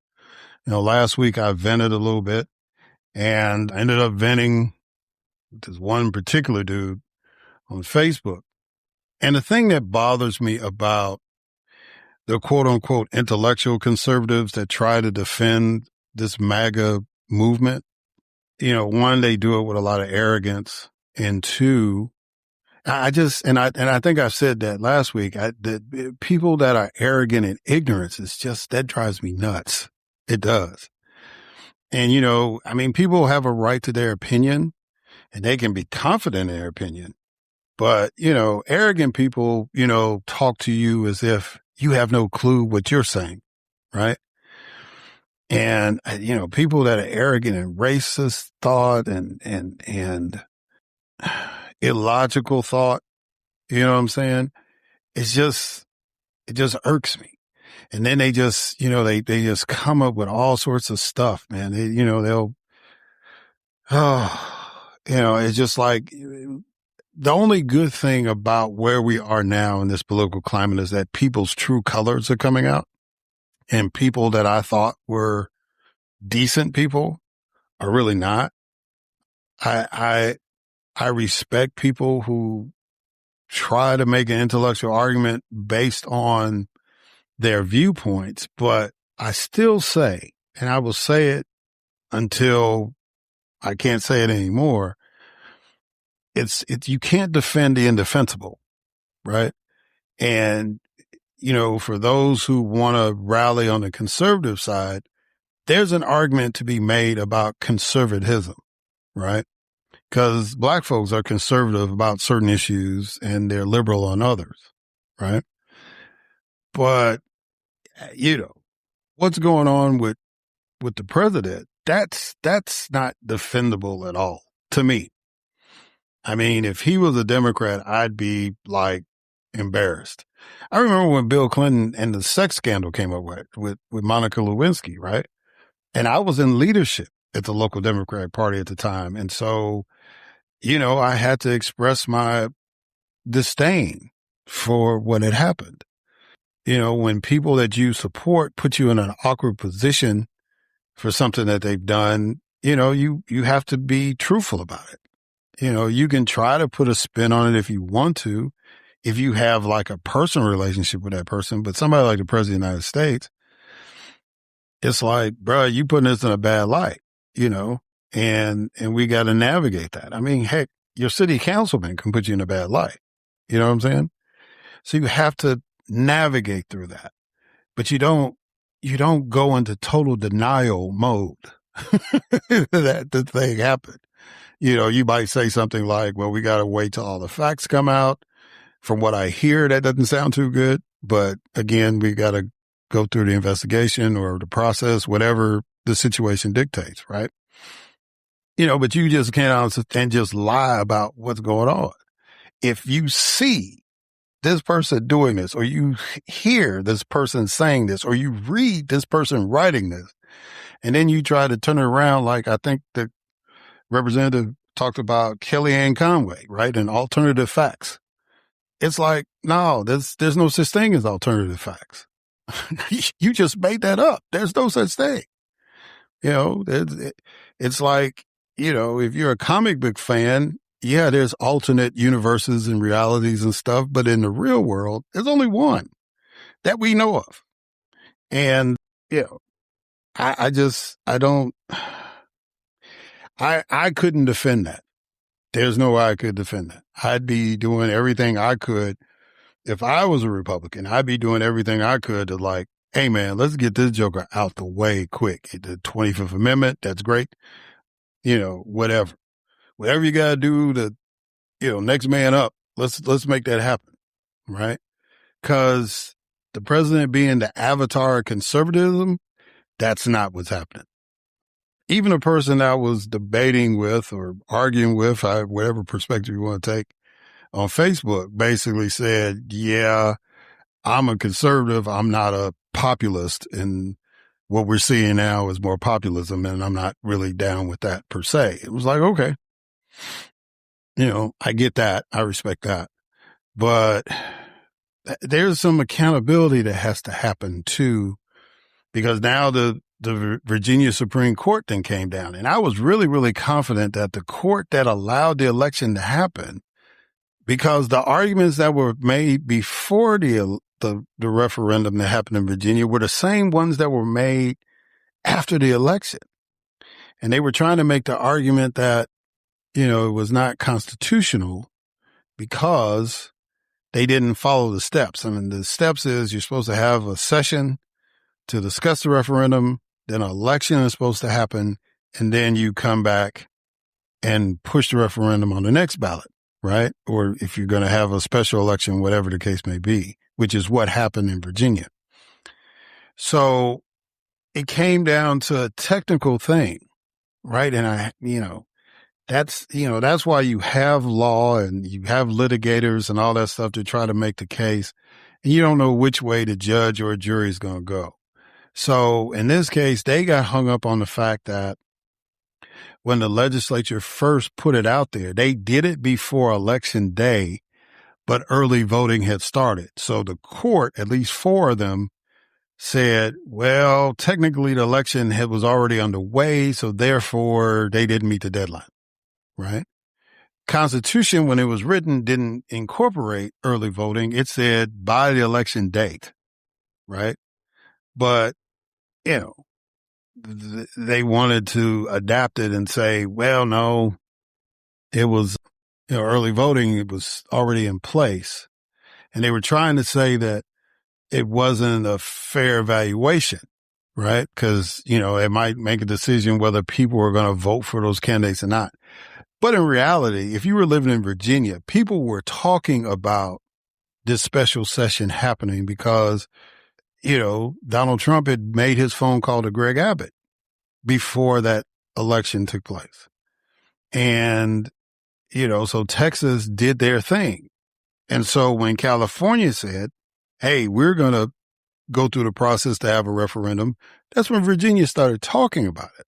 Last week I vented a little bit, and I ended up venting this one particular dude on Facebook. And the thing that bothers me about the quote unquote intellectual conservatives that try to defend this MAGA movement, one, they do it with a lot of arrogance. And two, I think I said that last week, the people that are arrogant and ignorance that drives me nuts. It does. And, people have a right to their opinion, and they can be confident in their opinion. But, arrogant people, talk to you as if you have no clue what you're saying, right? And, people that are arrogant and racist thought and illogical thought, you know what I'm saying? It just irks me. And then they just, they just come up with all sorts of stuff, man. It's just like, the only good thing about where we are now in this political climate is that people's true colors are coming out, and people that I thought were decent people are really not. I respect people who try to make an intellectual argument based on their viewpoints, but I still say, and I will say it until I can't say it anymore, you can't defend the indefensible, right? And, for those who want to rally on the conservative side, there's an argument to be made about conservatism, right? Because Black folks are conservative about certain issues and they're liberal on others, right? But, what's going on with the president, that's not defendable at all to me. I mean, if he was a Democrat, I'd be like embarrassed. I remember when Bill Clinton and the sex scandal came up with Monica Lewinsky, right? And I was in leadership at the local Democratic Party at the time. And so, I had to express my disdain for what had happened. When people that you support put you in an awkward position for something that they've done, you have to be truthful about it. You can try to put a spin on it if you want to, if you have like a personal relationship with that person. But somebody like the President of the United States, it's like, bro, you putting this in a bad light, and we got to navigate that. I mean, heck, your city councilman can put you in a bad light. You know what I'm saying? So you have to navigate through that, but you don't go into total denial mode that the thing happened. You might say something like, well, we got to wait till all the facts come out. From what I hear, that doesn't sound too good. But again, we got to go through the investigation or the process, whatever the situation dictates, right? But you just can't and just lie about what's going on. If you see this person doing this, or you hear this person saying this, or you read this person writing this, and then you try to turn it around, like I think the representative talked about Kellyanne Conway, right? And alternative facts. It's like, no, there's no such thing as alternative facts. You just made that up. There's no such thing. It's like, if you're a comic book fan, yeah, there's alternate universes and realities and stuff, but in the real world, there's only one that we know of. And, I couldn't defend that. There's no way I could defend that. I'd be doing everything I could. If I was a Republican, I'd be doing everything I could to like, hey man, let's get this joker out the way quick. The 25th Amendment, that's great. Whatever you got to do to, next man up. Let's make that happen. Right. Cause the president being the avatar of conservatism, that's not what's happening. Even a person I was debating with or arguing with, whatever perspective you want to take, on Facebook basically said, yeah, I'm a conservative. I'm not a populist. And what we're seeing now is more populism. And I'm not really down with that per se. It was like, okay, I get that. I respect that. But there's some accountability that has to happen too, because now the Virginia Supreme Court then came down. And I was really, really confident that the court that allowed the election to happen, because the arguments that were made before the referendum that happened in Virginia were the same ones that were made after the election. And they were trying to make the argument that, it was not constitutional because they didn't follow the steps. I mean, the steps is you're supposed to have a session to discuss the referendum, then an election is supposed to happen, and then you come back and push the referendum on the next ballot, right? Or if you're going to have a special election, whatever the case may be, which is what happened in Virginia. So it came down to a technical thing, right? And that's why you have law and you have litigators and all that stuff to try to make the case. And you don't know which way the judge or jury is going to go. So in this case, they got hung up on the fact that when the legislature first put it out there, they did it before Election Day, but early voting had started. So the court, at least 4 of them, said, well, technically the election was already underway, so therefore they didn't meet the deadline, right? Constitution, when it was written, didn't incorporate early voting. It said by the election date, right? But, they wanted to adapt it and say, well, no, it was, early voting, it was already in place. And they were trying to say that it wasn't a fair evaluation, right? Because, it might make a decision whether people were going to vote for those candidates or not. But in reality, if you were living in Virginia, people were talking about this special session happening because, Donald Trump had made his phone call to Greg Abbott before that election took place. And, so Texas did their thing. And so when California said, hey, we're going to go through the process to have a referendum, that's when Virginia started talking about it.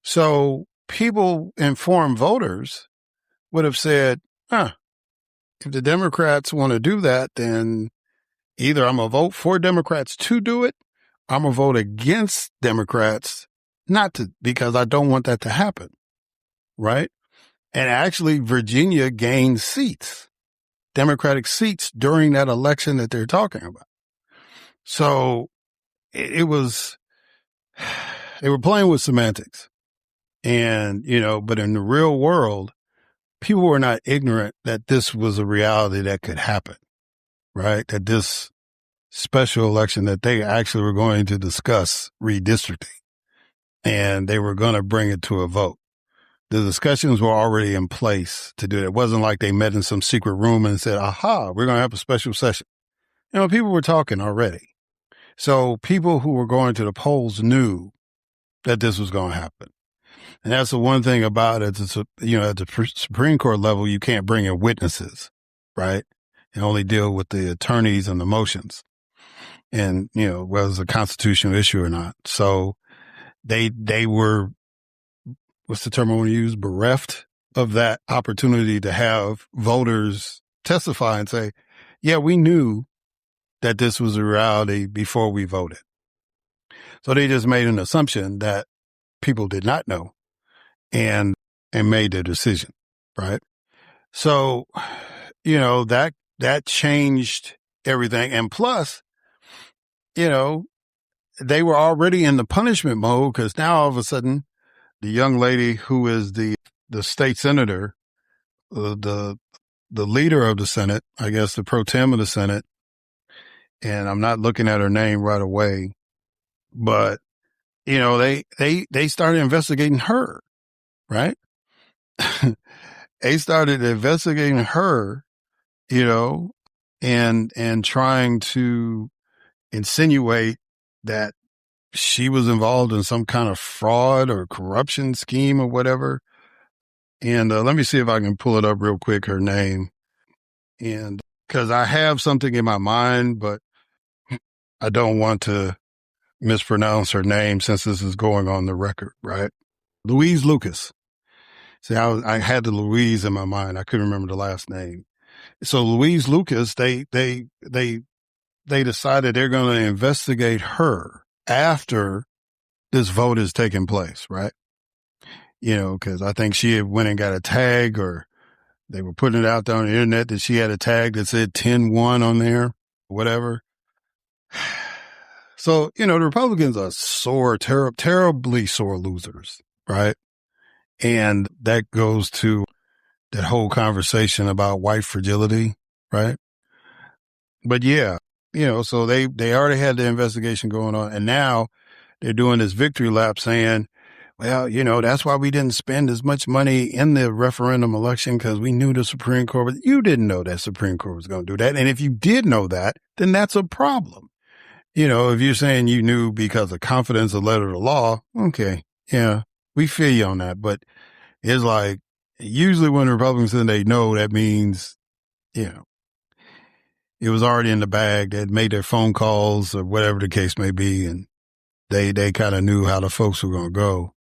So people, informed voters, would have said, if the Democrats want to do that, then either I'm going to vote for Democrats to do it, I'm going to vote against Democrats not to, because I don't want that to happen, right? And actually, Virginia gained seats, Democratic seats during that election that they're talking about. So it was, they were playing with semantics. And, but in the real world, people were not ignorant that this was a reality that could happen, right? That this special election that they actually were going to discuss redistricting and they were going to bring it to a vote. The discussions were already in place to do it. It wasn't like they met in some secret room and said, aha, we're going to have a special session. People were talking already. So people who were going to the polls knew that this was going to happen. And that's the one thing about it. It's, at the Supreme Court level, you can't bring in witnesses, right? And only deal with the attorneys and the motions and, whether it's a constitutional issue or not. So they were, what's the term I want to use? Bereft of that opportunity to have voters testify and say, yeah, we knew that this was a reality before we voted. So they just made an assumption that people did not know and made their decision, right? So, that changed everything. And plus, they were already in the punishment mode because now all of a sudden the young lady who is the state senator, the leader of the Senate, I guess the pro tem of the Senate, and I'm not looking at her name right away, but they started investigating her, right? They started investigating her, and trying to insinuate that she was involved in some kind of fraud or corruption scheme or whatever. And let me see if I can pull it up real quick, her name. And because I have something in my mind, but I don't want to mispronounce her name since this is going on the record, right? Louise Lucas. See, I had the Louise in my mind. I couldn't remember the last name. So Louise Lucas, they decided they're going to investigate her after this vote has taken place, right? Because I think she had went and got a tag, or they were putting it out there on the internet that she had a tag that said 10-1 on there, whatever. So, the Republicans are terribly sore losers, right? And that goes to that whole conversation about white fragility, right? But yeah, so they already had the investigation going on, and now they're doing this victory lap saying, well, that's why we didn't spend as much money in the referendum election because we knew the Supreme Court, but you didn't know that Supreme Court was going to do that. And if you did know that, then that's a problem. If you're saying you knew because of confidence or letter of law, okay, yeah, we feel you on that. But it's like, usually when Republicans say they know, that means, it was already in the bag. They'd made their phone calls or whatever the case may be. And they kind of knew how the folks were going to go,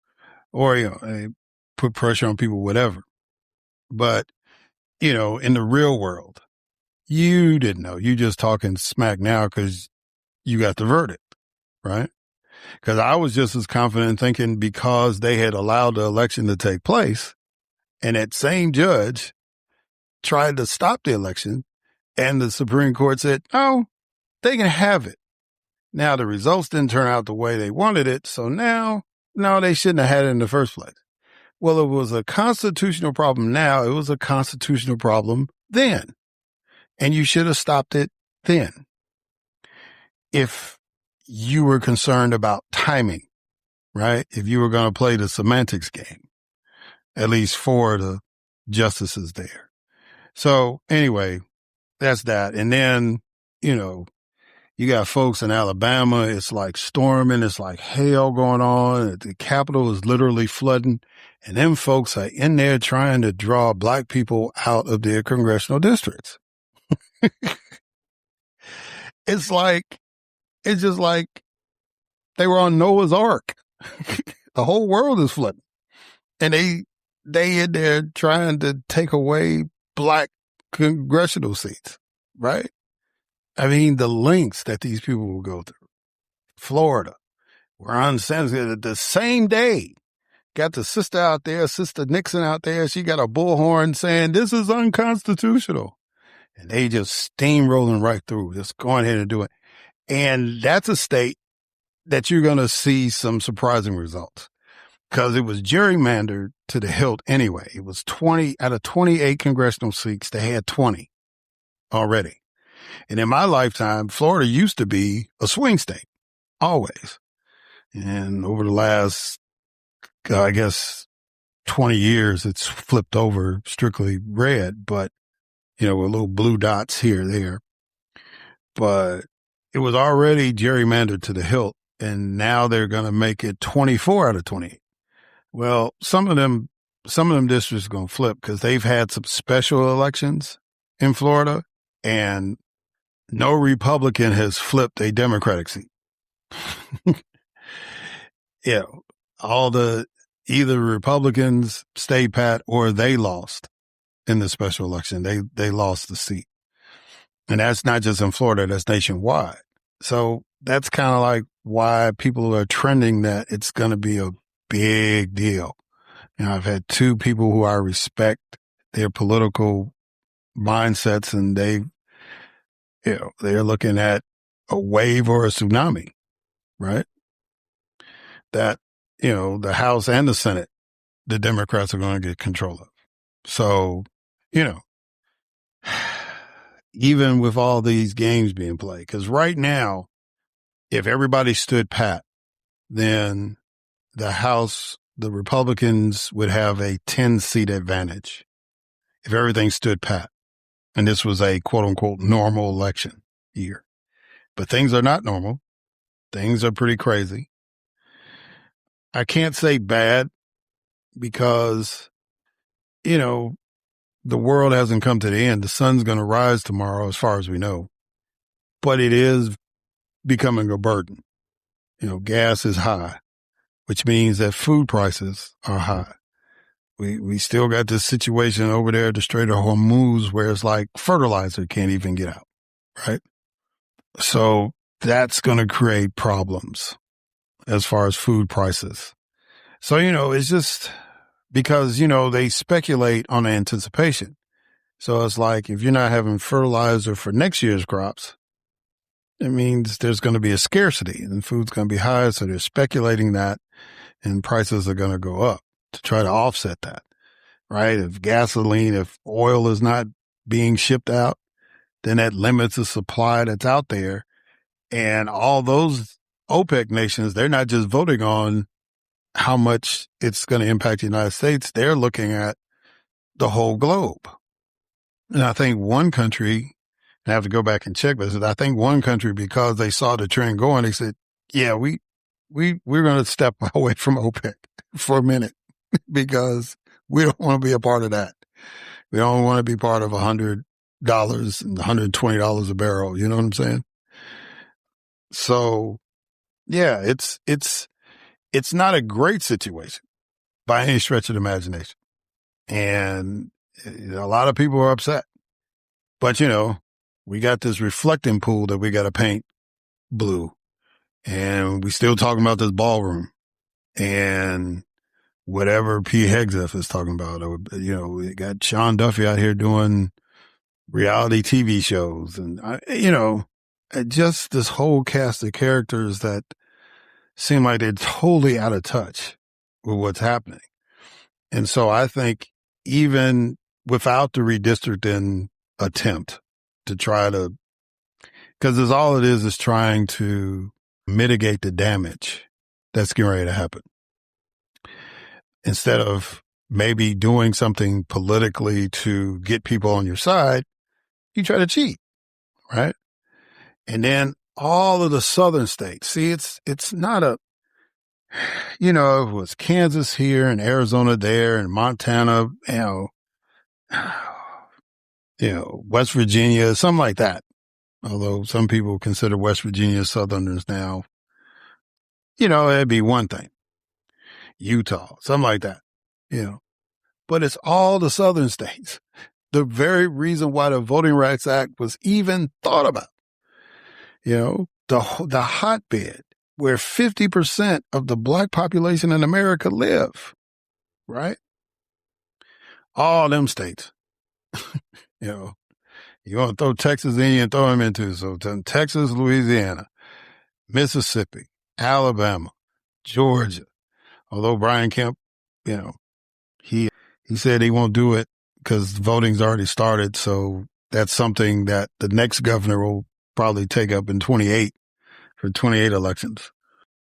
or, they put pressure on people, whatever. But, in the real world, you didn't know. You just talking smack now because you got the verdict, right? Because I was just as confident thinking because they had allowed the election to take place and that same judge tried to stop the election and the Supreme Court said, oh, they can have it. Now the results didn't turn out the way they wanted it. So now, no, they shouldn't have had it in the first place. Well, it was a constitutional problem now. It was a constitutional problem then. And you should have stopped it then. If you were concerned about timing, right? If you were going to play the semantics game, at least for the justices there. So anyway, that's that. And then, you got folks in Alabama. It's like storming. It's like hail going on. The Capitol is literally flooding. And them folks are in there trying to draw black people out of their congressional districts. It's just like they were on Noah's Ark. The whole world is flooding. And they in there trying to take away black congressional seats, right? I mean, the lengths that these people will go through. Florida, where uncensored the same day got the sister out there, Sister Nixon out there. She got a bullhorn saying this is unconstitutional. And they just steamrolling right through, just going ahead and do it. And that's a state that you're going to see some surprising results because it was gerrymandered to the hilt anyway. It was 20 out of 28 congressional seats. They had 20 already. And in my lifetime, Florida used to be a swing state, always. And over the last, I guess, 20 years, it's flipped over strictly red, but, with little blue dots here, there. But it was already gerrymandered to the hilt, and now they're going to make it 24 out of 28. Well, some of them districts are going to flip because they've had some special elections in Florida, and no Republican has flipped a Democratic seat. Either Republicans stayed pat or they lost in the special election. They lost the seat. And that's not just in Florida, that's nationwide. So that's kind of like why people are trending that it's going to be a big deal. I've had two people who I respect their political mindsets, and they're looking at a wave or a tsunami, right? That, the House and the Senate, the Democrats are going to get control of. So, even with all these games being played, because right now, if everybody stood pat, then the House, the Republicans would have a 10-seat advantage if everything stood pat. And this was a quote unquote normal election year. But things are not normal. Things are pretty crazy. I can't say bad because, the world hasn't come to the end. The sun's going to rise tomorrow, as far as we know. But it is becoming a burden. Gas is high, which means that food prices are high. We still got this situation over there at the Strait of Hormuz where it's like fertilizer can't even get out, right? So that's going to create problems as far as food prices. So, it's just because, they speculate on anticipation. So it's like if you're not having fertilizer for next year's crops, it means there's going to be a scarcity and food's going to be high. So they're speculating that and prices are going to go up to try to offset that, right? If oil is not being shipped out, then that limits the supply that's out there. And all those OPEC nations, they're not just voting on how much it's going to impact the United States. They're looking at the whole globe. And I think one country, I have to go back and check, but I think one country, because they saw the trend going, they said, yeah, we're going to step away from OPEC for a minute because we don't want to be a part of that. We don't want to be part of $100 and $120 a barrel. You know what I'm saying? So yeah, it's not a great situation by any stretch of the imagination. And a lot of people are upset, but we got this reflecting pool that we got to paint blue, and we still talking about this ballroom and whatever P. Hegseth is talking about. We got Sean Duffy out here doing reality TV shows and, just this whole cast of characters that seem like they're totally out of touch with what's happening. And so I think even without the redistricting attempt to try to, because all it is trying to mitigate the damage that's getting ready to happen. Instead of maybe doing something politically to get people on your side, you try to cheat, right? And then all of the southern states, see, it's not it was Kansas here and Arizona there and Montana, West Virginia, something like that. Although some people consider West Virginia Southerners now, it'd be one thing. Utah, something like that, But it's all the southern states. The very reason why the Voting Rights Act was even thought about. The hotbed where 50% of the black population in America live. right? All them states, you know, you want to throw Texas in, you throw them into. So Texas, Louisiana, Mississippi, Alabama, Georgia. Although Brian Kemp, you know, he said he won't do it because voting's already started. So that's something that the next governor will probably take up in 28 for 28 elections,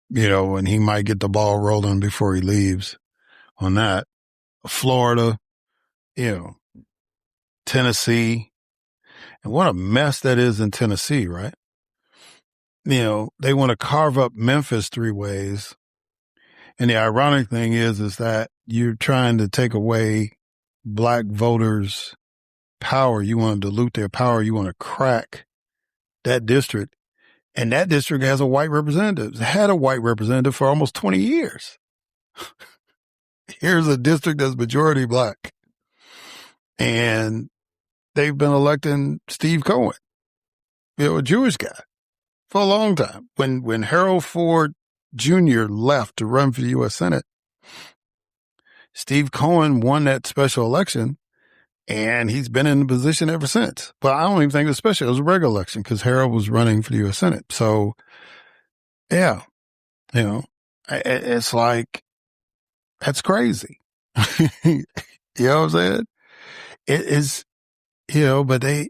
you know, and he might get the ball rolling before he leaves on that. Florida, you know, Tennessee. And what a mess that is in Tennessee, right? You know, they want to carve up Memphis 3 ways. And the ironic thing is that you're trying to take away black voters' power. You want to dilute their power. You want to crack that district. And that district has a white representative. It's had a white representative for almost 20 years. Here's a district that's majority black. And they've been electing Steve Cohen, you know, a Jewish guy, for a long time. When Harold Ford Jr. left to run for the U.S. Senate, Steve Cohen won that special election, and he's been in the position ever since. But I don't even think it was special. It was a regular election because Harold was running for the U.S. Senate. So, yeah, you know, it's like, that's crazy. You know what I'm saying? It is, you know, but they,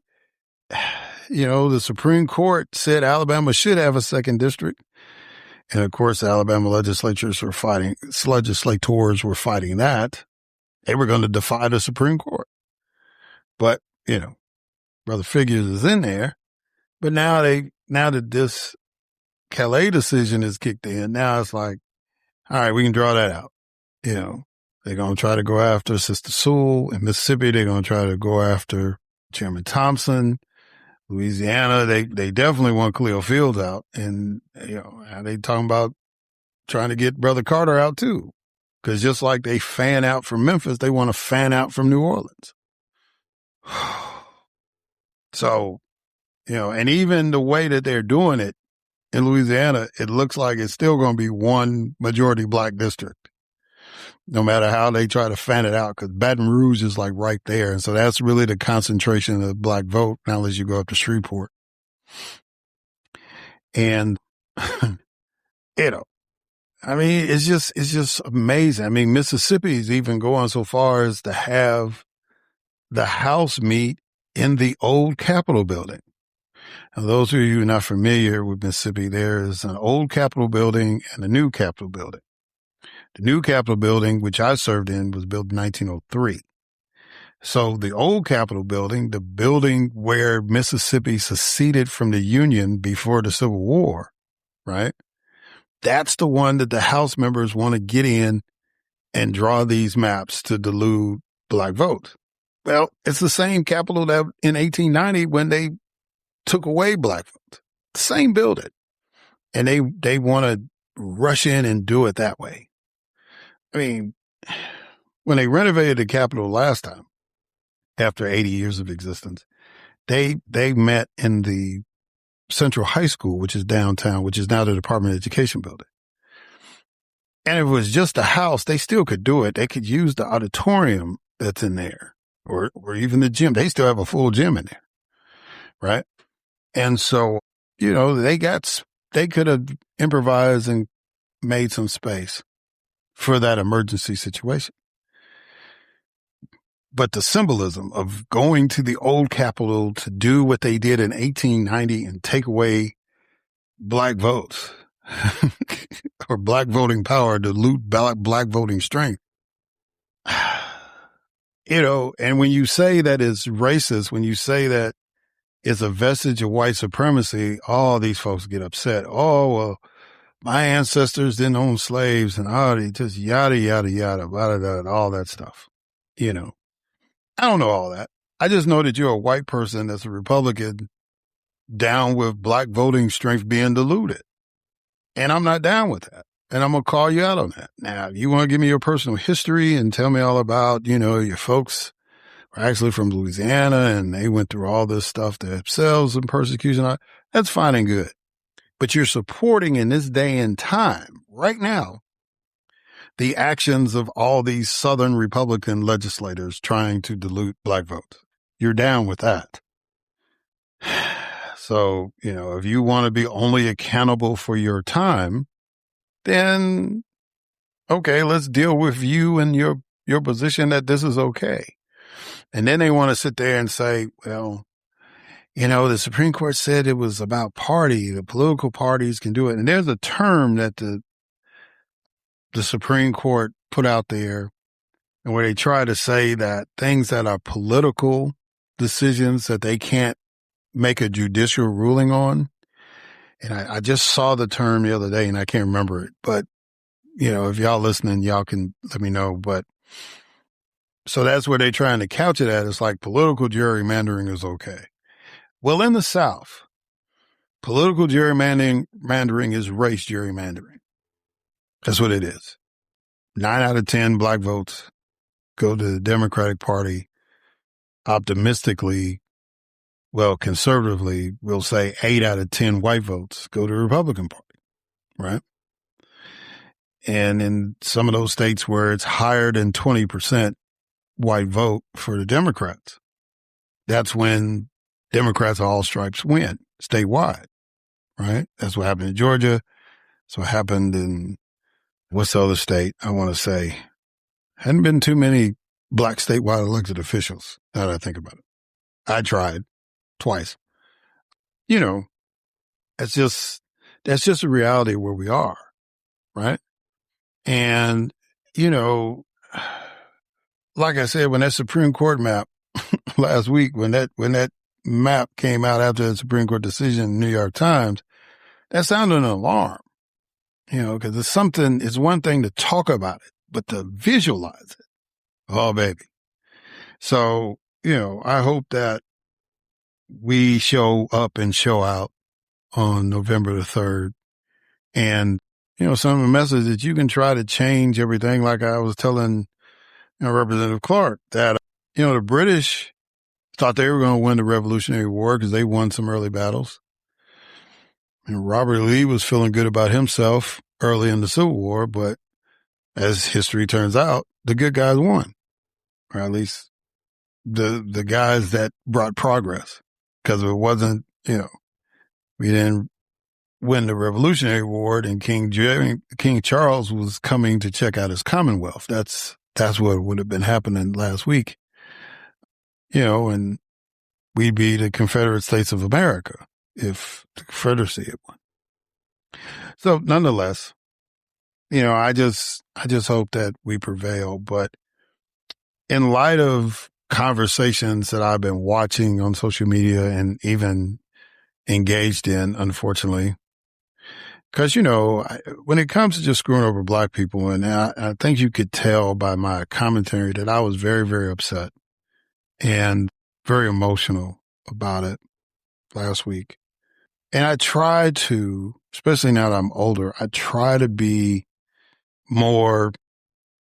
you know, the Supreme Court said Alabama should have a second district. And of course, Alabama legislators were fighting that. They were going to defy the Supreme Court. But, you know, Brother Figures is in there. But now that this Callais decision is kicked in, now it's like, all right, we can draw that out. You know, they're going to try to go after Sister Sewell. In Mississippi, they're going to try to go after Chairman Thompson. Louisiana, they definitely want Cleo Fields out. And, you know, they talking about trying to get Brother Carter out too. Because just like they fan out from Memphis, they want to fan out from New Orleans. So, you know, and even the way that they're doing it in Louisiana, it looks like it's still going to be one majority black district, no matter how they try to fan it out, because Baton Rouge is like right there. And so that's really the concentration of the black vote, not unless you go up to Shreveport. And, you know, I mean, it's just amazing. I mean, Mississippi is even going so far as to have the House meet in the old Capitol building. Now, those of you who are not familiar with Mississippi, there is an old Capitol building and a new Capitol building. The new Capitol building, which I served in, was built in 1903. So the old Capitol building, the building where Mississippi seceded from the Union before the Civil War, right? That's the one that the House members want to get in and draw these maps to dilute black votes. Well, it's the same Capitol that in 1890 when they took away black votes. The same building. And they want to rush in and do it that way. I mean, when they renovated the Capitol last time, after 80 years of existence, they met in the Central High School, which is downtown, which is now the Department of Education building. And if it was just a house, they still could do it. They could use the auditorium that's in there or even the gym. They still have a full gym in there, right? And so, you know, they could have improvised and made some space for that emergency situation. But the symbolism of going to the old Capitol to do what they did in 1890 and take away black votes or black voting power, dilute black voting strength. You know, and when you say that it's racist, when you say that it's a vestige of white supremacy, all these folks get upset. Oh, well, my ancestors didn't own slaves and just yada, yada, yada, all that stuff. You know, I don't know all that. I just know that you're a white person that's a Republican down with black voting strength being diluted. And I'm not down with that. And I'm going to call you out on that. Now, if you want to give me your personal history and tell me all about, you know, your folks were actually from Louisiana and they went through all this stuff themselves and persecution, that's fine and good. But you're supporting in this day and time, right now, the actions of all these Southern Republican legislators trying to dilute black votes. You're down with that. So, if you want to be only accountable for your time, then, okay, let's deal with you and your position that this is okay. And then they want to sit there and say, well, the Supreme Court said it was about party. The political parties can do it. And there's a term that the Supreme Court put out there, and where they try to say that things that are political decisions that they can't make a judicial ruling on. And I just saw the term the other day and I can't remember it, but if y'all listening, y'all can let me know. But so that's where they're trying to couch it at. It's like political gerrymandering is okay. Well, in the South, political gerrymandering is race gerrymandering. That's what it is. 9 out of 10 black votes go to the Democratic Party. Optimistically, conservatively, we'll say 8 out of 10 white votes go to the Republican Party, right? And in some of those states where it's higher than 20% white vote for the Democrats, that's when Democrats of all stripes win statewide, right? That's what happened in Georgia. That's what happened in, what's the other state? I want to say, hadn't been too many black statewide elected officials, now that I think about it. I tried twice. That's just a reality of where we are, right? And, like I said, when that Supreme Court map last week, when that map came out after the Supreme Court decision in the New York Times, that sounded an alarm, because it's one thing to talk about it, but to visualize it. Oh, baby. So, I hope that we show up and show out on November the 3rd. And, some of the message that you can try to change everything, like I was telling Representative Clark, that, the British thought they were going to win the Revolutionary War because they won some early battles. And Robert Lee was feeling good about himself early in the Civil War, but as history turns out, the good guys won, or at least the guys that brought progress. Because if it wasn't, we didn't win the Revolutionary War, and King Charles was coming to check out his Commonwealth. That's what would have been happening last week. And we'd be the Confederate States of America if the Confederacy had won. So nonetheless, I just hope that we prevail. But in light of conversations that I've been watching on social media and even engaged in, unfortunately, because, when it comes to just screwing over black people, and I think you could tell by my commentary that I was very, very upset and very emotional about it last week. And I try to, especially now that I'm older, I try to be more,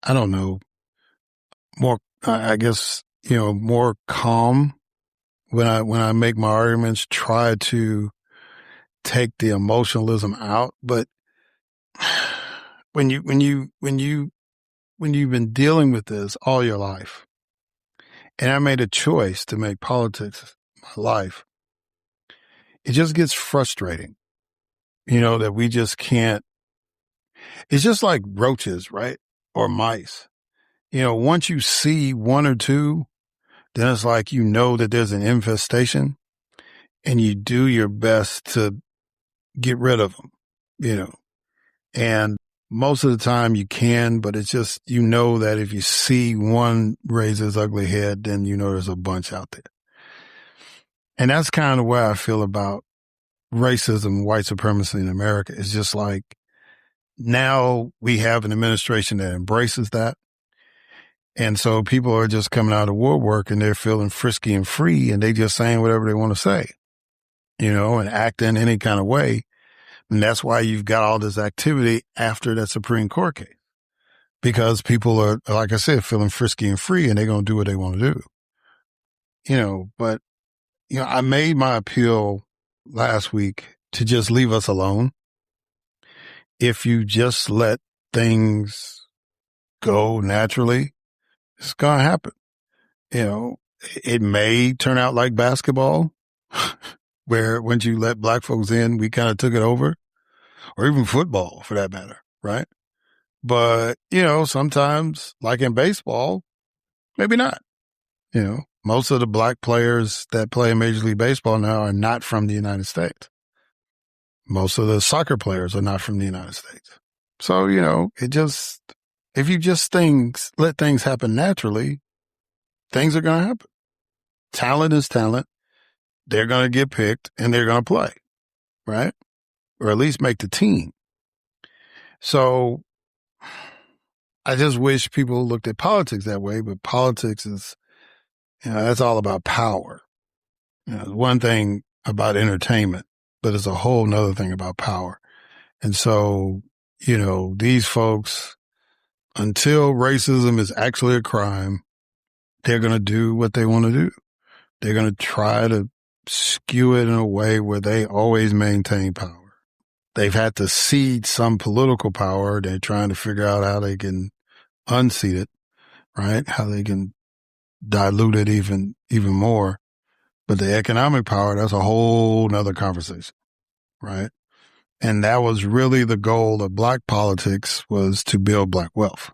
more calm when I make my arguments, try to take the emotionalism out. But when you've been dealing with this all your life, and I made a choice to make politics my life, it just gets frustrating, that we just can't. It's just like roaches, right? Or mice. Once you see one or two, then it's like, that there's an infestation, and you do your best to get rid of them, and most of the time you can, but it's just, that if you see one raise his ugly head, then there's a bunch out there. And that's kind of where I feel about racism, white supremacy in America. It's just like, now we have an administration that embraces that. And so people are just coming out of woodwork and they're feeling frisky and free, and they just saying whatever they want to say, and acting any kind of way. And that's why you've got all this activity after that Supreme Court case, because people are, like I said, feeling frisky and free, and they're going to do what they want to do, but, I made my appeal last week to just leave us alone. If you just let things go naturally, it's going to happen. You know, it may turn out like basketball, where once you let black folks in, we kind of took it over, or even football for that matter, right? But, you know, sometimes, like in baseball, maybe not. You know, most of the black players that play in Major League Baseball now are not from the United States. Most of the soccer players are not from the United States. So, you know, if you just let things happen naturally, things are going to happen. Talent is talent. They're going to get picked and they're going to play, right? Or at least make the team. So I just wish people looked at politics that way, but politics is, you know, that's all about power. You know, one thing about entertainment, but it's a whole nother thing about power. And so, you know, these folks, until racism is actually a crime, they're going to do what they want to do. They're going to try to skew it in a way where they always maintain power. They've had to cede some political power. They're trying to figure out how they can unseat it, right? How they can dilute it even more. But the economic power, that's a whole nother conversation, right? And that was really the goal of black politics, was to build black wealth.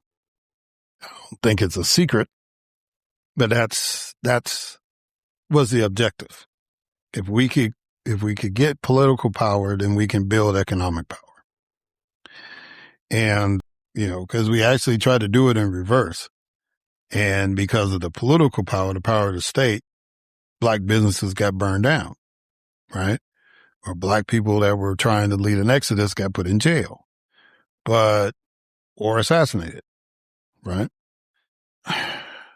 I don't think it's a secret, but that's was the objective. If we could get political power, then we can build economic power. And, you know, because we actually tried to do it in reverse. And because of the political power, the power of the state, black businesses got burned down, right? Or black people that were trying to lead an exodus got put in jail, or assassinated, right?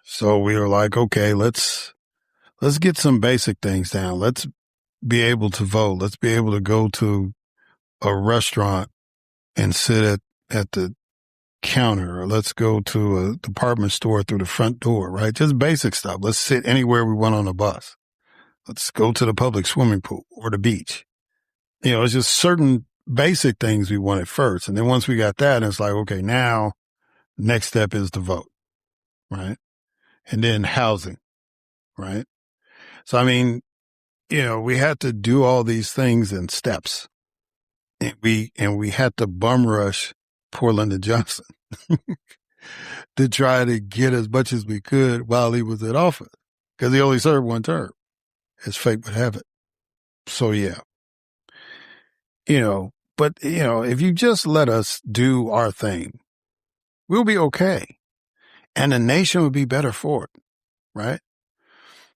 So we were like, okay, let's get some basic things down. Let's be able to vote. Let's be able to go to a restaurant and sit at the counter, or let's go to a department store through the front door, right? Just basic stuff. Let's sit anywhere we want on a bus. Let's go to the public swimming pool or the beach. You know, it's just certain basic things we wanted first. And then once we got that, it's like, okay, now next step is to vote, right? And then housing, right? So, I mean, you know, we had to do all these things in steps. And we had to bum rush poor Lyndon Johnson to try to get as much as we could while he was in office, because he only served one term, as fate would have it. So, yeah, you know, but, you know, if you just let us do our thing, we'll be okay. And the nation would be better for it, right?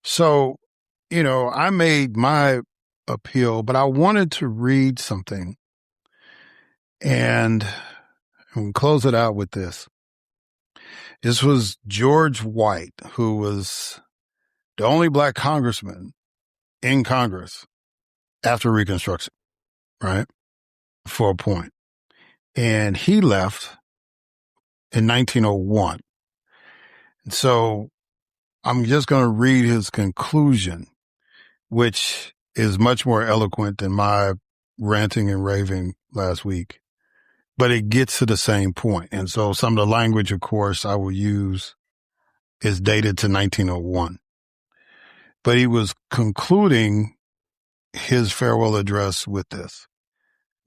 So, you know, I made my appeal, but I wanted to read something, and we'll close it out with this. This was George White, who was the only black congressman in Congress after Reconstruction, right? For a point. And he left in 1901. And so I'm just going to read his conclusion, which is much more eloquent than my ranting and raving last week, but it gets to the same point. And so some of the language, of course, I will use is dated to 1901. But he was concluding his farewell address with this.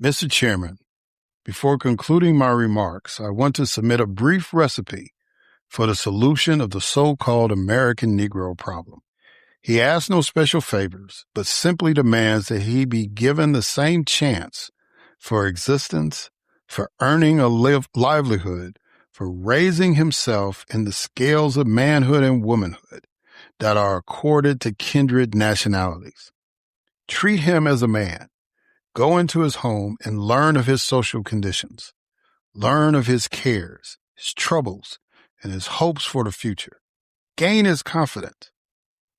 Mr. Chairman, before concluding my remarks, I want to submit a brief recipe for the solution of the so-called American Negro problem. He asks no special favors, but simply demands that he be given the same chance for existence, for earning a livelihood, for raising himself in the scales of manhood and womanhood that are accorded to kindred nationalities. Treat him as a man. Go into his home and learn of his social conditions. Learn of his cares, his troubles, and his hopes for the future. Gain his confidence.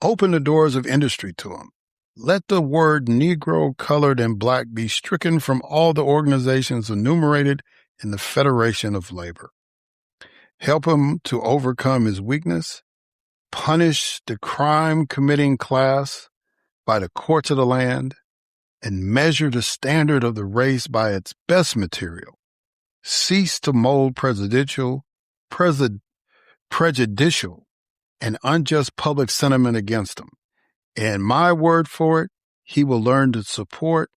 Open the doors of industry to him. Let the word Negro, colored, and black be stricken from all the organizations enumerated in the Federation of Labor. Help him to overcome his weakness. Punish the crime-committing class by the courts of the land, and measure the standard of the race by its best material. Cease to mold presidential prejudicial and unjust public sentiment against him. And my word for it, he will learn to support,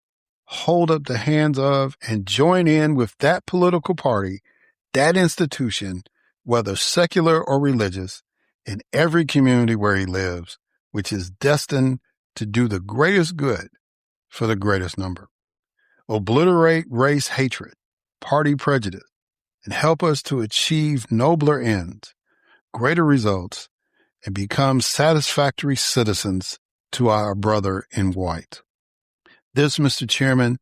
hold up the hands of, and join in with that political party, that institution, whether secular or religious, in every community where he lives, which is destined to do the greatest good for the greatest number. Obliterate race hatred, party prejudice, and help us to achieve nobler ends, greater results, and become satisfactory citizens to our brother in white. This, Mr. Chairman,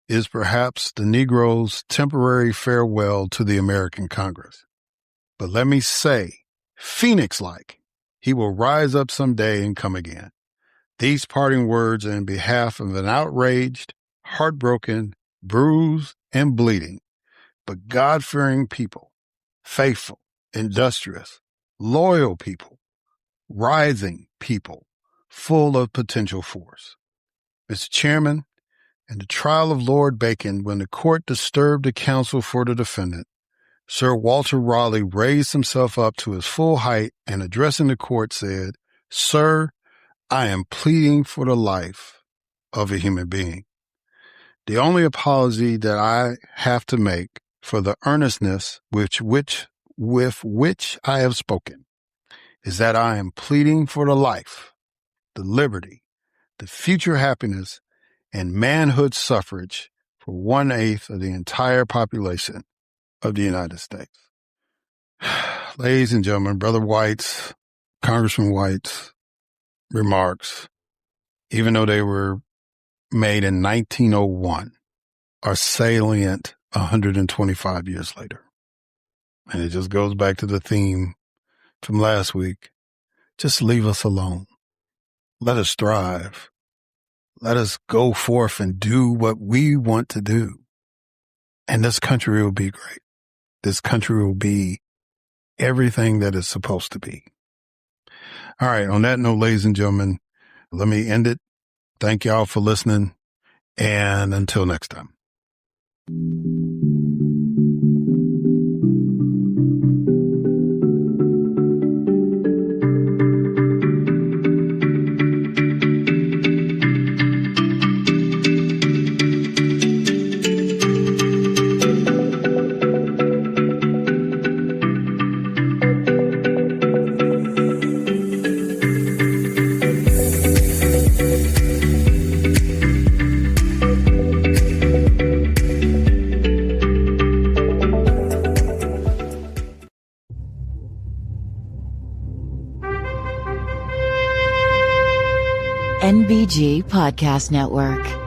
is perhaps the Negro's temporary farewell to the American Congress. But let me say, Phoenix-like, he will rise up someday and come again. These parting words are in behalf of an outraged, heartbroken, bruised, and bleeding, but God-fearing people, faithful, industrious, loyal people, rising people, full of potential force. Mr. Chairman, in the trial of Lord Bacon, when the court disturbed the counsel for the defendant, Sir Walter Raleigh raised himself up to his full height and addressing the court said, "Sir, I am pleading for the life of a human being. The only apology that I have to make for the earnestness with which I have spoken is that I am pleading for the life, the liberty, the future happiness, and manhood suffrage for 1/8 of the entire population of the United States." Ladies and gentlemen, Brother White's, Congressman White's remarks, even though they were made in 1901, are salient 125 years later. And it just goes back to the theme from last week. Just leave us alone. Let us thrive. Let us go forth and do what we want to do. And this country will be great. This country will be everything that it's supposed to be. All right. On that note, ladies and gentlemen, let me end it. Thank y'all for listening. And until next time. NBG Podcast Network.